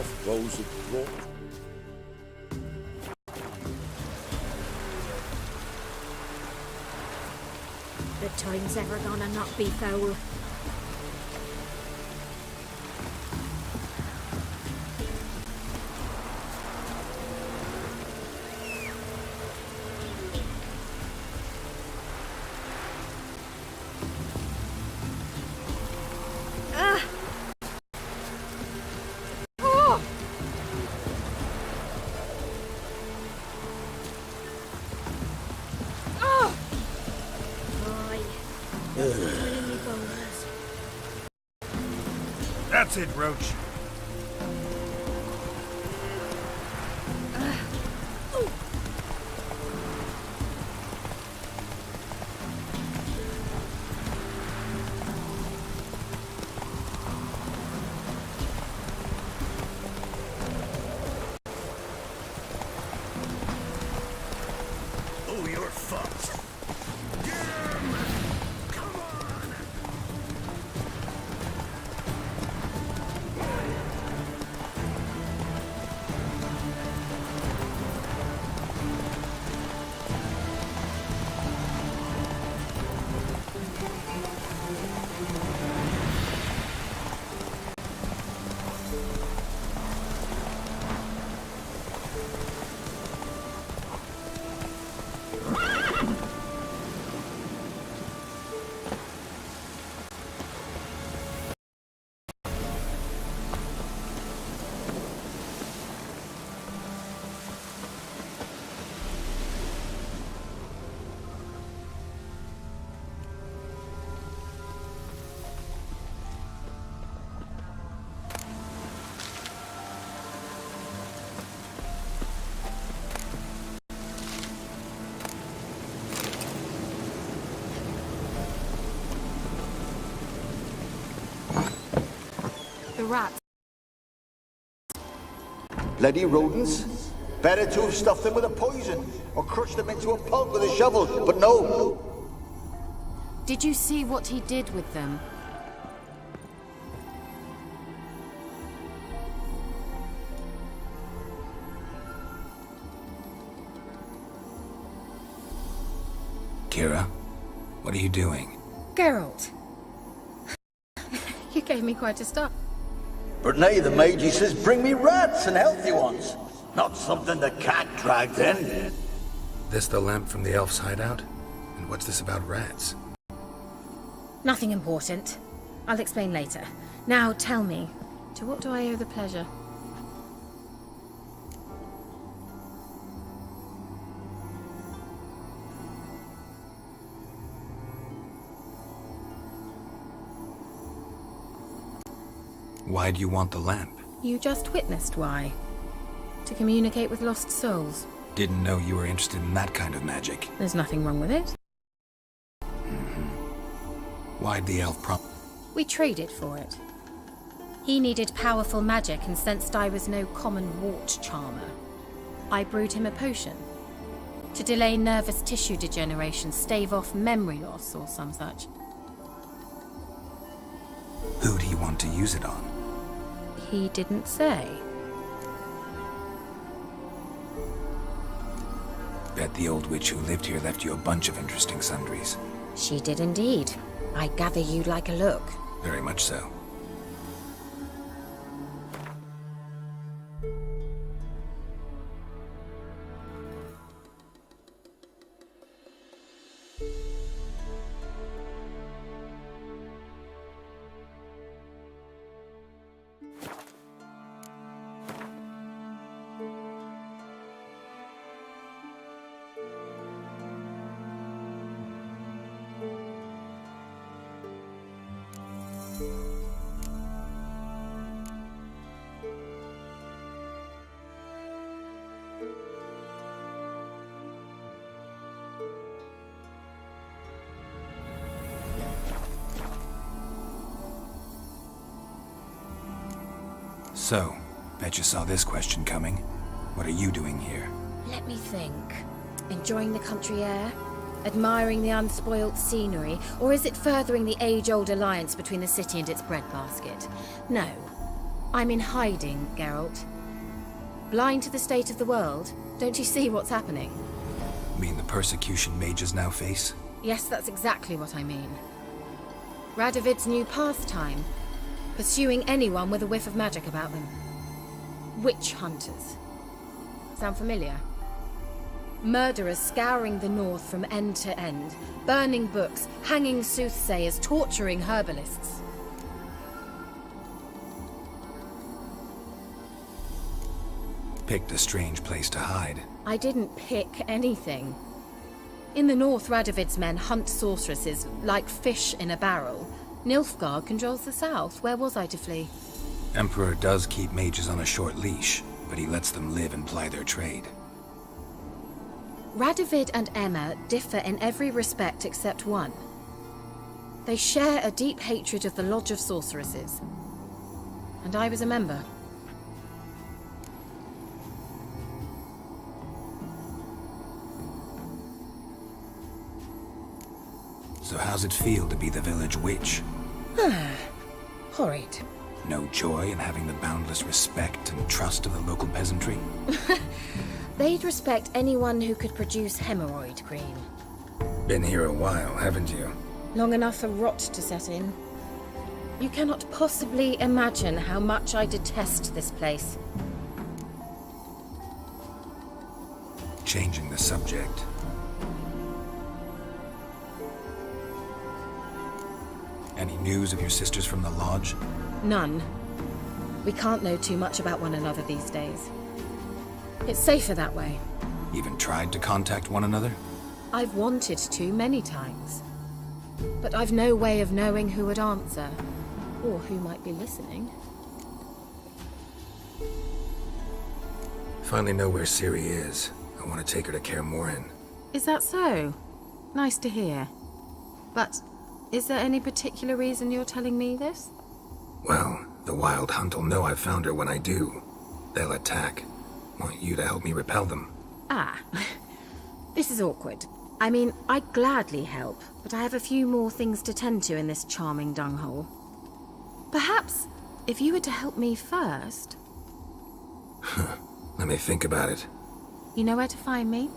soft bows of war. The time's ever gonna not be foul. That's it, Roach. Oh, you're fucked. The rats. Bloody rodents. Better to have stuffed them with a poison, or crushed them into a pulp with a shovel, but no. Did you see what he did with them? Kira, what are you doing? Geralt. You gave me quite a start. But now the mage, he says, bring me rats and healthy ones. Not something the cat dragged in. This the lamp from the elf's hideout? And what's this about rats? Nothing important. I'll explain later. Now tell me, to what do I owe the pleasure? Why do you want the lamp? You just witnessed why. To communicate with lost souls. Didn't know you were interested in that kind of magic. There's nothing wrong with it. Why'd the elf We traded for it. He needed powerful magic and sensed I was no common wart charmer. I brewed him a potion. To delay nervous tissue degeneration, stave off memory loss or some such. Who'd he want to use it on? He didn't say. Bet the old witch who lived here left you a bunch of interesting sundries. She did indeed. I gather you'd like a look. Very much so. So, bet you saw this question coming. What are you doing here? Let me think. Enjoying the country air? Admiring the unspoilt scenery? Or is it furthering the age-old alliance between the city and its breadbasket? No. I'm in hiding, Geralt. Blind to the state of the world? Don't you see what's happening? You mean the persecution mages now face? Yes, that's exactly what I mean. Radovid's new pastime. Pursuing anyone with a whiff of magic about them. Witch hunters. Sound familiar? Murderers scouring the north from end to end, burning books, hanging soothsayers, torturing herbalists. Picked a strange place to hide. I didn't pick anything. In the north, Radovid's men hunt sorceresses like fish in a barrel. Nilfgaard controls the south. Where was I to flee? Emperor does keep mages on a short leash, but he lets them live and ply their trade. Radovid and Emma differ in every respect except one. They share a deep hatred of the Lodge of Sorceresses. And I was a member. So how's it feel to be the village witch? Horrid. No joy in having the boundless respect and trust of the local peasantry? They'd respect anyone who could produce hemorrhoid cream. Been here a while, haven't you? Long enough for rot to set in. You cannot possibly imagine how much I detest this place. Changing the subject. Any news of your sisters from the lodge? None. We can't know too much about one another these days. It's safer that way. Even tried to contact one another? I've wanted to many times. But I've no way of knowing who would answer, or who might be listening. Finally know where Ciri is. I want to take her to Kaer Morhen. Is that so? Nice to hear. But is there any particular reason you're telling me this? Well, the Wild Hunt will know I've found her when I do. They'll attack. Want you to help me repel them. Ah. This is awkward. I mean, I'd gladly help, but I have a few more things to tend to in this charming dunghole. Perhaps, if you were to help me first... Let me think about it. You know where to find me?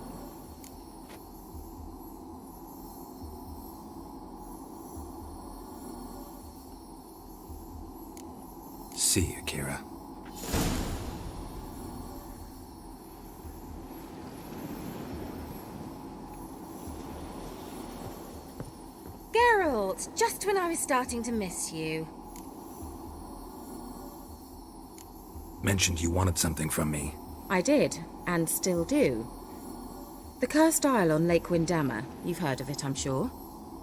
See you, Kira. Geralt, just when I was starting to miss you. Mentioned you wanted something from me. I did, and still do. The Cursed Isle on Lake Windammer. You've heard of it, I'm sure.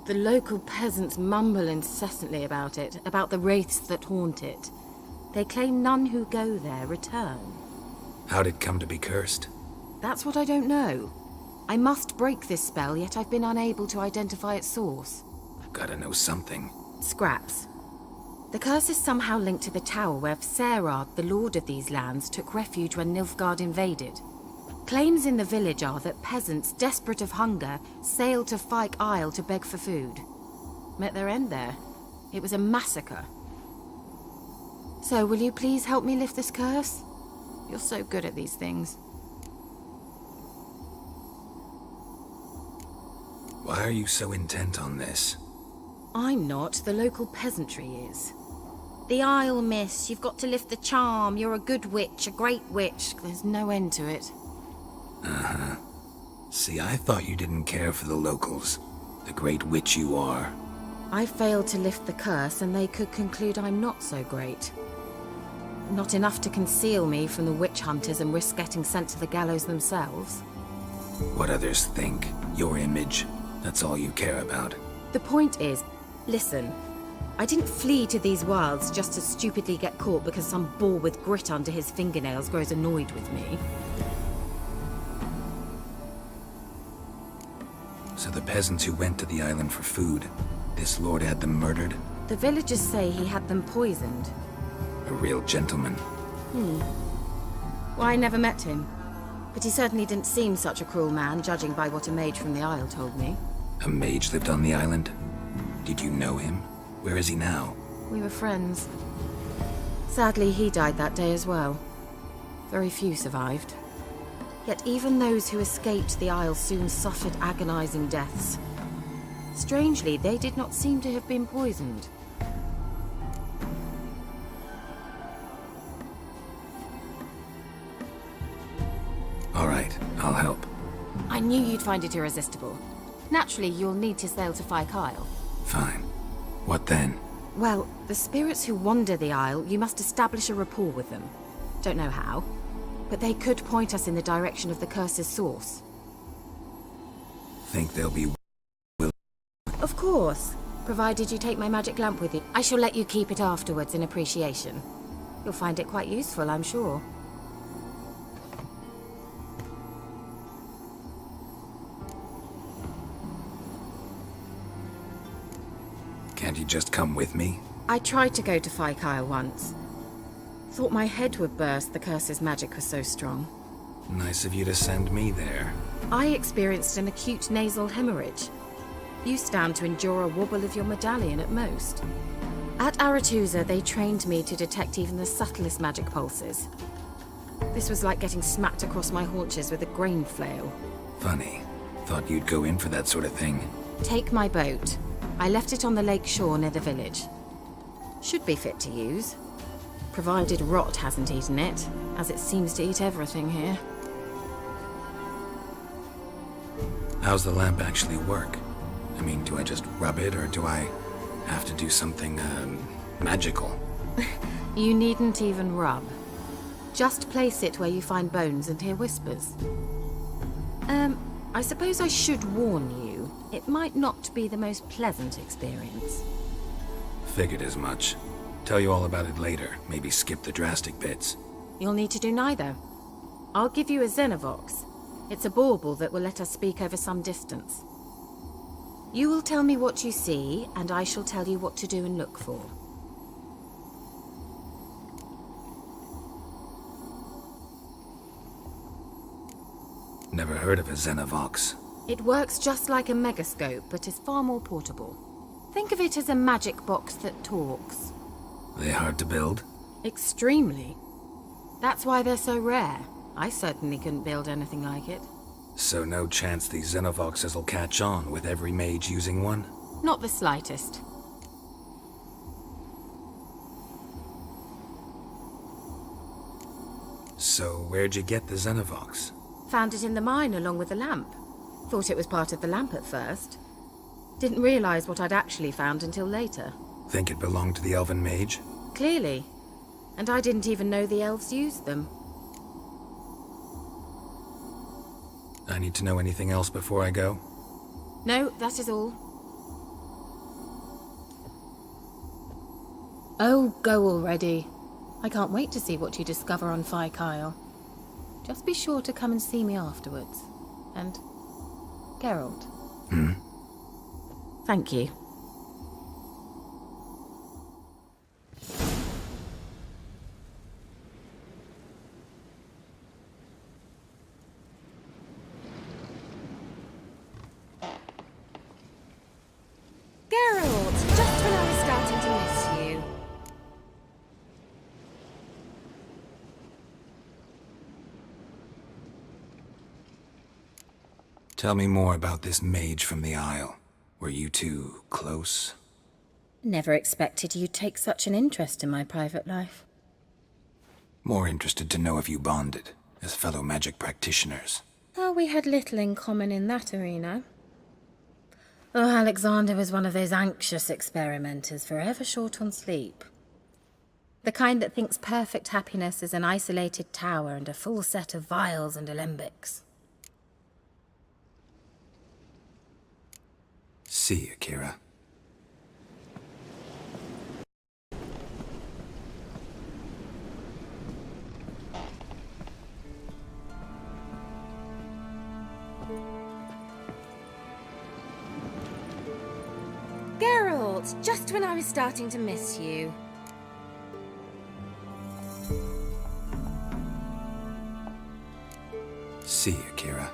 The local peasants mumble incessantly about it, about the wraiths that haunt it. They claim none who go there return. How'd it come to be cursed? That's what I don't know. I must break this spell, yet I've been unable to identify its source. I've gotta know something. Scraps. The curse is somehow linked to the tower where Serard, the lord of these lands, took refuge when Nilfgaard invaded. Claims in the village are that peasants, desperate of hunger, sailed to Fyke Isle to beg for food. Met their end there. It was a massacre. So, will you please help me lift this curse? You're so good at these things. Why are you so intent on this? I'm not. The local peasantry is. The Isle, miss. You've got to lift the charm. You're a good witch, a great witch. There's no end to it. Uh-huh. See, I thought you didn't care for the locals. The great witch you are. I failed to lift the curse, and they could conclude I'm not so great. Not enough to conceal me from the witch hunters and risk getting sent to the gallows themselves. What others think, your image, that's all you care about. The point is, listen, I didn't flee to these wilds just to stupidly get caught because some boar with grit under his fingernails grows annoyed with me. So the peasants who went to the island for food, this lord had them murdered? The villagers say he had them poisoned. A real gentleman. Well, I never met him. But he certainly didn't seem such a cruel man, judging by what a mage from the Isle told me. A mage lived on the island? Did you know him? Where is he now? We were friends. Sadly, he died that day as well. Very few survived. Yet even those who escaped the Isle soon suffered agonizing deaths. Strangely, they did not seem to have been poisoned. All right, I'll help. I knew you'd find it irresistible. Naturally, you'll need to sail to Phi Kyle. Fine. What then? Well, the spirits who wander the Isle, you must establish a rapport with them. Don't know how, but they could point us in the direction of the curse's source. Think they'll be... Of course, provided you take my magic lamp with you. I shall let you keep it afterwards in appreciation. You'll find it quite useful, I'm sure. Can't you just come with me? I tried to go to Phi Kyle once. Thought my head would burst, the curse's magic was so strong. Nice of you to send me there. I experienced an acute nasal hemorrhage. You stand to endure a wobble of your medallion at most. At Aretusa, they trained me to detect even the subtlest magic pulses. This was like getting smacked across my haunches with a grain flail. Funny. Thought you'd go in for that sort of thing. Take my boat. I left it on the lake shore near the village. Should be fit to use. Provided rot hasn't eaten it, as it seems to eat everything here. How's the lamp actually work? I mean, do I just rub it, or do I have to do something, magical? You needn't even rub. Just place it where you find bones and hear whispers. I suppose I should warn you. It might not be the most pleasant experience. Figured as much. Tell you all about it later. Maybe skip the drastic bits. You'll need to do neither. I'll give you a Xenovox. It's a bauble that will let us speak over some distance. You will tell me what you see, and I shall tell you what to do and look for. Never heard of a Xenovox. It works just like a megascope, but is far more portable. Think of it as a magic box that talks. They hard to build? Extremely. That's why they're so rare. I certainly couldn't build anything like it. So no chance these Xenovoxes will catch on with every mage using one? Not the slightest. So where'd you get the Xenovox? Found it in the mine along with the lamp. Thought it was part of the lamp at first. Didn't realize what I'd actually found until later. Think it belonged to the Elven Mage? Clearly. And I didn't even know the elves used them. I need to know anything else before I go? No, that is all. Oh, go already. I can't wait to see what you discover on Phi Kyle. Just be sure to come and see me afterwards. And Geralt. Thank you. Geralt, just when I was starting to miss you. Tell me more about this mage from the Isle. Were you two close? Never expected you'd take such an interest in my private life. More interested to know if you bonded, as fellow magic practitioners. Oh, we had little in common in that arena. Oh, Alexander was one of those anxious experimenters, forever short on sleep. The kind that thinks perfect happiness is an isolated tower and a full set of vials and alembics. See you, Kira. Geralt, just when I was starting to miss you. See you, Kira.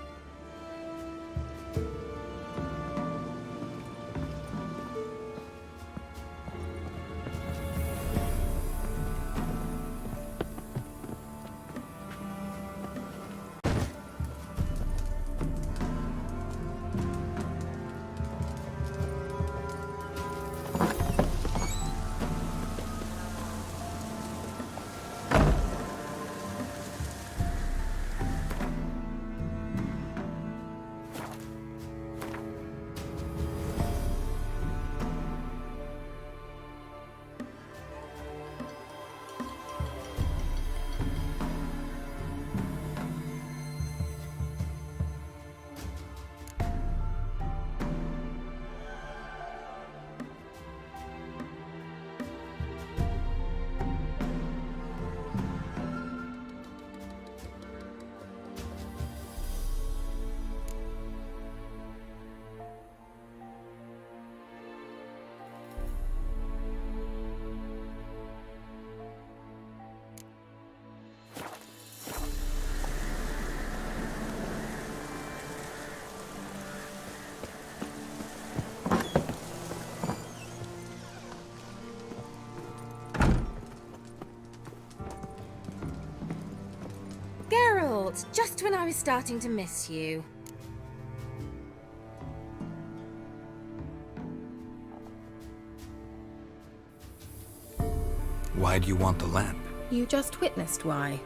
I was starting to miss you. Why do you want the lamp? You just witnessed why.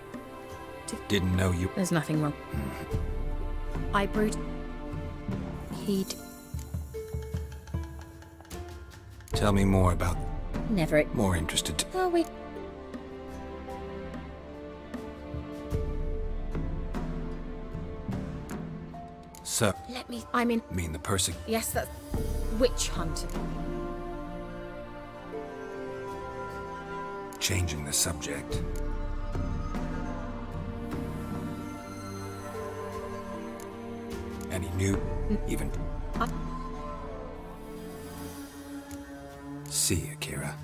Didn't know you... There's nothing wrong. I brewed... He'd... Tell me more about... Never... More interested... Oh, we... So... Let me... I mean... Mean the person... Yes, that's... Witch hunter. Changing the subject. Any new... Even... See you, Kira.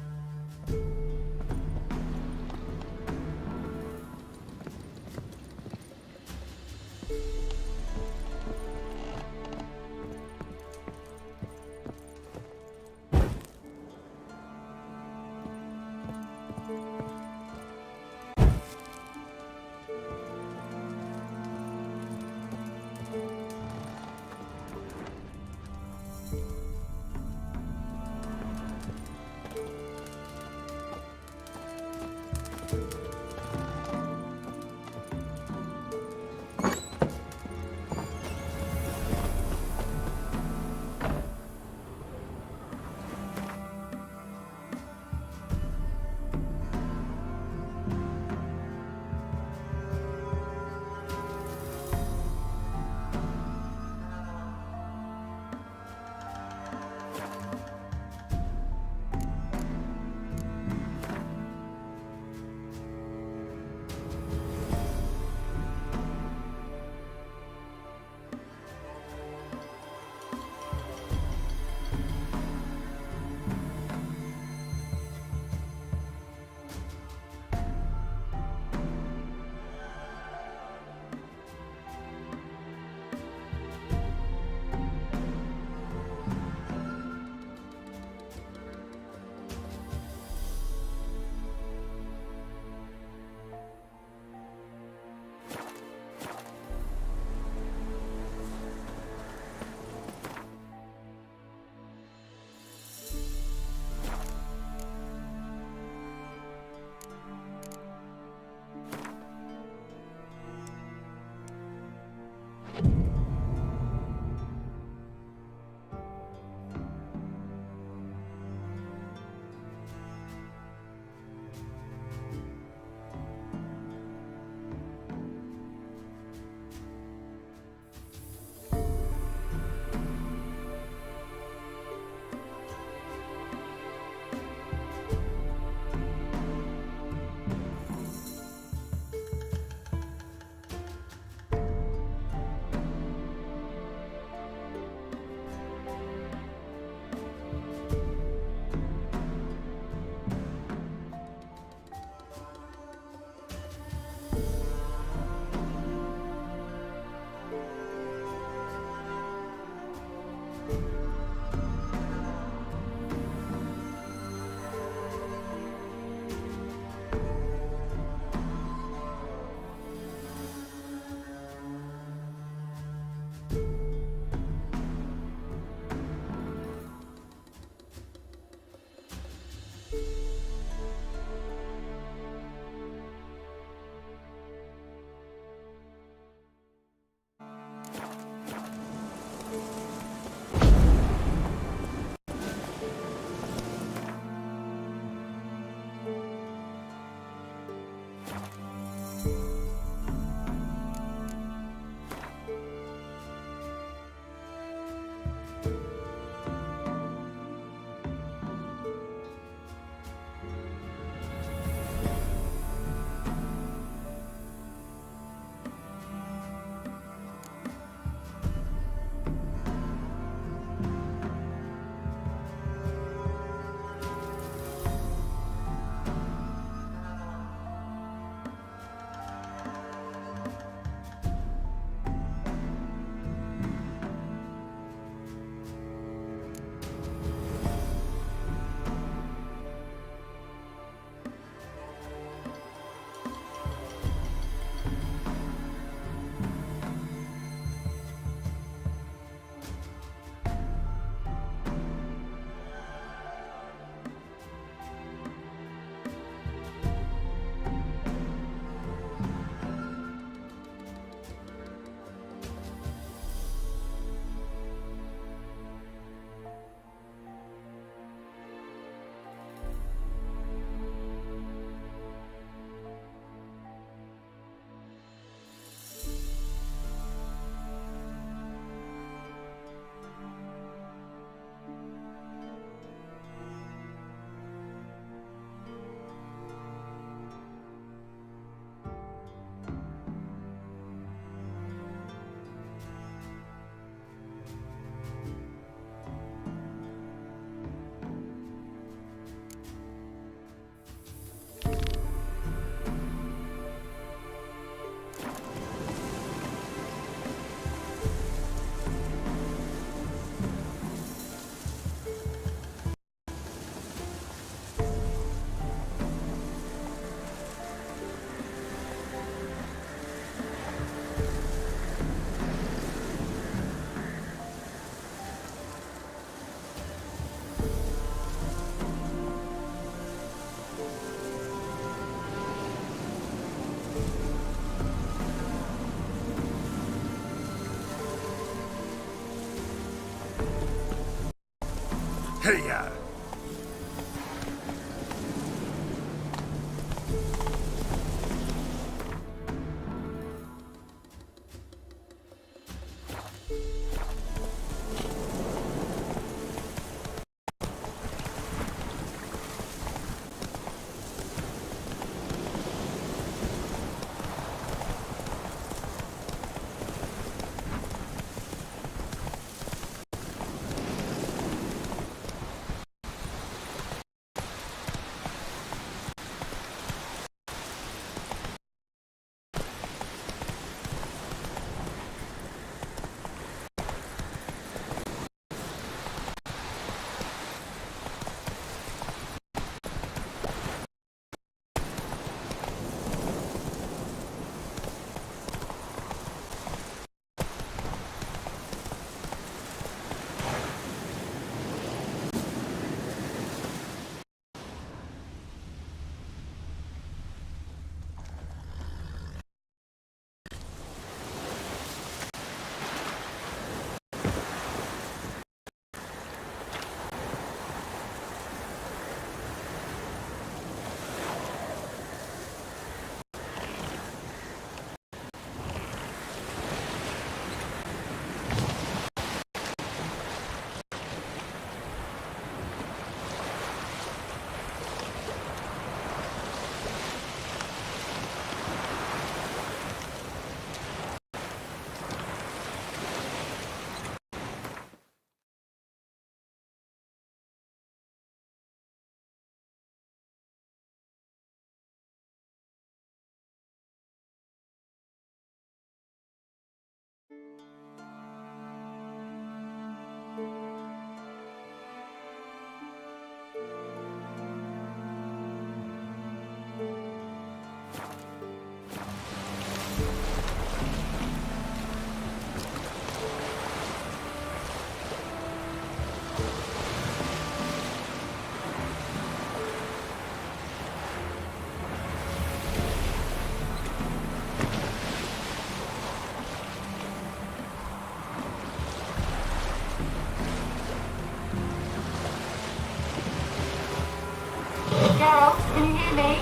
Geralt, can you hear me?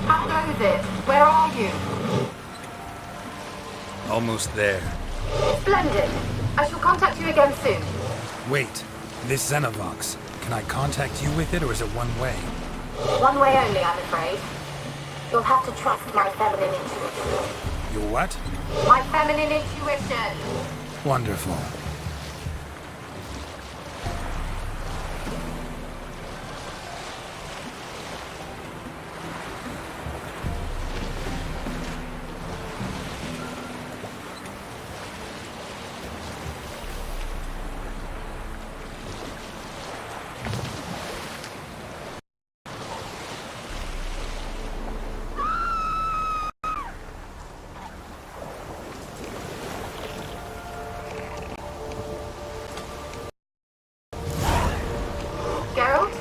How goes it? Where are you? Almost there. Splendid. I shall contact you again soon. Wait, this Xenovox. Can I contact you with it, or is it one way? One way only, I'm afraid. You'll have to trust my feminine intuition. Your what? My feminine intuition! Wonderful. Geralt?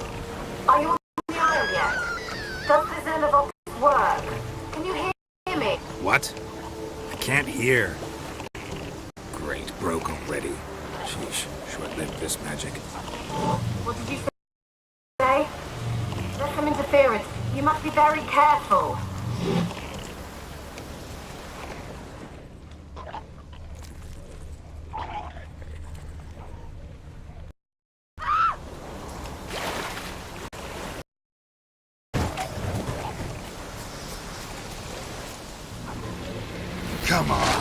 Are you on the island yet? Does the Xenovox work? Can you hear me? What? I can't hear. Great, broke already. Sheesh, short-lived this magic. What did you say? There's some interference. You must be very careful. Come on.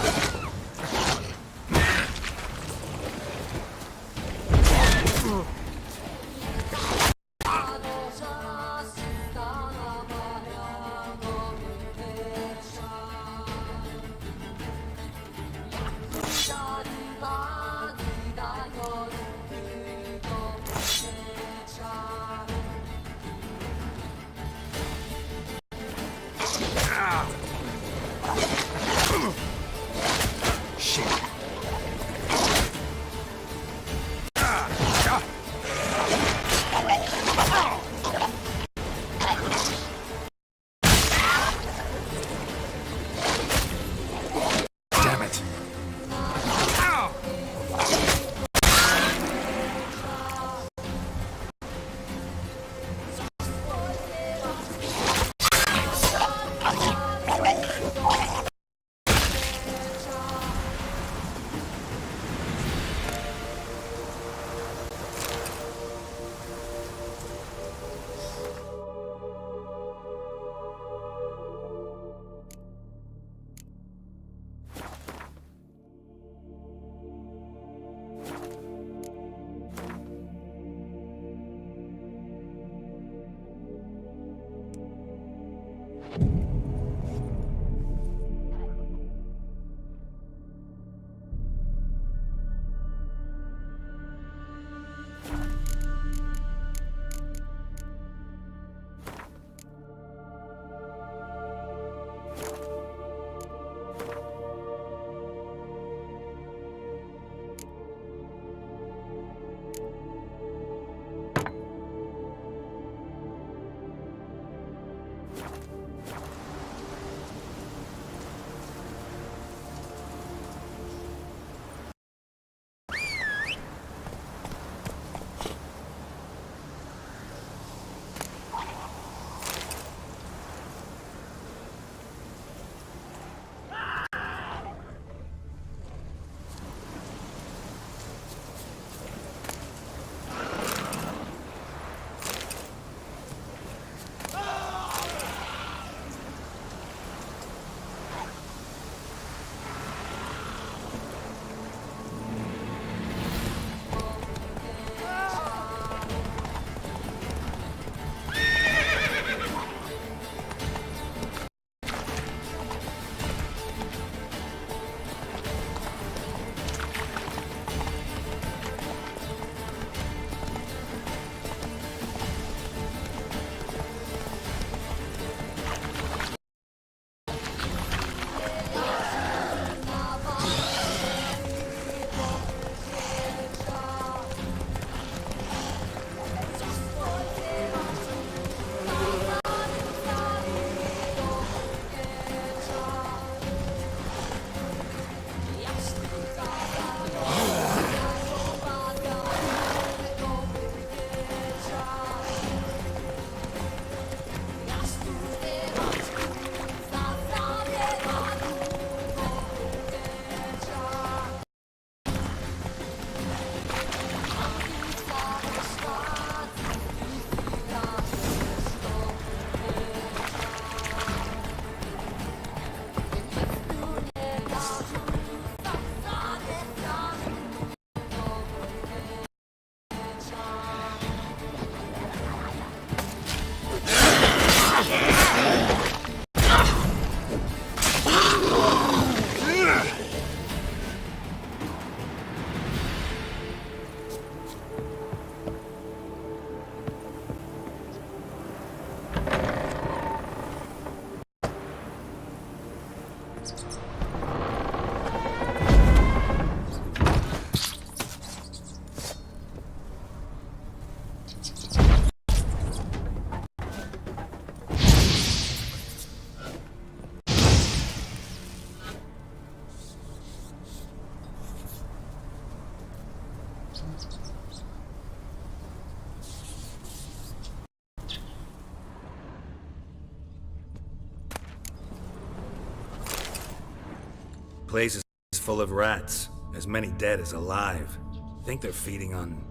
Place is full of rats. As many dead as alive. Think they're feeding on...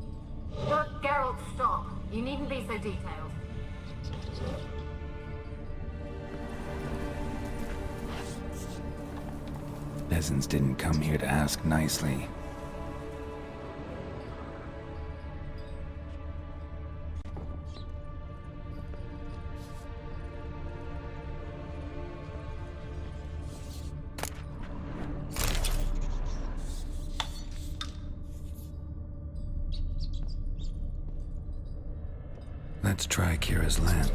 Look, Geralt, stop. You needn't be so detailed. Peasants didn't come here to ask nicely. Let's try Kira's lamp.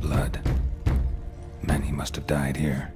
Blood. Many must have died here.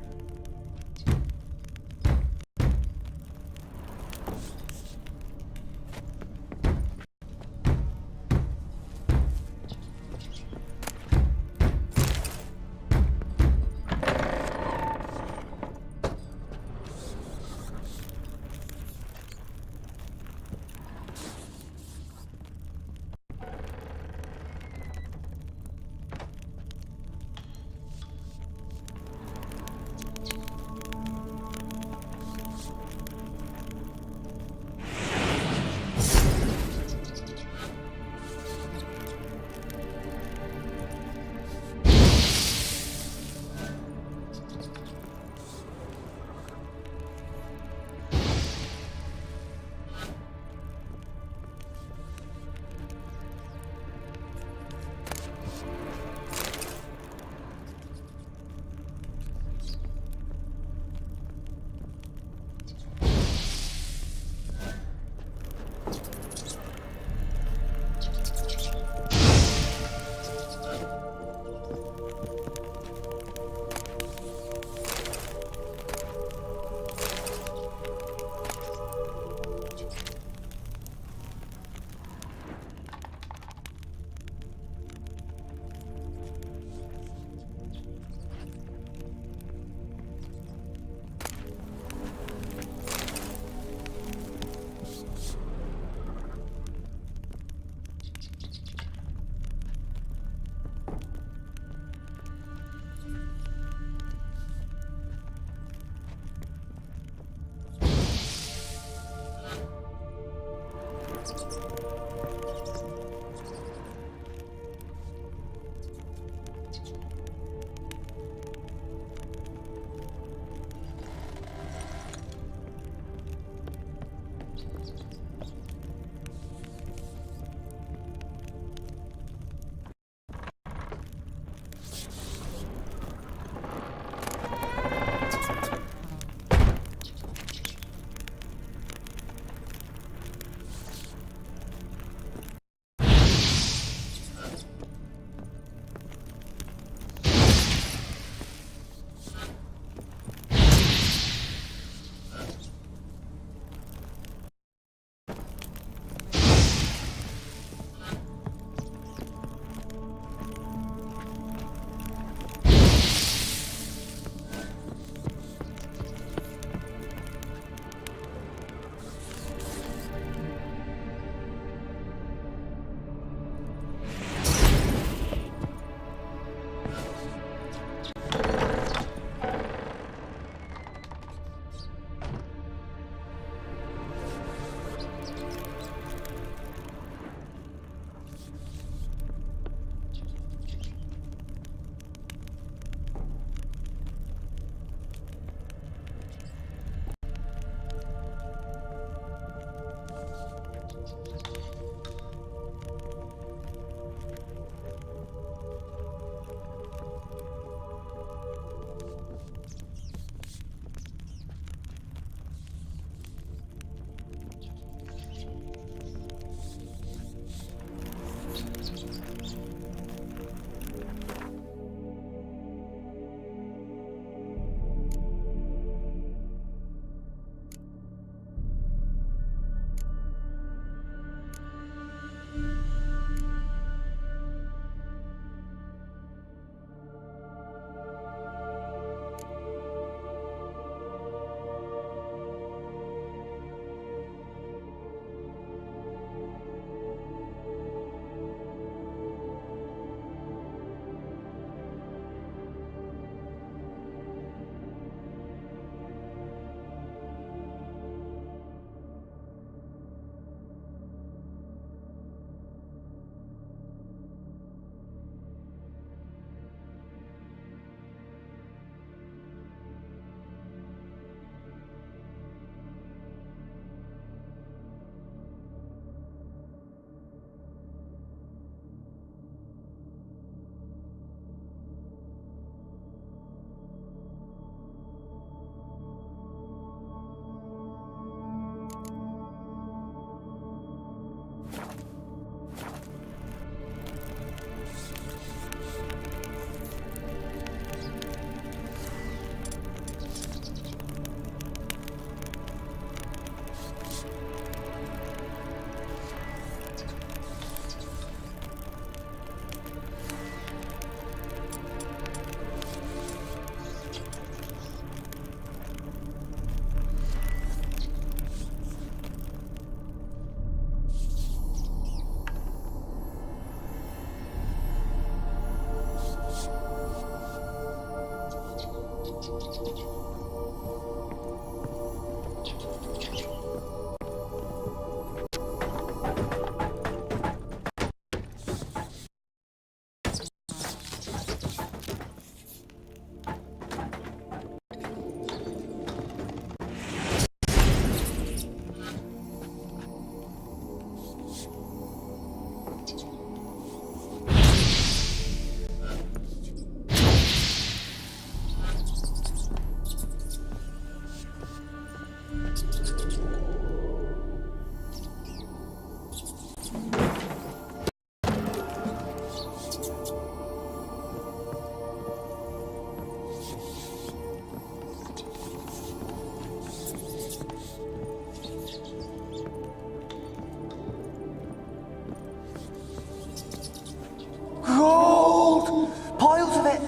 Gold! Piles of it!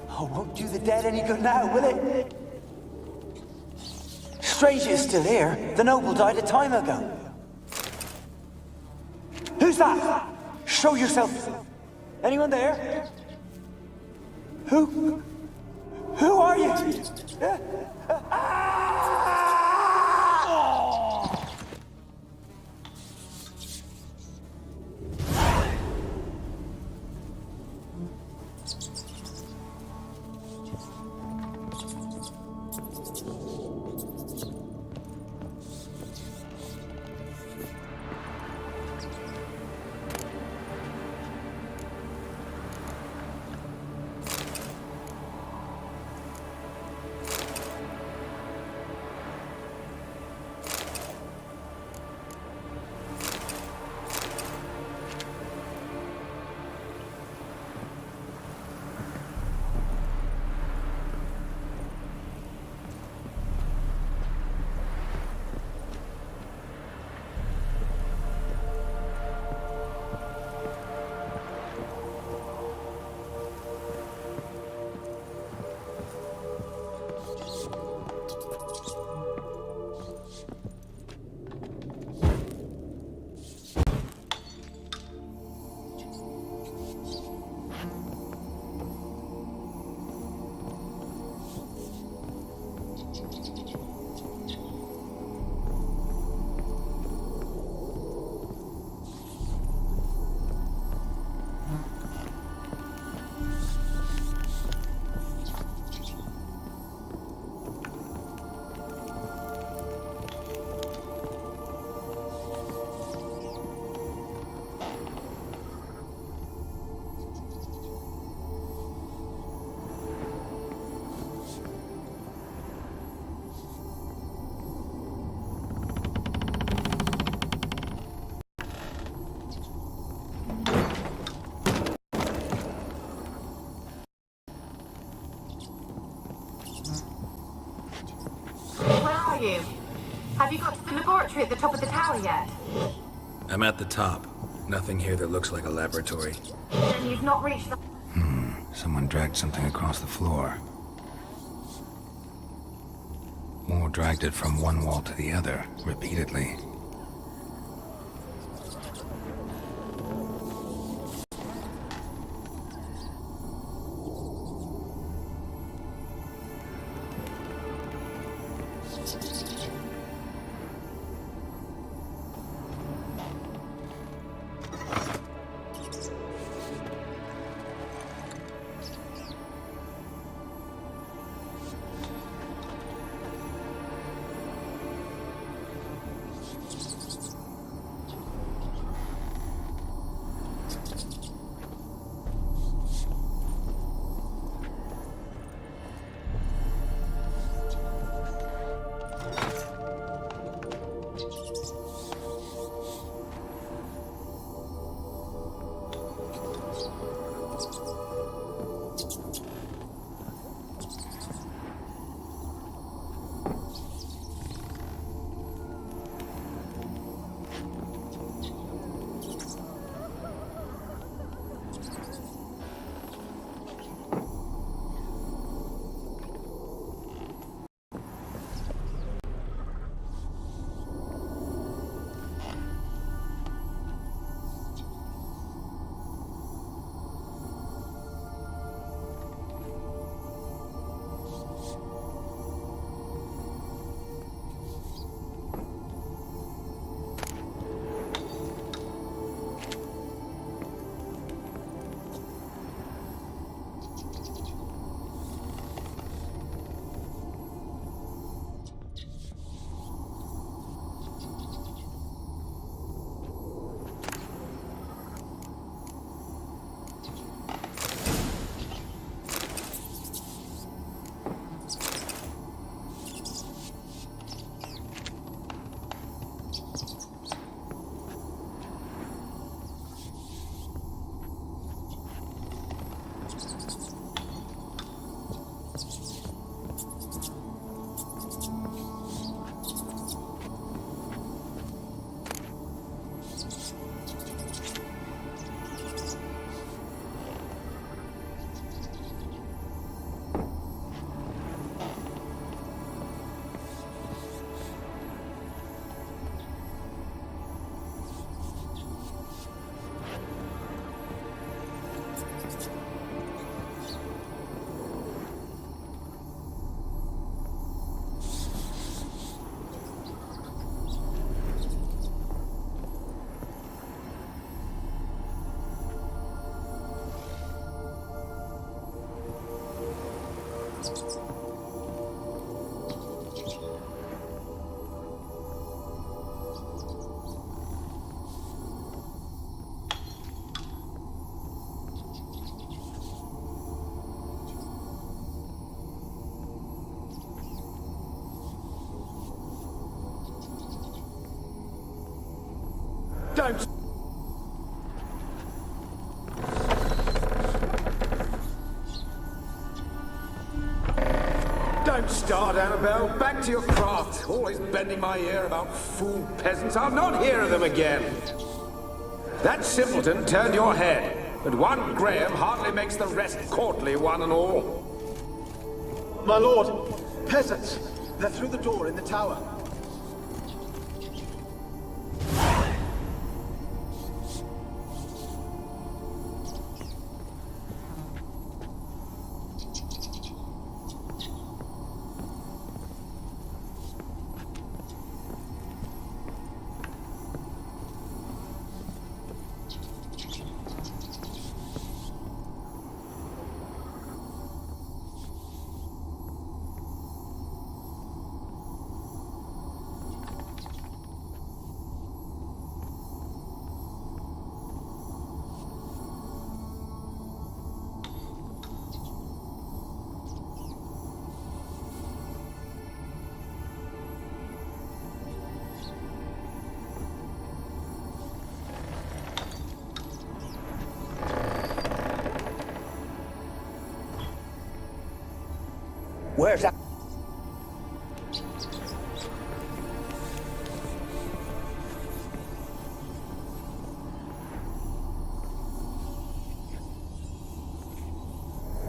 Oh, won't do the dead any good now, will it? Strange it's still here. The noble died a time ago. Who's that? Show yourself. Anyone there? Who are you? You? Have you got to the laboratory at the top of the tower yet? I'm at the top. Nothing here that looks like a laboratory. Then you've not reached the... Someone dragged something across the floor. Or dragged it from one wall to the other, repeatedly. Don't... Don't start, Annabelle. Back to your craft. Always bending my ear about fool peasants. I'll not hear of them again. That simpleton turned your head, but one Graham hardly makes the rest courtly, one and all. My lord, peasants. They're through the door in the tower. Where's that?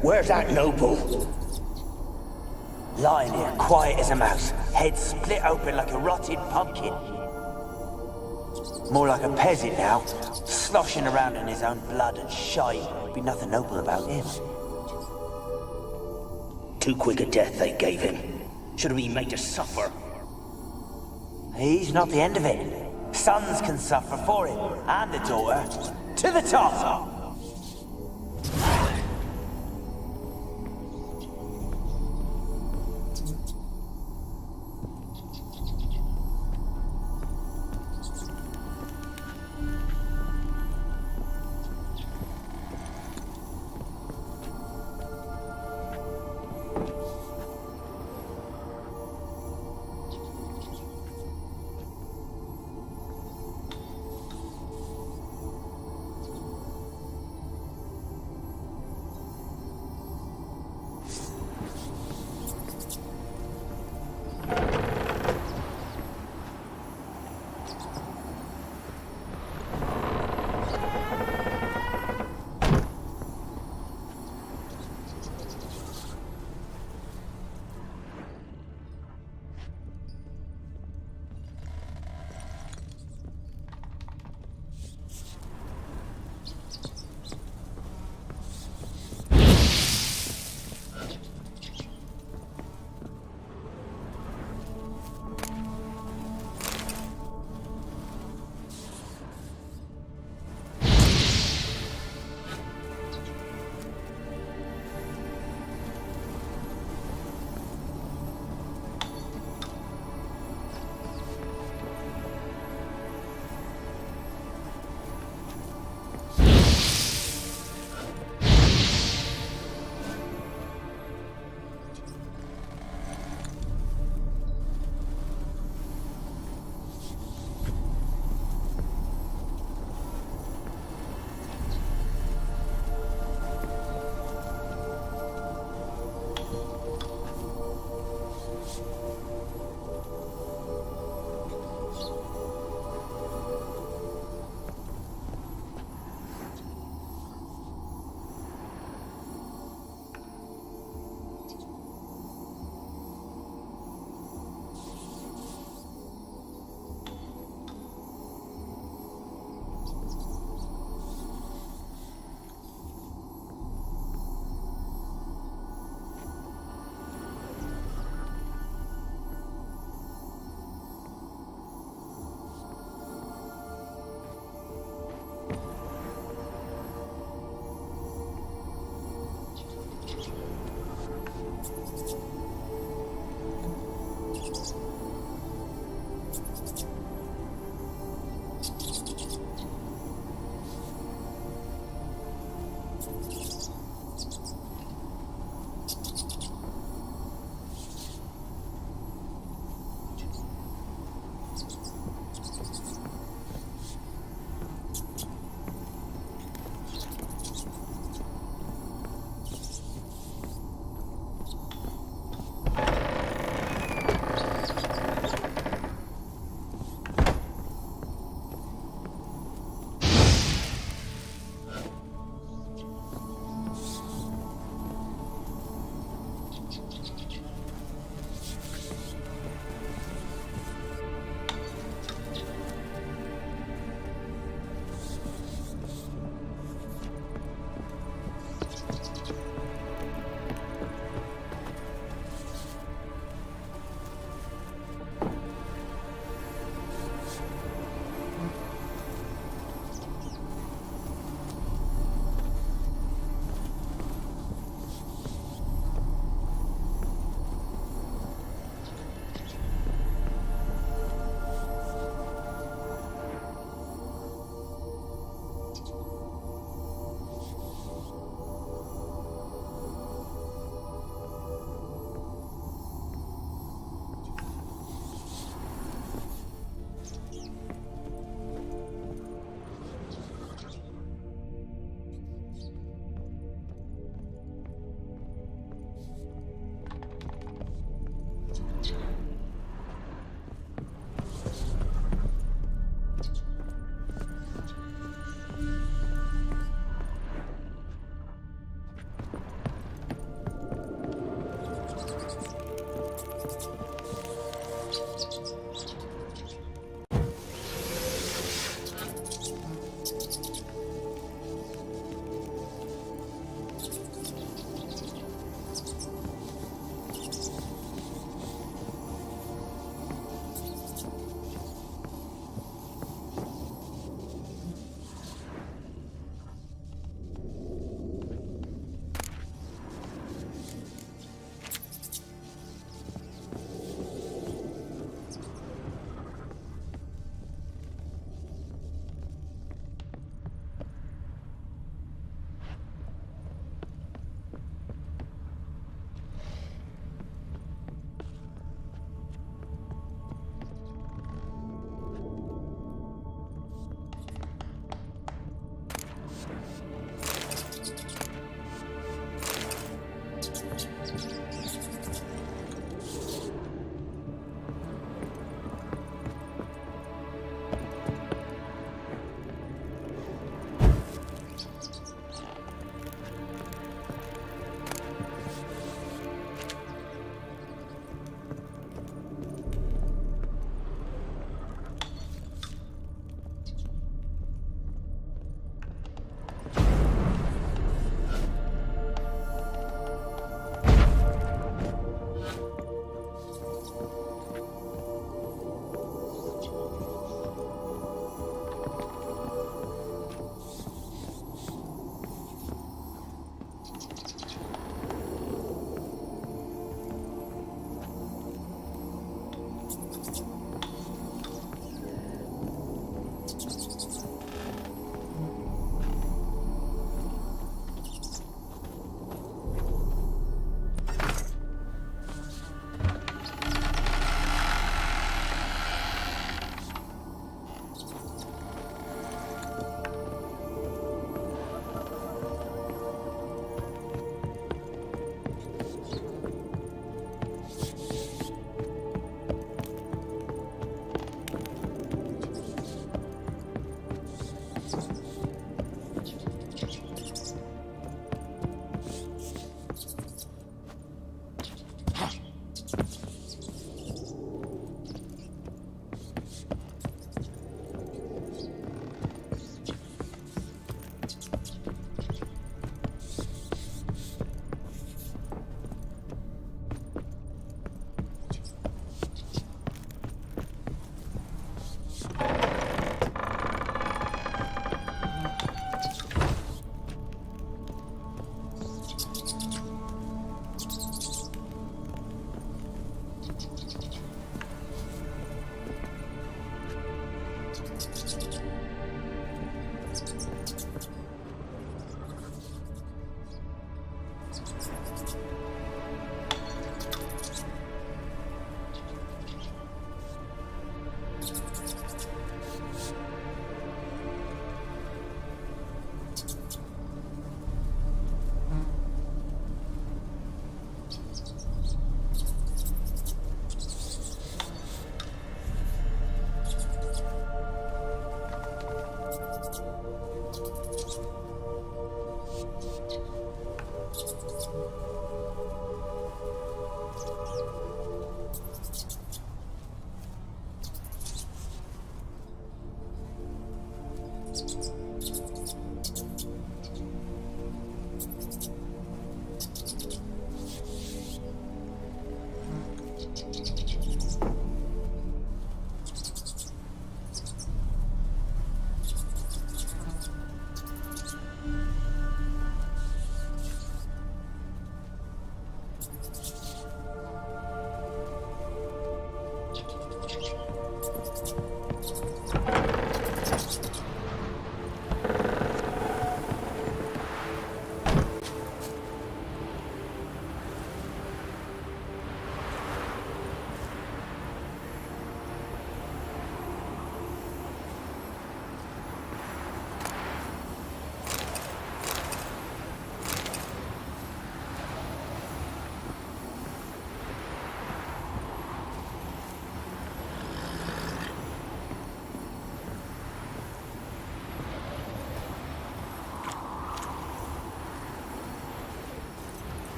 Where's that noble? Lying here, quiet as a mouse, head split open like a rotted pumpkin. More like a peasant now, sloshing around in his own blood and shite. Be nothing noble about him. Too quick a death they gave him. Should have been made to suffer. He's not the end of it. Sons can suffer for him, and the daughter. To the top!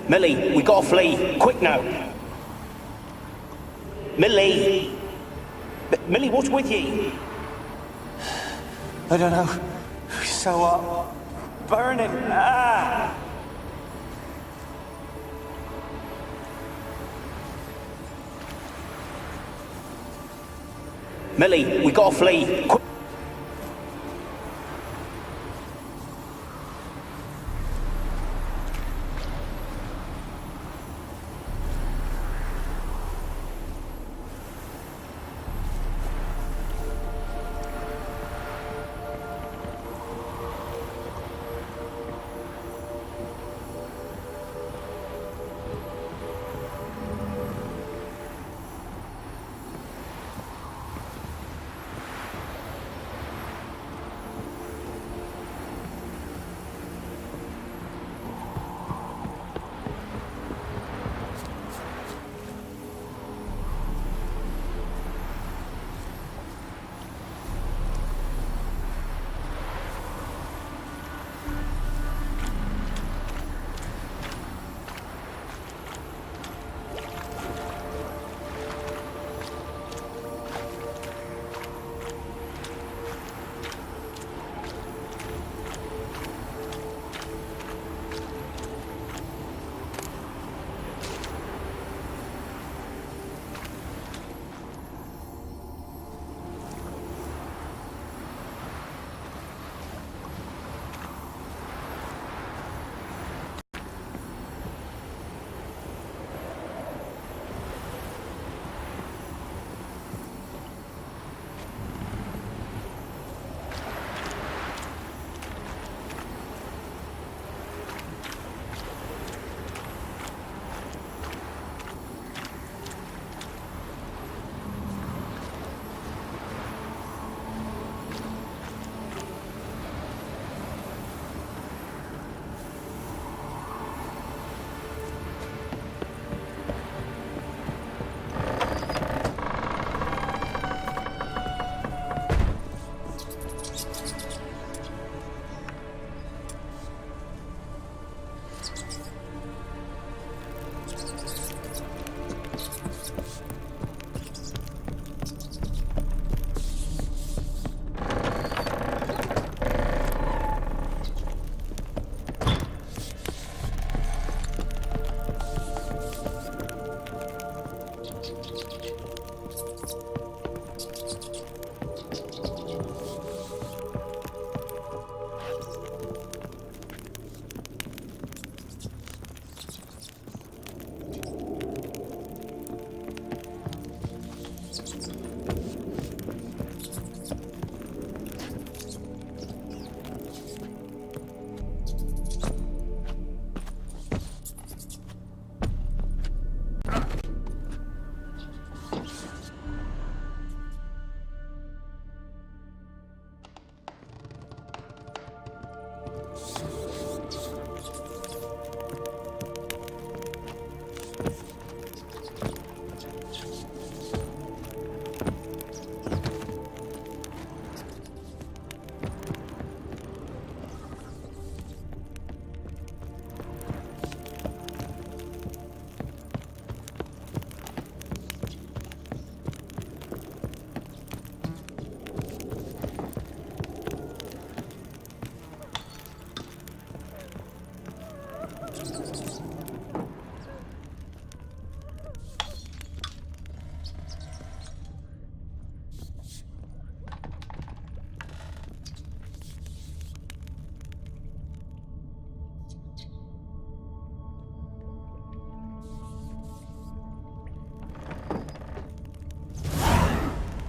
Millie, we gotta flee. Quick now. Millie! Millie, what's with you? I don't know. So what? Burning. Ah! Millie, we gotta flee. Quick.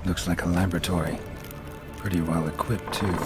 Looks like a laboratory. Pretty well equipped, too.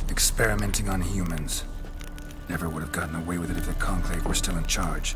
Experimenting on humans. Never would have gotten away with it if the Conclave were still in charge.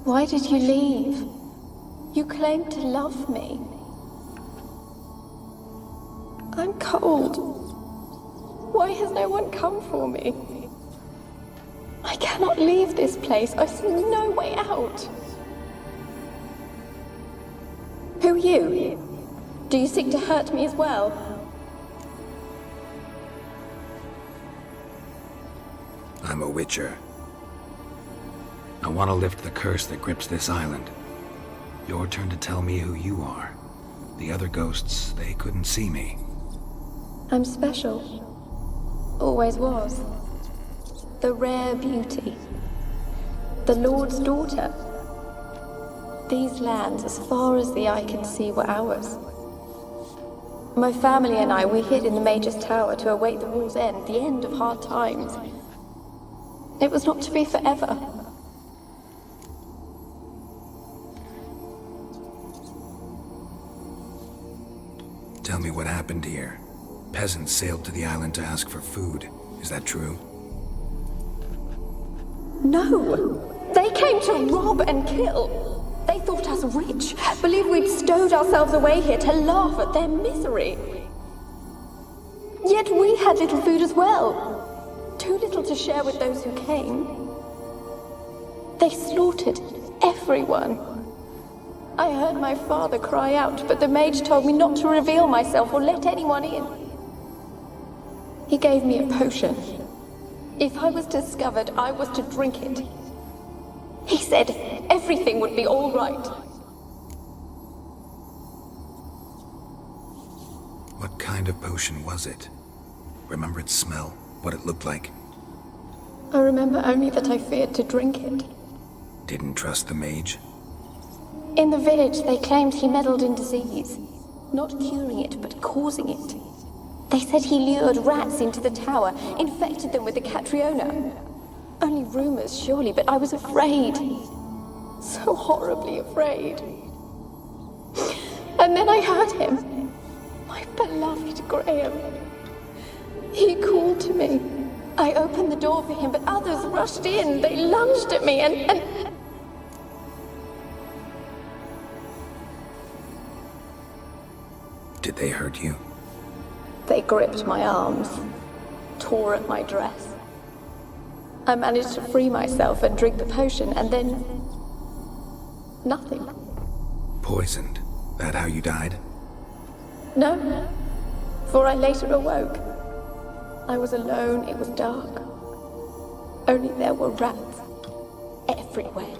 Why did you leave? You claimed to love me. I'm cold. Why has no one come for me? I cannot leave this place. I see no way out. Who are you? Do you seek to hurt me as well? I'm a Witcher. I want to lift the curse that grips this island. Your turn to tell me who you are. The other ghosts, they couldn't see me. I'm special. Always was. The rare beauty. The Lord's daughter. These lands, as far as the eye can see, were ours. My family and I, we hid in the Major's Tower to await the war's end, the end of hard times. It was not to be forever. Tell me what happened here. Peasants sailed to the island to ask for food. Is that true? No! They came to rob and kill. They thought us rich, believed we'd stowed ourselves away here to laugh at their misery. Yet we had little food as well. Too little to share with those who came. They slaughtered everyone. I heard my father cry out, but the mage told me not to reveal myself or let anyone in. He gave me a potion. If I was discovered, I was to drink it. He said everything would be all right. What kind of potion was it? Remember its smell? What it looked like? I remember only that I feared to drink it. Didn't trust the mage? In the village, they claimed he meddled in disease. Not curing it, but causing it. They said he lured rats into the tower, infected them with the Catriona. Only rumors, surely, but I was afraid. So horribly afraid. And then I heard him. My beloved Graham. He called to me. I opened the door for him, but others rushed in. They lunged at me and... Did they hurt you? They gripped my arms, tore at my dress. I managed to free myself and drink the potion, and then... nothing. Poisoned? That how you died? No, for I later awoke. I was alone, it was dark. Only there were rats. Everywhere.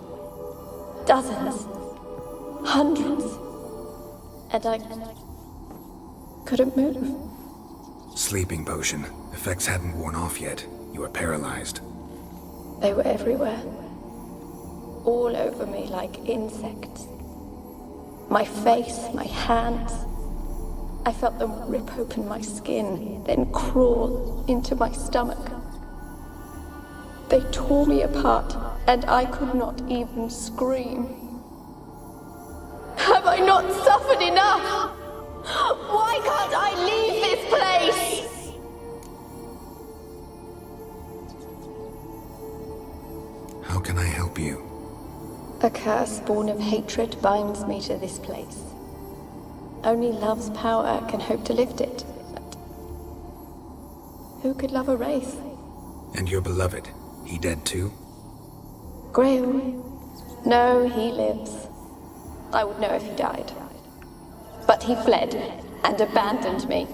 Dozens. Hundreds. And I couldn't move. Sleeping potion. Effects hadn't worn off yet. You were paralyzed. They were everywhere. All over me like insects. My face, my hands. I felt them rip open my skin, then crawl into my stomach. They tore me apart, and I could not even scream. Have I not suffered enough? Why can't I leave this place? How can I help you? A curse born of hatred binds me to this place. Only love's power can hope to lift it. But who could love a wraith? And your beloved, he dead too? Graham? No, he lives. I would know if he died. But he fled and abandoned me.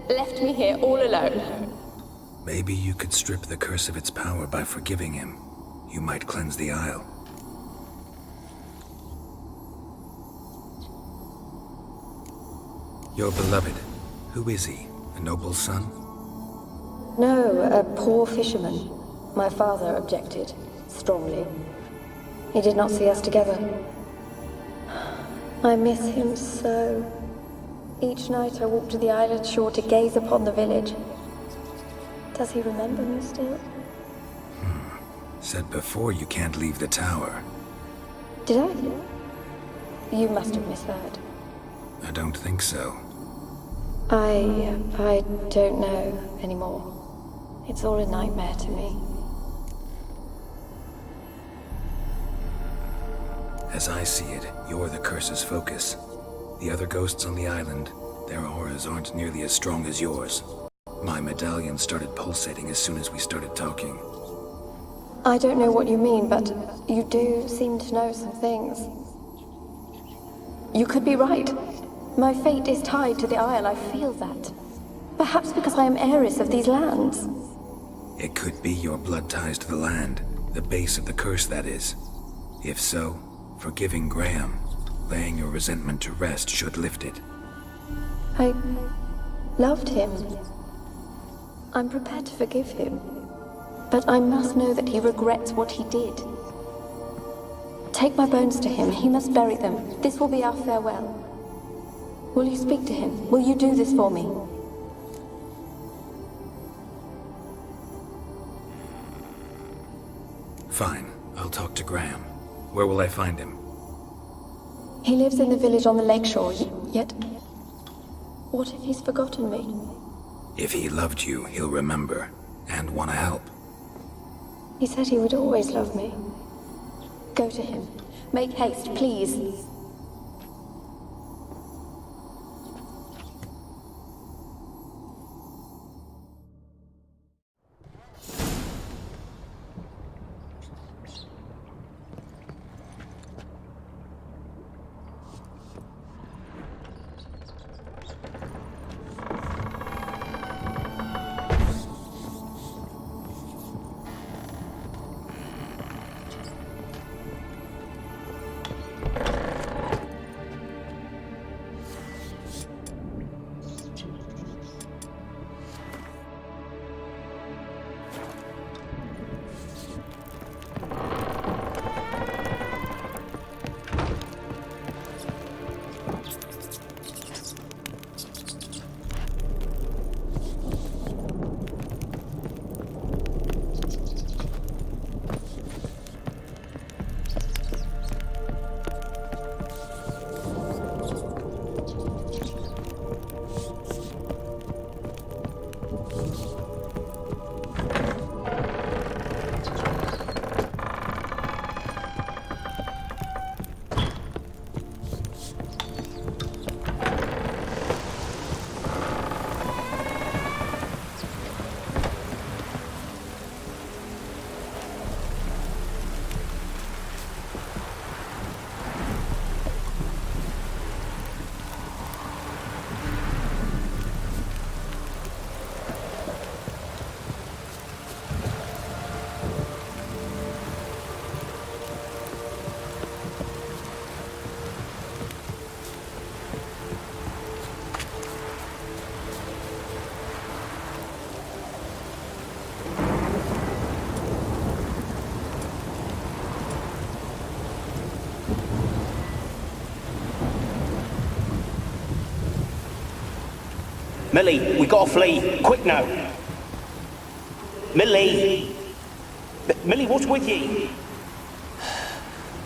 Left me here all alone. Maybe you could strip the curse of its power by forgiving him. You might cleanse the Isle. Your beloved, who is he? A noble son? No, a poor fisherman. My father objected, strongly. He did not see us together. I miss him so. Each night I walk to the island shore to gaze upon the village. Does he remember me still? Said before you can't leave the tower. Did I? You must have misheard. I don't think so. I don't know anymore. It's all a nightmare to me. As I see it, you're the curse's focus. The other ghosts on the island, their auras aren't nearly as strong as yours. My medallion started pulsating as soon as we started talking. I don't know what you mean, but you do seem to know some things. You could be right. My fate is tied to the Isle, I feel that. Perhaps because I am heiress of these lands. It could be your blood ties to the land, the base of the curse, that is. If so, forgiving Graham, laying your resentment to rest should lift it. I loved him. I'm prepared to forgive him. But I must know that he regrets what he did. Take my bones to him. He must bury them. This will be our farewell. Will you speak to him? Will you do this for me? Fine. I'll talk to Graham. Where will I find him? He lives in the village on the lakeshore, yet... What if he's forgotten me? If he loved you, he'll remember. And want to help. He said he would always love me. Go to him. Make haste, please. Millie, we gotta flee. Quick now. Millie! Millie, what's with ye?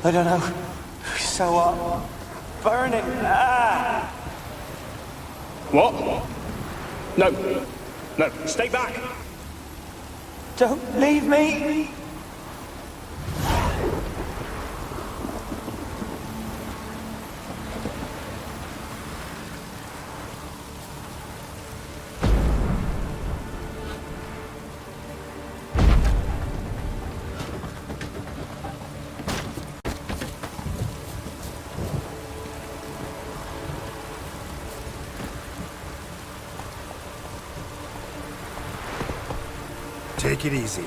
I don't know. So, burning. Ah! What? No. No, stay back. Don't leave me! Take it easy.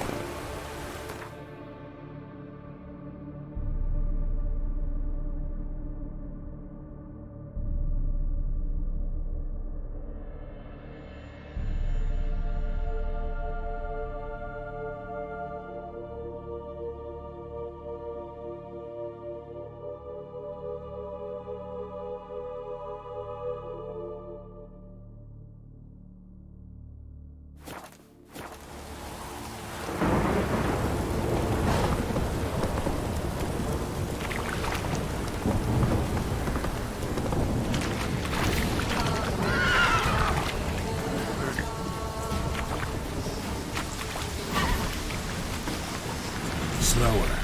Slower.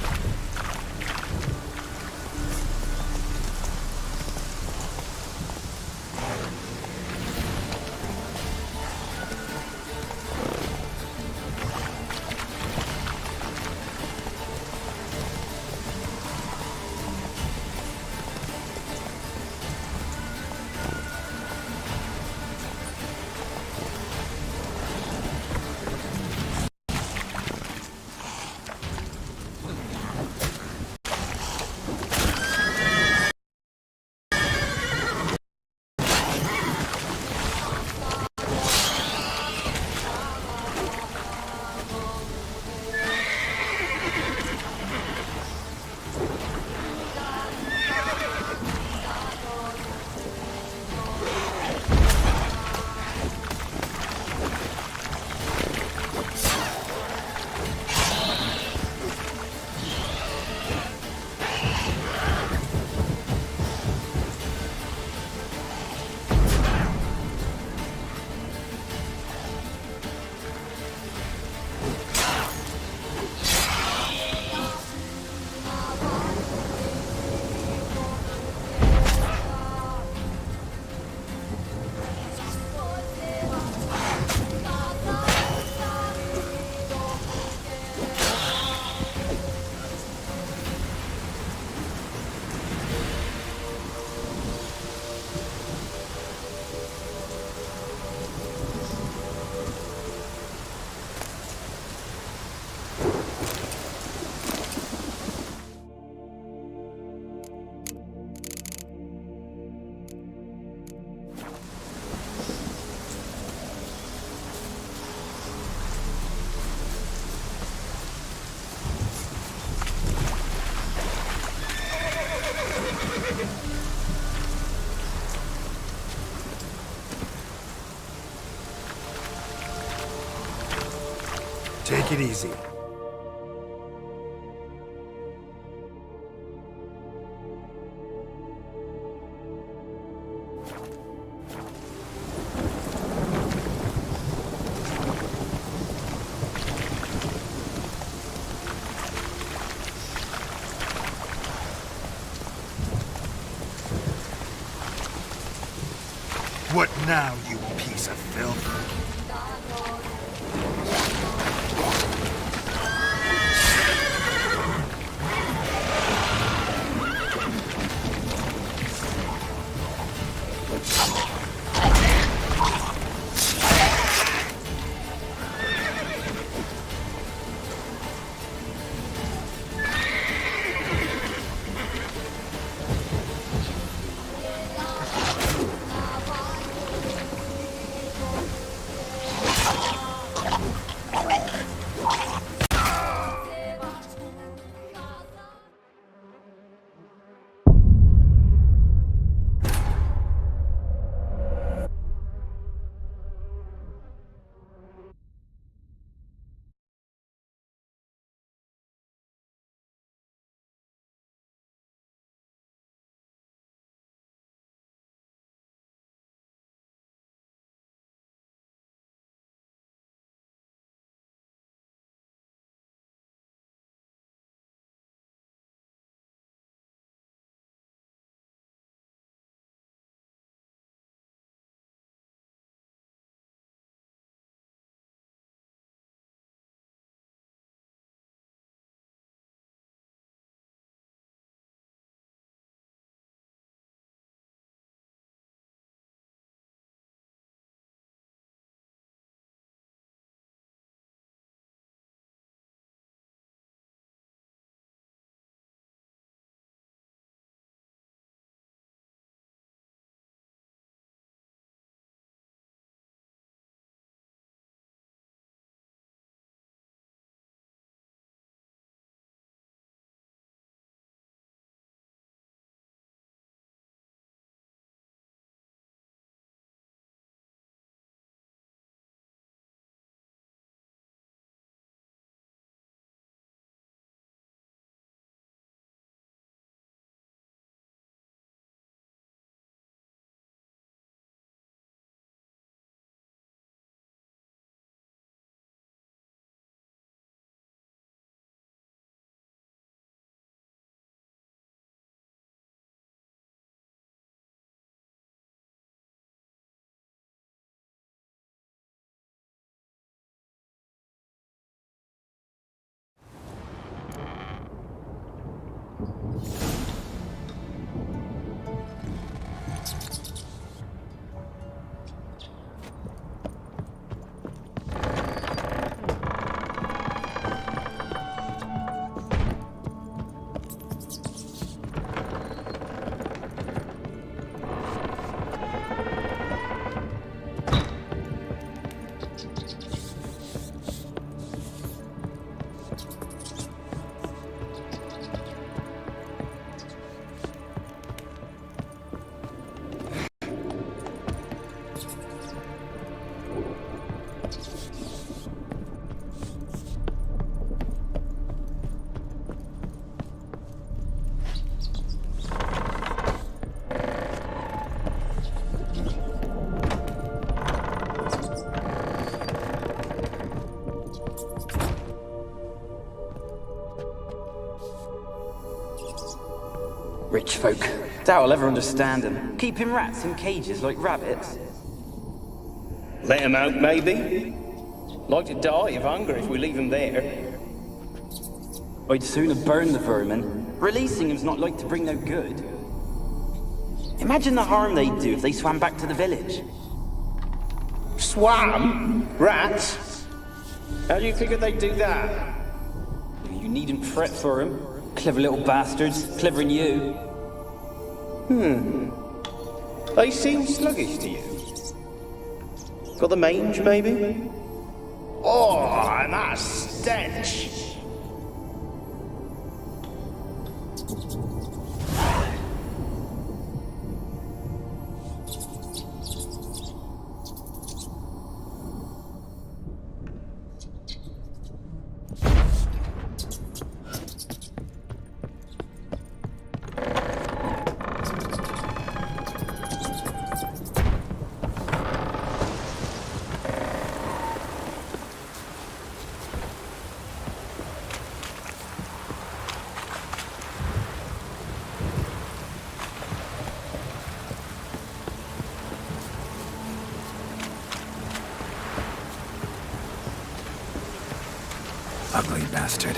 it easy. What now, you piece of filth? Rich folk. Doubt I'll ever understand them. Keeping rats in cages like rabbits. Let them out, maybe? Like to die of hunger if we leave them there. I'd sooner burn the vermin. Releasing them's not like to bring no good. Imagine the harm they'd do if they swam back to the village. Swam? Rats? How do you figure they'd do that? You needn't fret for them. Clever little bastards. Clever than you. They seem sluggish to you. Got the mange, maybe? Oh, and that stench! bastard.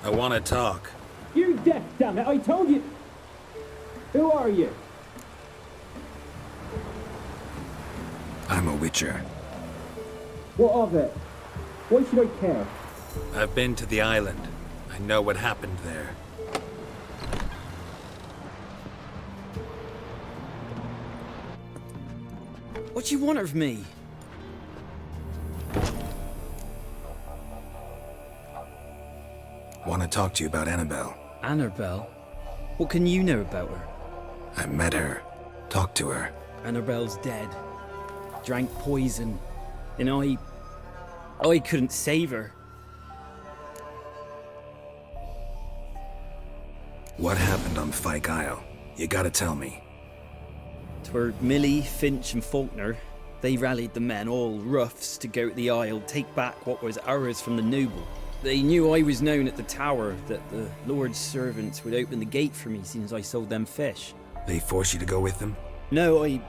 I want to talk. You're deaf, damn it! I told you. Who are you? I'm a Witcher. What of it? Why should I care? I've been to the island. I know what happened there. What do you want of me? Want to talk to you about Annabelle. Annabelle? What can you know about her? I met her. Talked to her. Annabelle's dead. Drank poison. And I couldn't save her. What happened on Fyke Isle? You gotta tell me. 'Twere Millie, Finch and Faulkner. They rallied the men, all roughs, to go to the Isle, take back what was ours from the noble. They knew I was known at the tower, that the Lord's servants would open the gate for me since I sold them fish. They forced you to go with them? No, I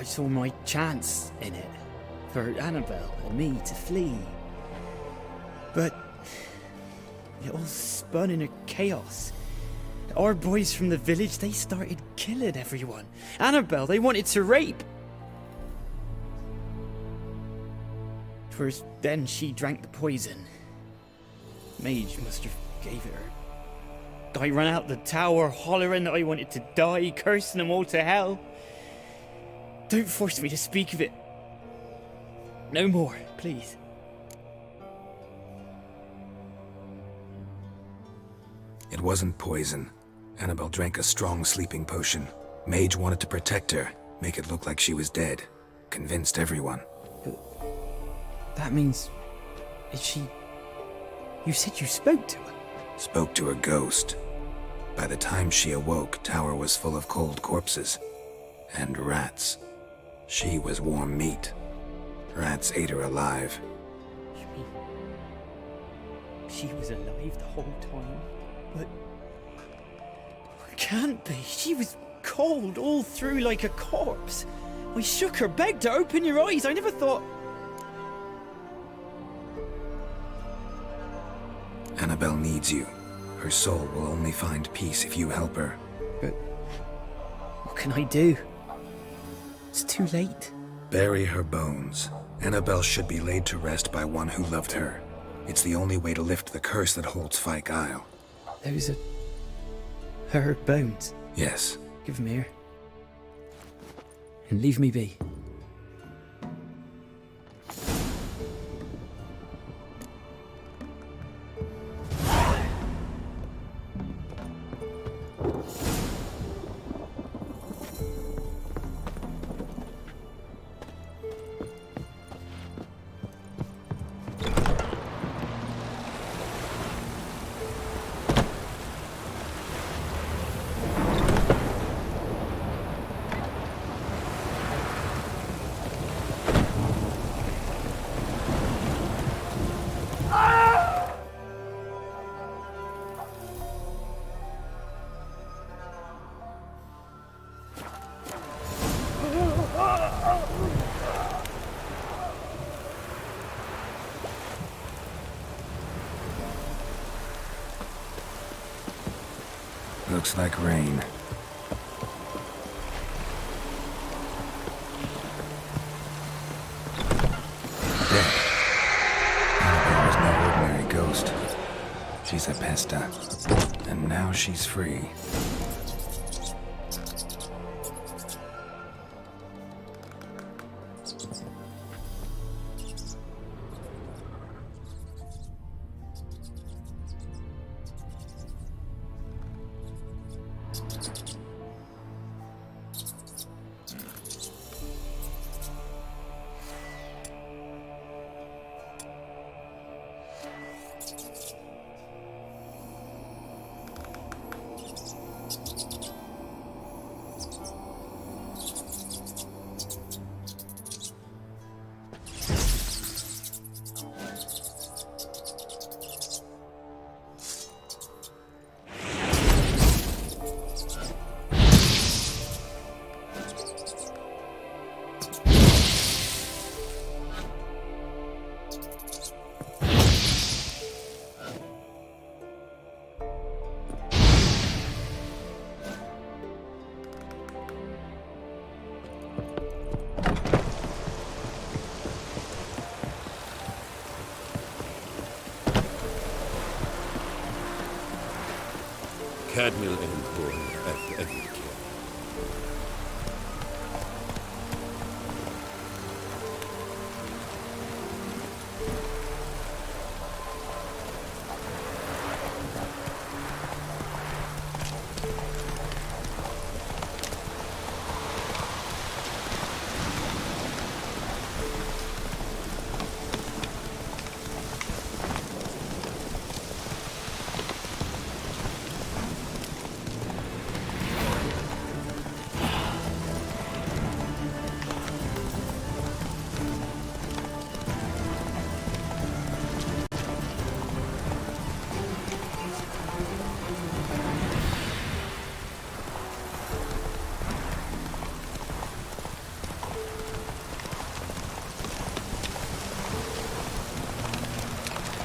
saw my chance in it. For Annabelle and me to flee. But it all spun in a chaos. Our boys from the village, they started killing everyone. Annabelle, they wanted to rape. 'Twas then she drank the poison. Mage must have gave it her. I ran out the tower hollering that I wanted to die, cursing them all to hell. Don't force me to speak of it. No more, please. It wasn't poison. Annabelle drank a strong sleeping potion. Mage wanted to protect her, make it look like she was dead. Convinced everyone. That means... is she... You said you spoke to her? Spoke to a ghost. By the time she awoke, Tower was full of cold corpses. And rats. She was warm meat. Rats ate her alive. she was alive the whole time, but... It can't be. She was cold all through like a corpse. I shook her, begged her, open your eyes. I never thought... Annabelle needs you. Her soul will only find peace if you help her. But... what can I do? It's too late. Bury her bones. Annabelle should be laid to rest by one who loved her. It's the only way to lift the curse that holds Fyke Isle. Those are... her bones? Yes. Give them here. And leave me be. Looks like rain. Dead. Annabelle was no ordinary ghost. She's a Pesta. And now she's free. Cadmiel and Horn at every care.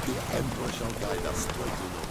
The Emperor shall guide us straight to know.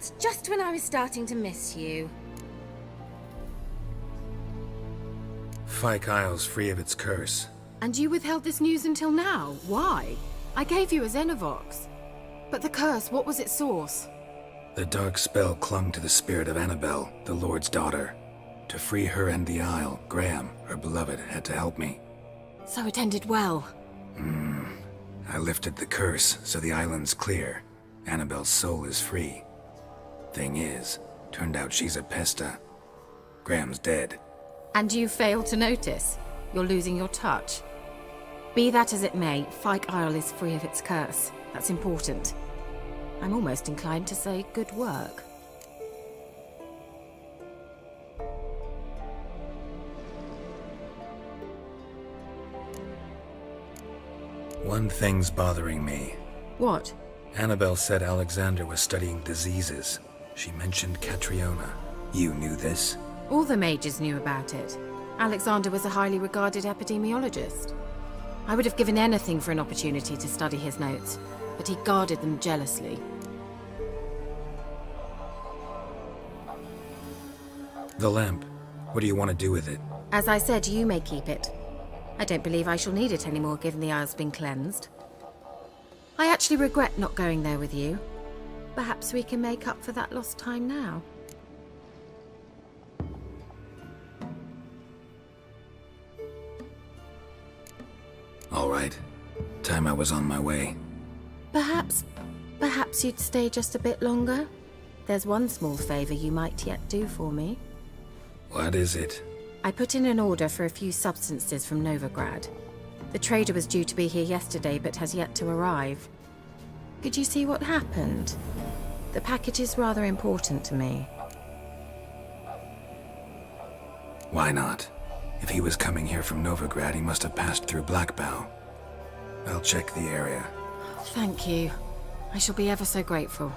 Geralt, just when I was starting to miss you. Fyke Isle's free of its curse. And you withheld this news until now? Why? I gave you a Xenovox. But the curse, what was its source? The dark spell clung to the spirit of Annabelle, the Lord's daughter. To free her and the Isle, Graham, her beloved, had to help me. So it ended well. I lifted the curse, so the island's clear. Annabelle's soul is free. Thing is, turned out she's a Pesta. Graham's dead. And you failed to notice? You're losing your touch. Be that as it may, Fyke Isle is free of its curse. That's important. I'm almost inclined to say good work. One thing's bothering me. What? Annabelle said Alexander was studying diseases. She mentioned Catriona. You knew this? All the mages knew about it. Alexander was a highly regarded epidemiologist. I would have given anything for an opportunity to study his notes, but he guarded them jealously. The lamp. What do you want to do with it? As I said, you may keep it. I don't believe I shall need it anymore, given the Isle's been cleansed. I actually regret not going there with you. Perhaps we can make up for that lost time now. All right. Time I was on my way. Perhaps you'd stay just a bit longer? There's one small favor you might yet do for me. What is it? I put in an order for a few substances from Novigrad. The trader was due to be here yesterday, but has yet to arrive. Could you see what happened? The package is rather important to me. Why not? If he was coming here from Novigrad, he must have passed through Blackbough. I'll check the area. Thank you. I shall be ever so grateful.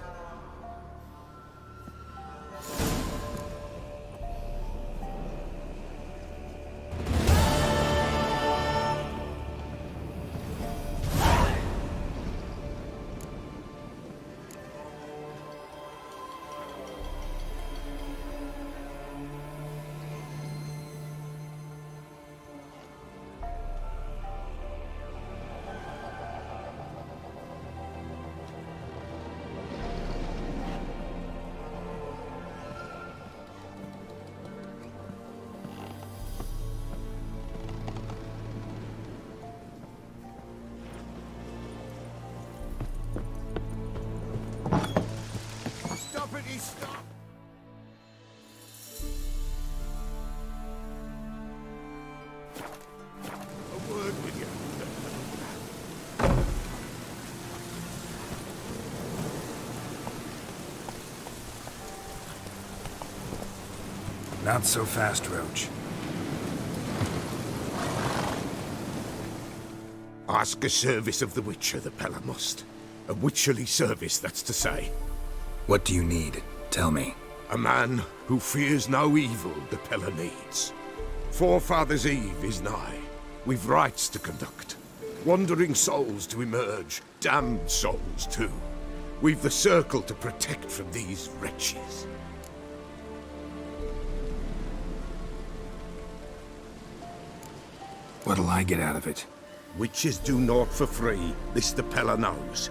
Stop! A word with you. Not so fast, Roach. Ask a service of the Witcher, the Pella must. A witcherly service, that's to say. What do you need? Tell me. A man who fears no evil the Pella needs. Forefathers' Eve is nigh. We've rites to conduct. Wandering souls to emerge. Damned souls, too. We've the circle to protect from these wretches. What'll I get out of it? Witches do naught for free, this the Pella knows.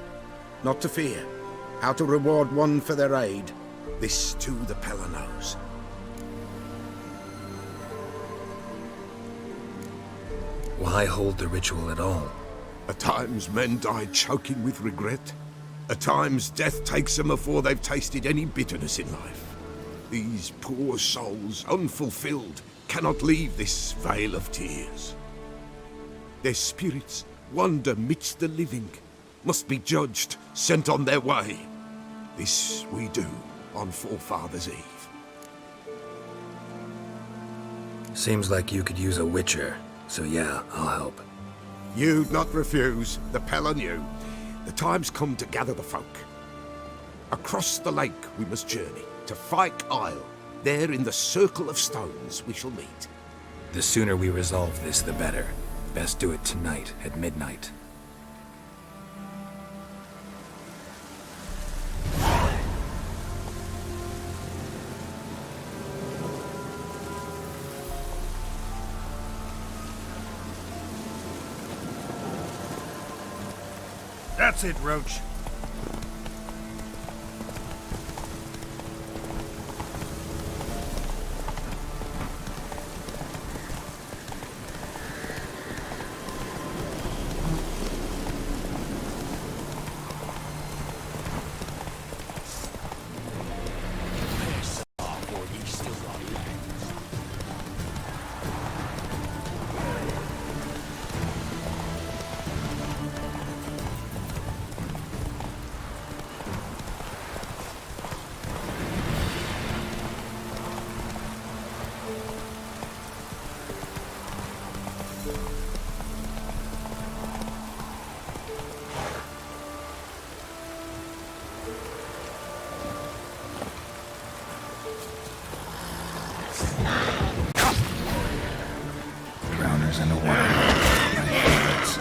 Not to fear. How to reward one for their aid, this too the Pella knows. Why hold the ritual at all? At times men die choking with regret. At times death takes them before they've tasted any bitterness in life. These poor souls, unfulfilled, cannot leave this vale of tears. Their spirits wander midst the living, must be judged, sent on their way. This we do on Forefathers' Eve. Seems like you could use a Witcher, so yeah, I'll help. You'd not refuse, the Pella knew. The time's come to gather the folk. Across the lake we must journey, to Fyke Isle. There in the Circle of Stones we shall meet. The sooner we resolve this, the better. Best do it tonight, at midnight. That's it, Roach. Drowners in the water. My favorites.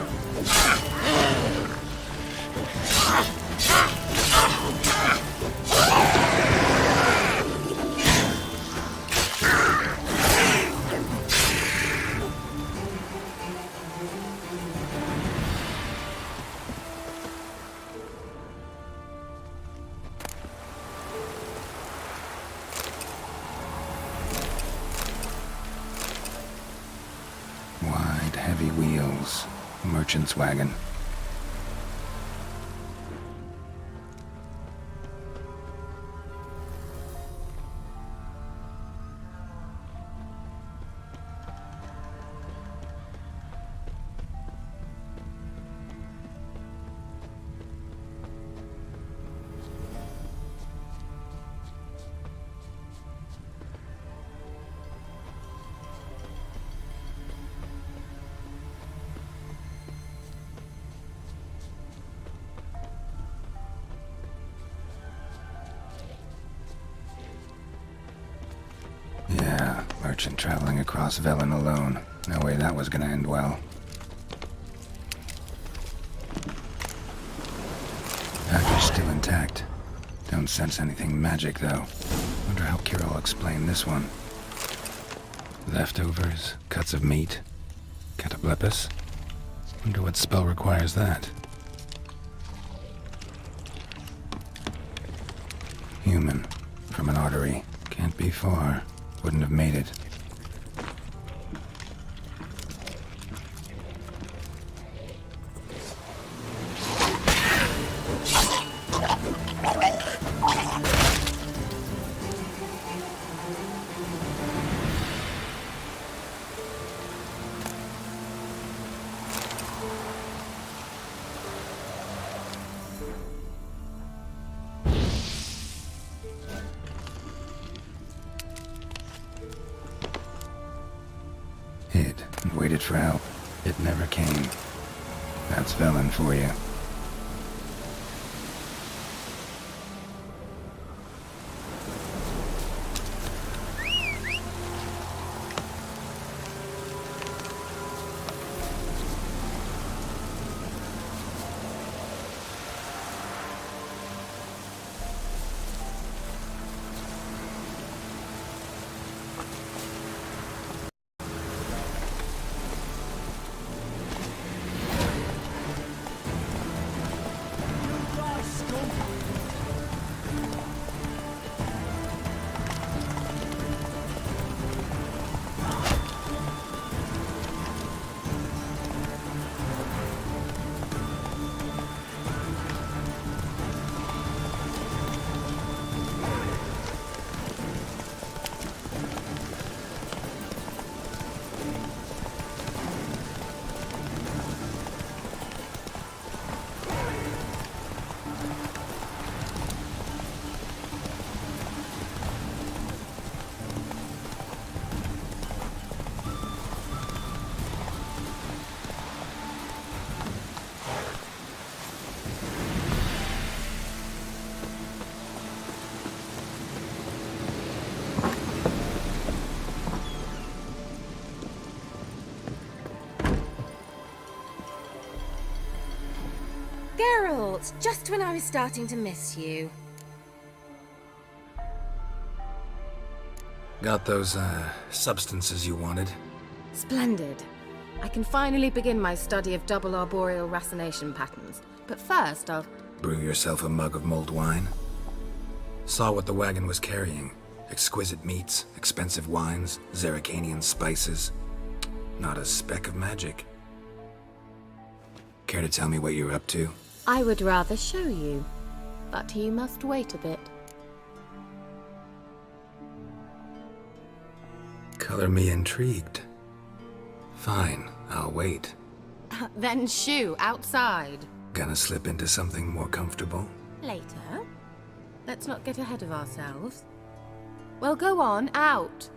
Wide, heavy wheels. Merchant's wagon. Yeah, merchant traveling across Velen alone. No way that was gonna end well. Package still intact. Don't sense anything magic, though. Wonder how Kira will explain this one. Leftovers, cuts of meat, cataplepis. Wonder what spell requires that. Human, from an artery. Can't be far. Wouldn't have made it. Hid and waited for help. It never came. That's Velen for you. Geralt, just when I was starting to miss you. Got those, substances you wanted? Splendid. I can finally begin my study of double arboreal racination patterns, but first I'll... Brew yourself a mug of mulled wine? Saw what the wagon was carrying. Exquisite meats, expensive wines, Zerrikanian spices. Not a speck of magic. Care to tell me what you're up to? I would rather show you, but you must wait a bit. Color me intrigued. Fine, I'll wait. Then shoo, outside. Gonna slip into something more comfortable? Later. Let's not get ahead of ourselves. Well, go on, out.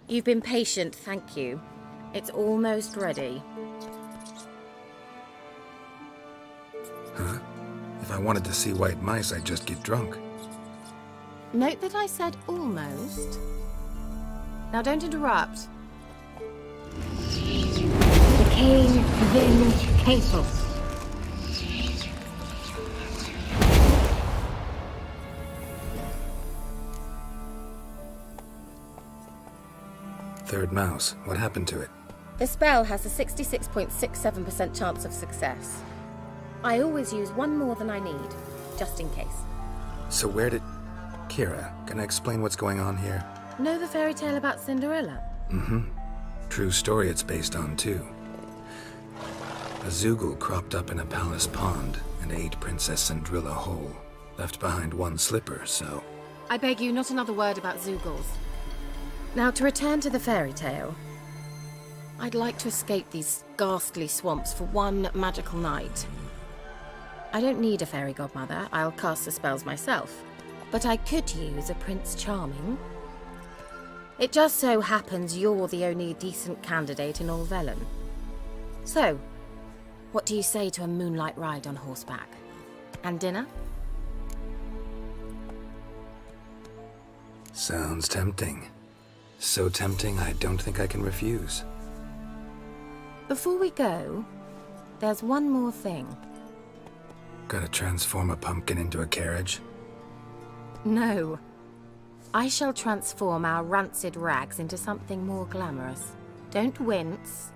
You've been patient, thank you. It's almost ready. Huh? If I wanted to see white mice, I'd just get drunk. Note that I said almost. Now don't interrupt. Decaying village casos. Third mouse. What happened to it? The spell has a 66.67% chance of success. I always use one more than I need, just in case. So where did... Kira, can I explain what's going on here? Know the fairy tale about Cinderella? Mm-hmm. True story it's based on, too. A Zoogle cropped up in a palace pond and ate Princess Cinderella whole. Left behind one slipper, so... I beg you, not another word about Zoogles. Now, to return to the fairy tale. I'd like to escape these ghastly swamps for one magical night. I don't need a fairy godmother, I'll cast the spells myself. But I could use a Prince Charming. It just so happens you're the only decent candidate in all Velen. So, what do you say to a moonlight ride on horseback? And dinner? Sounds tempting. So tempting, I don't think I can refuse. Before we go, there's one more thing. Gotta transform a pumpkin into a carriage? No. I shall transform our rancid rags into something more glamorous. Don't wince.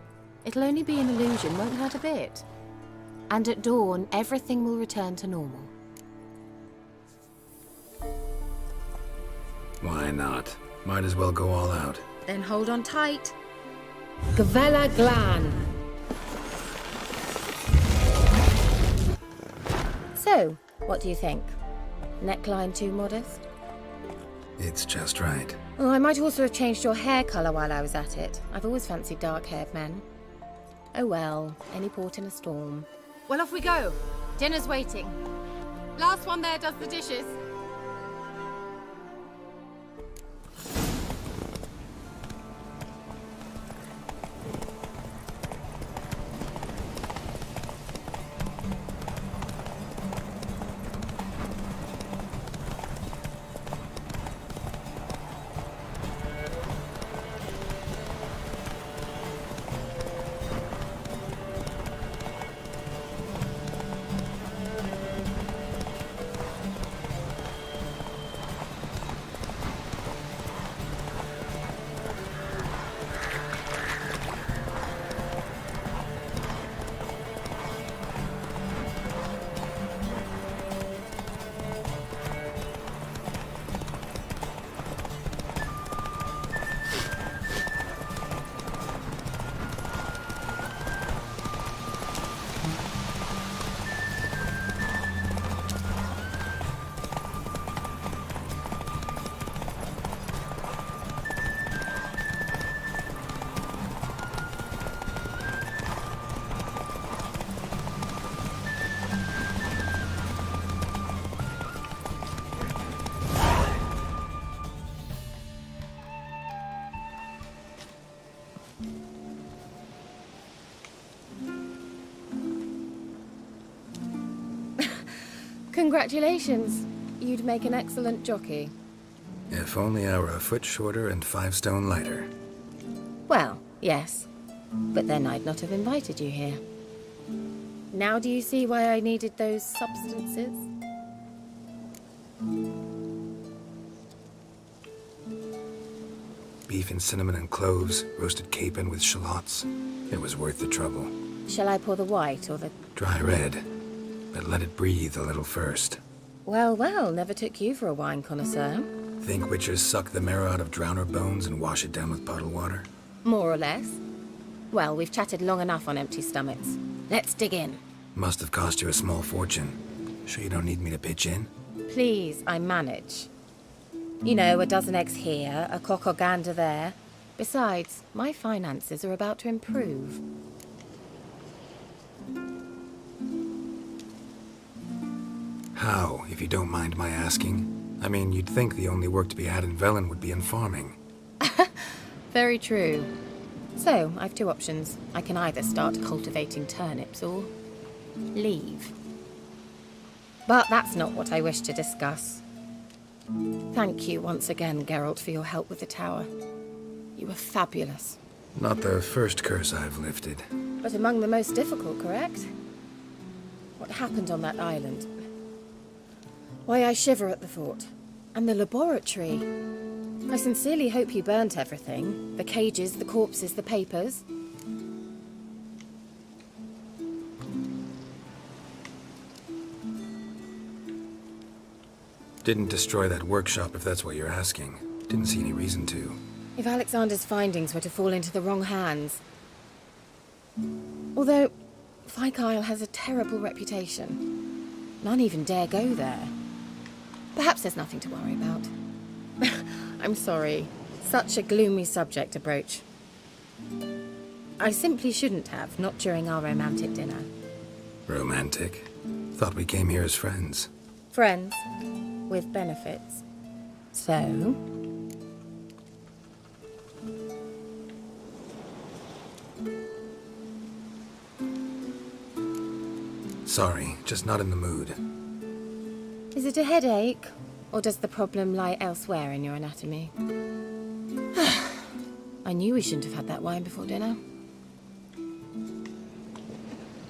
It'll only be an illusion, won't hurt a bit. And at dawn, everything will return to normal. Why not? Might as well go all out. Then hold on tight. Gavella Glan. So, what do you think? Neckline too modest? It's just right. Oh, I might also have changed your hair colour while I was at it. I've always fancied dark-haired men. Oh well, any port in a storm. Well, off we go. Dinner's waiting. Last one there does the dishes. Congratulations. You'd make an excellent jockey. If only I were a foot shorter and 5 stone lighter. Well, yes. But then I'd not have invited you here. Now do you see why I needed those substances? beef in cinnamon and cloves, roasted capon with shallots. It was worth the trouble. Shall I pour the white or the... Dry red, but let it breathe a little first. Well, well, never took you for a wine connoisseur. Think witchers suck the marrow out of drowner bones and wash it down with bottled water? More or less. Well, we've chatted long enough on empty stomachs. Let's dig in. Must have cost you a small fortune. Sure you don't need me to pitch in? Please, I manage. You know, a dozen eggs here, a cock or gander there. Besides, my finances are about to improve. How, if you don't mind my asking? I mean, you'd think the only work to be had in Velen would be in farming. Very true. So, I've two options. I can either start cultivating turnips or leave. But that's not what I wish to discuss. Thank you once again, Geralt, for your help with the tower. You were fabulous. Not the first curse I've lifted. But among the most difficult, correct? What happened on that island? Why, I shiver at the thought. And the laboratory. I sincerely hope you burnt everything. The cages, the corpses, the papers. Didn't destroy that workshop, if that's what you're asking. Didn't see any reason to. If Alexander's findings were to fall into the wrong hands... Although, Fyke Isle has a terrible reputation. None even dare go there. Perhaps there's nothing to worry about. I'm sorry. Such a gloomy subject to broach. I simply shouldn't have, not during our romantic dinner. Romantic? Thought we came here as friends. Friends. With benefits. So... Sorry, just not in the mood. Is it a headache? Or does the problem lie elsewhere in your anatomy? I knew we shouldn't have had that wine before dinner.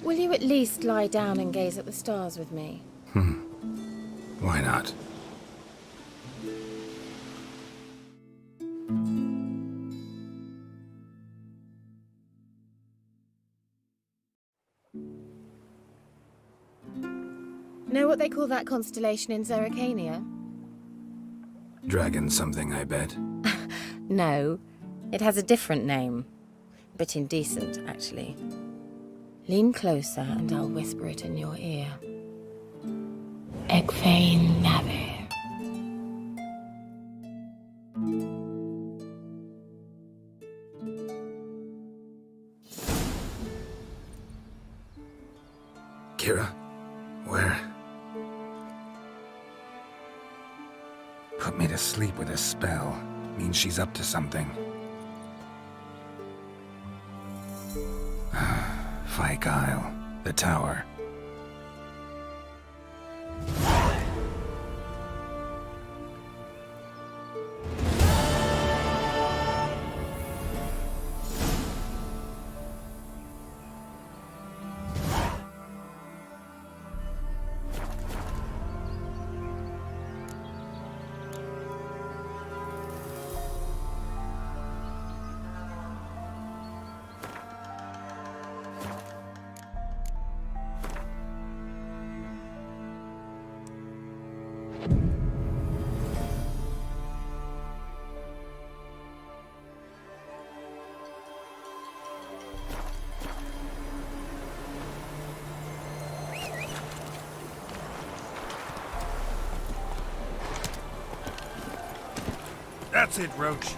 Will you at least lie down and gaze at the stars with me? Why not? Know what they call that constellation in Zerrikania? Dragon something, I bet. No, it has a different name. A bit indecent, actually. Lean closer and I'll whisper it in your ear. Egfain Navir. Kira? Where? Put me to sleep with a spell. Means she's up to something. Fyke Isle. The tower. That's it, Roach.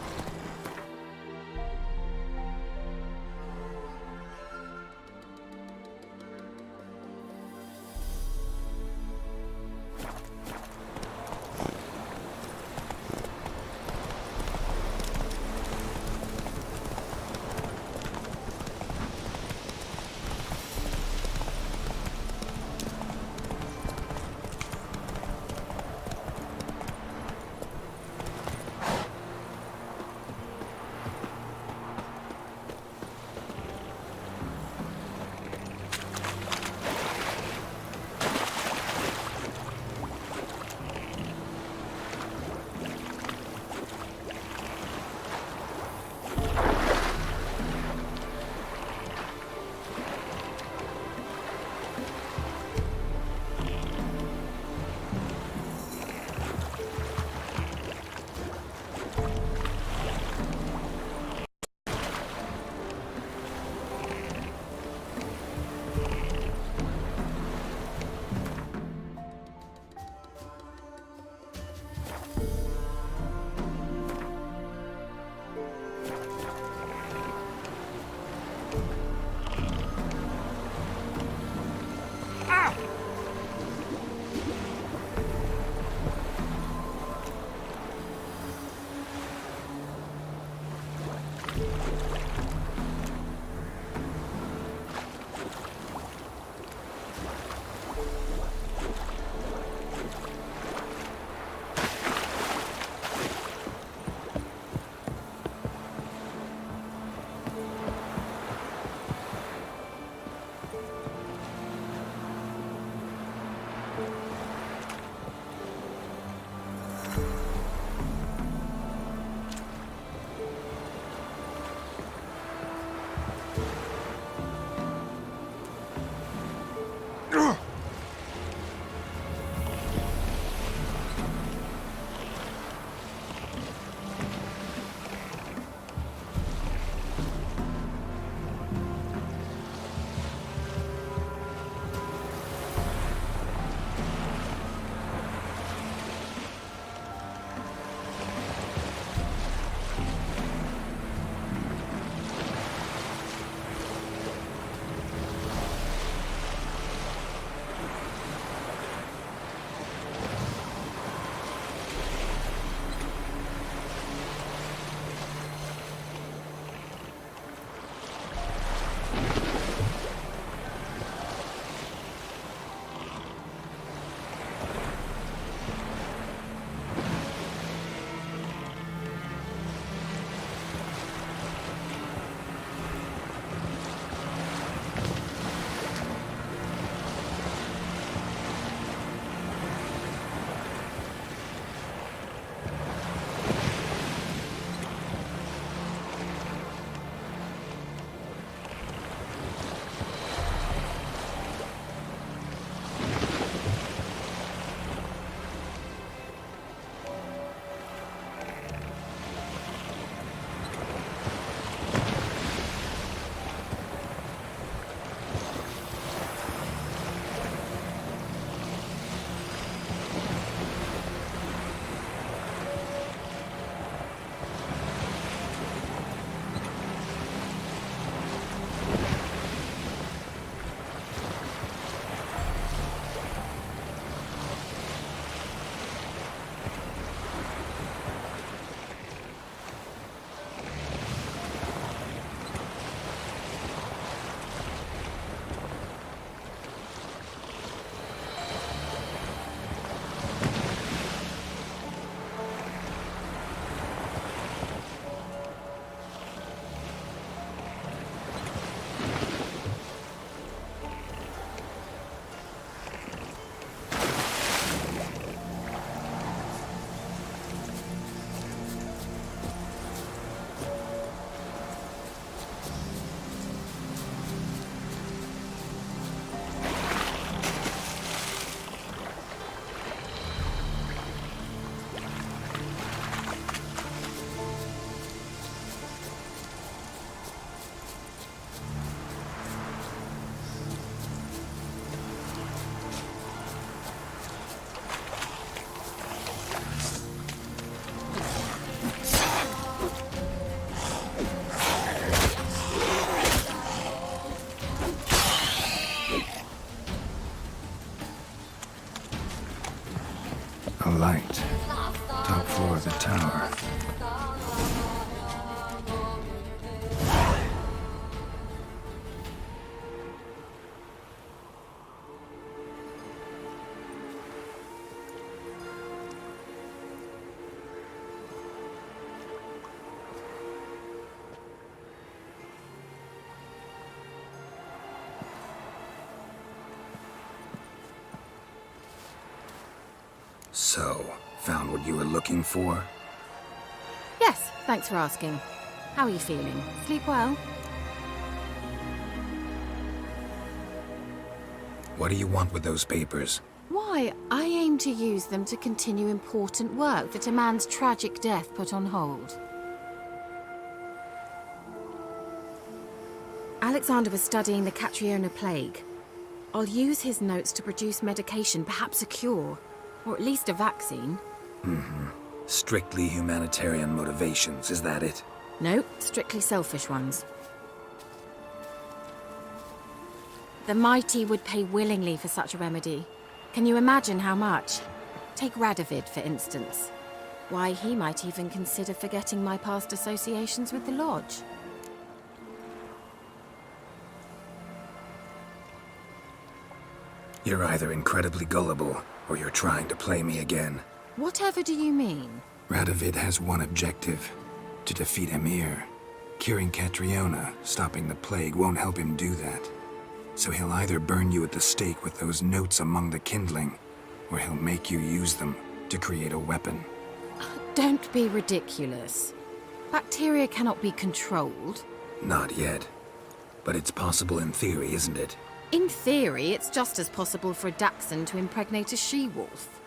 So, found what you were looking for? Yes, thanks for asking. How are you feeling? Sleep well? What do you want with those papers? Why, I aim to use them to continue important work that a man's tragic death put on hold. Alexander was studying the Catriona plague. I'll use his notes to produce medication, perhaps a cure, or at least a vaccine. Strictly humanitarian motivations, is that it? No, strictly selfish ones. The mighty would pay willingly for such a remedy. Can you imagine how much? Take Radovid, for instance. Why, he might even consider forgetting my past associations with the Lodge. You're either incredibly gullible, or you're trying to play me again. Whatever do you mean? Radovid has one objective: to defeat Emhyr. Curing Catriona, stopping the plague, won't help him do that. So he'll either burn you at the stake with those notes among the kindling, or he'll make you use them to create a weapon. Don't be ridiculous. Bacteria cannot be controlled. Not yet. But it's possible in theory, isn't it? In theory, it's just as possible for a Dachshund to impregnate a she-wolf.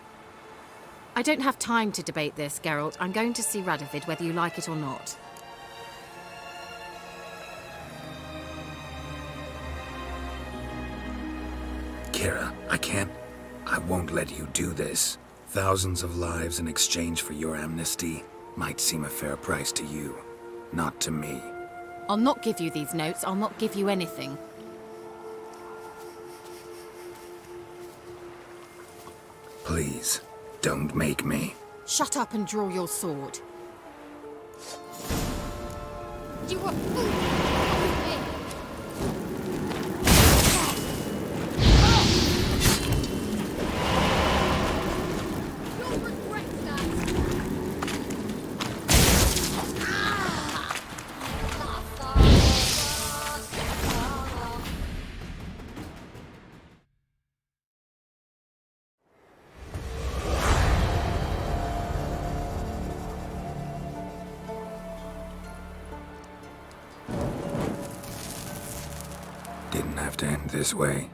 I don't have time to debate this, Geralt. I'm going to see Radovid whether you like it or not. Kira, I won't let you do this. Thousands of lives in exchange for your amnesty might seem a fair price to you, not to me. I'll not give you these notes. I'll not give you anything. Please, don't make me. Shut up and draw your sword. Do you want... Didn't have to end this way.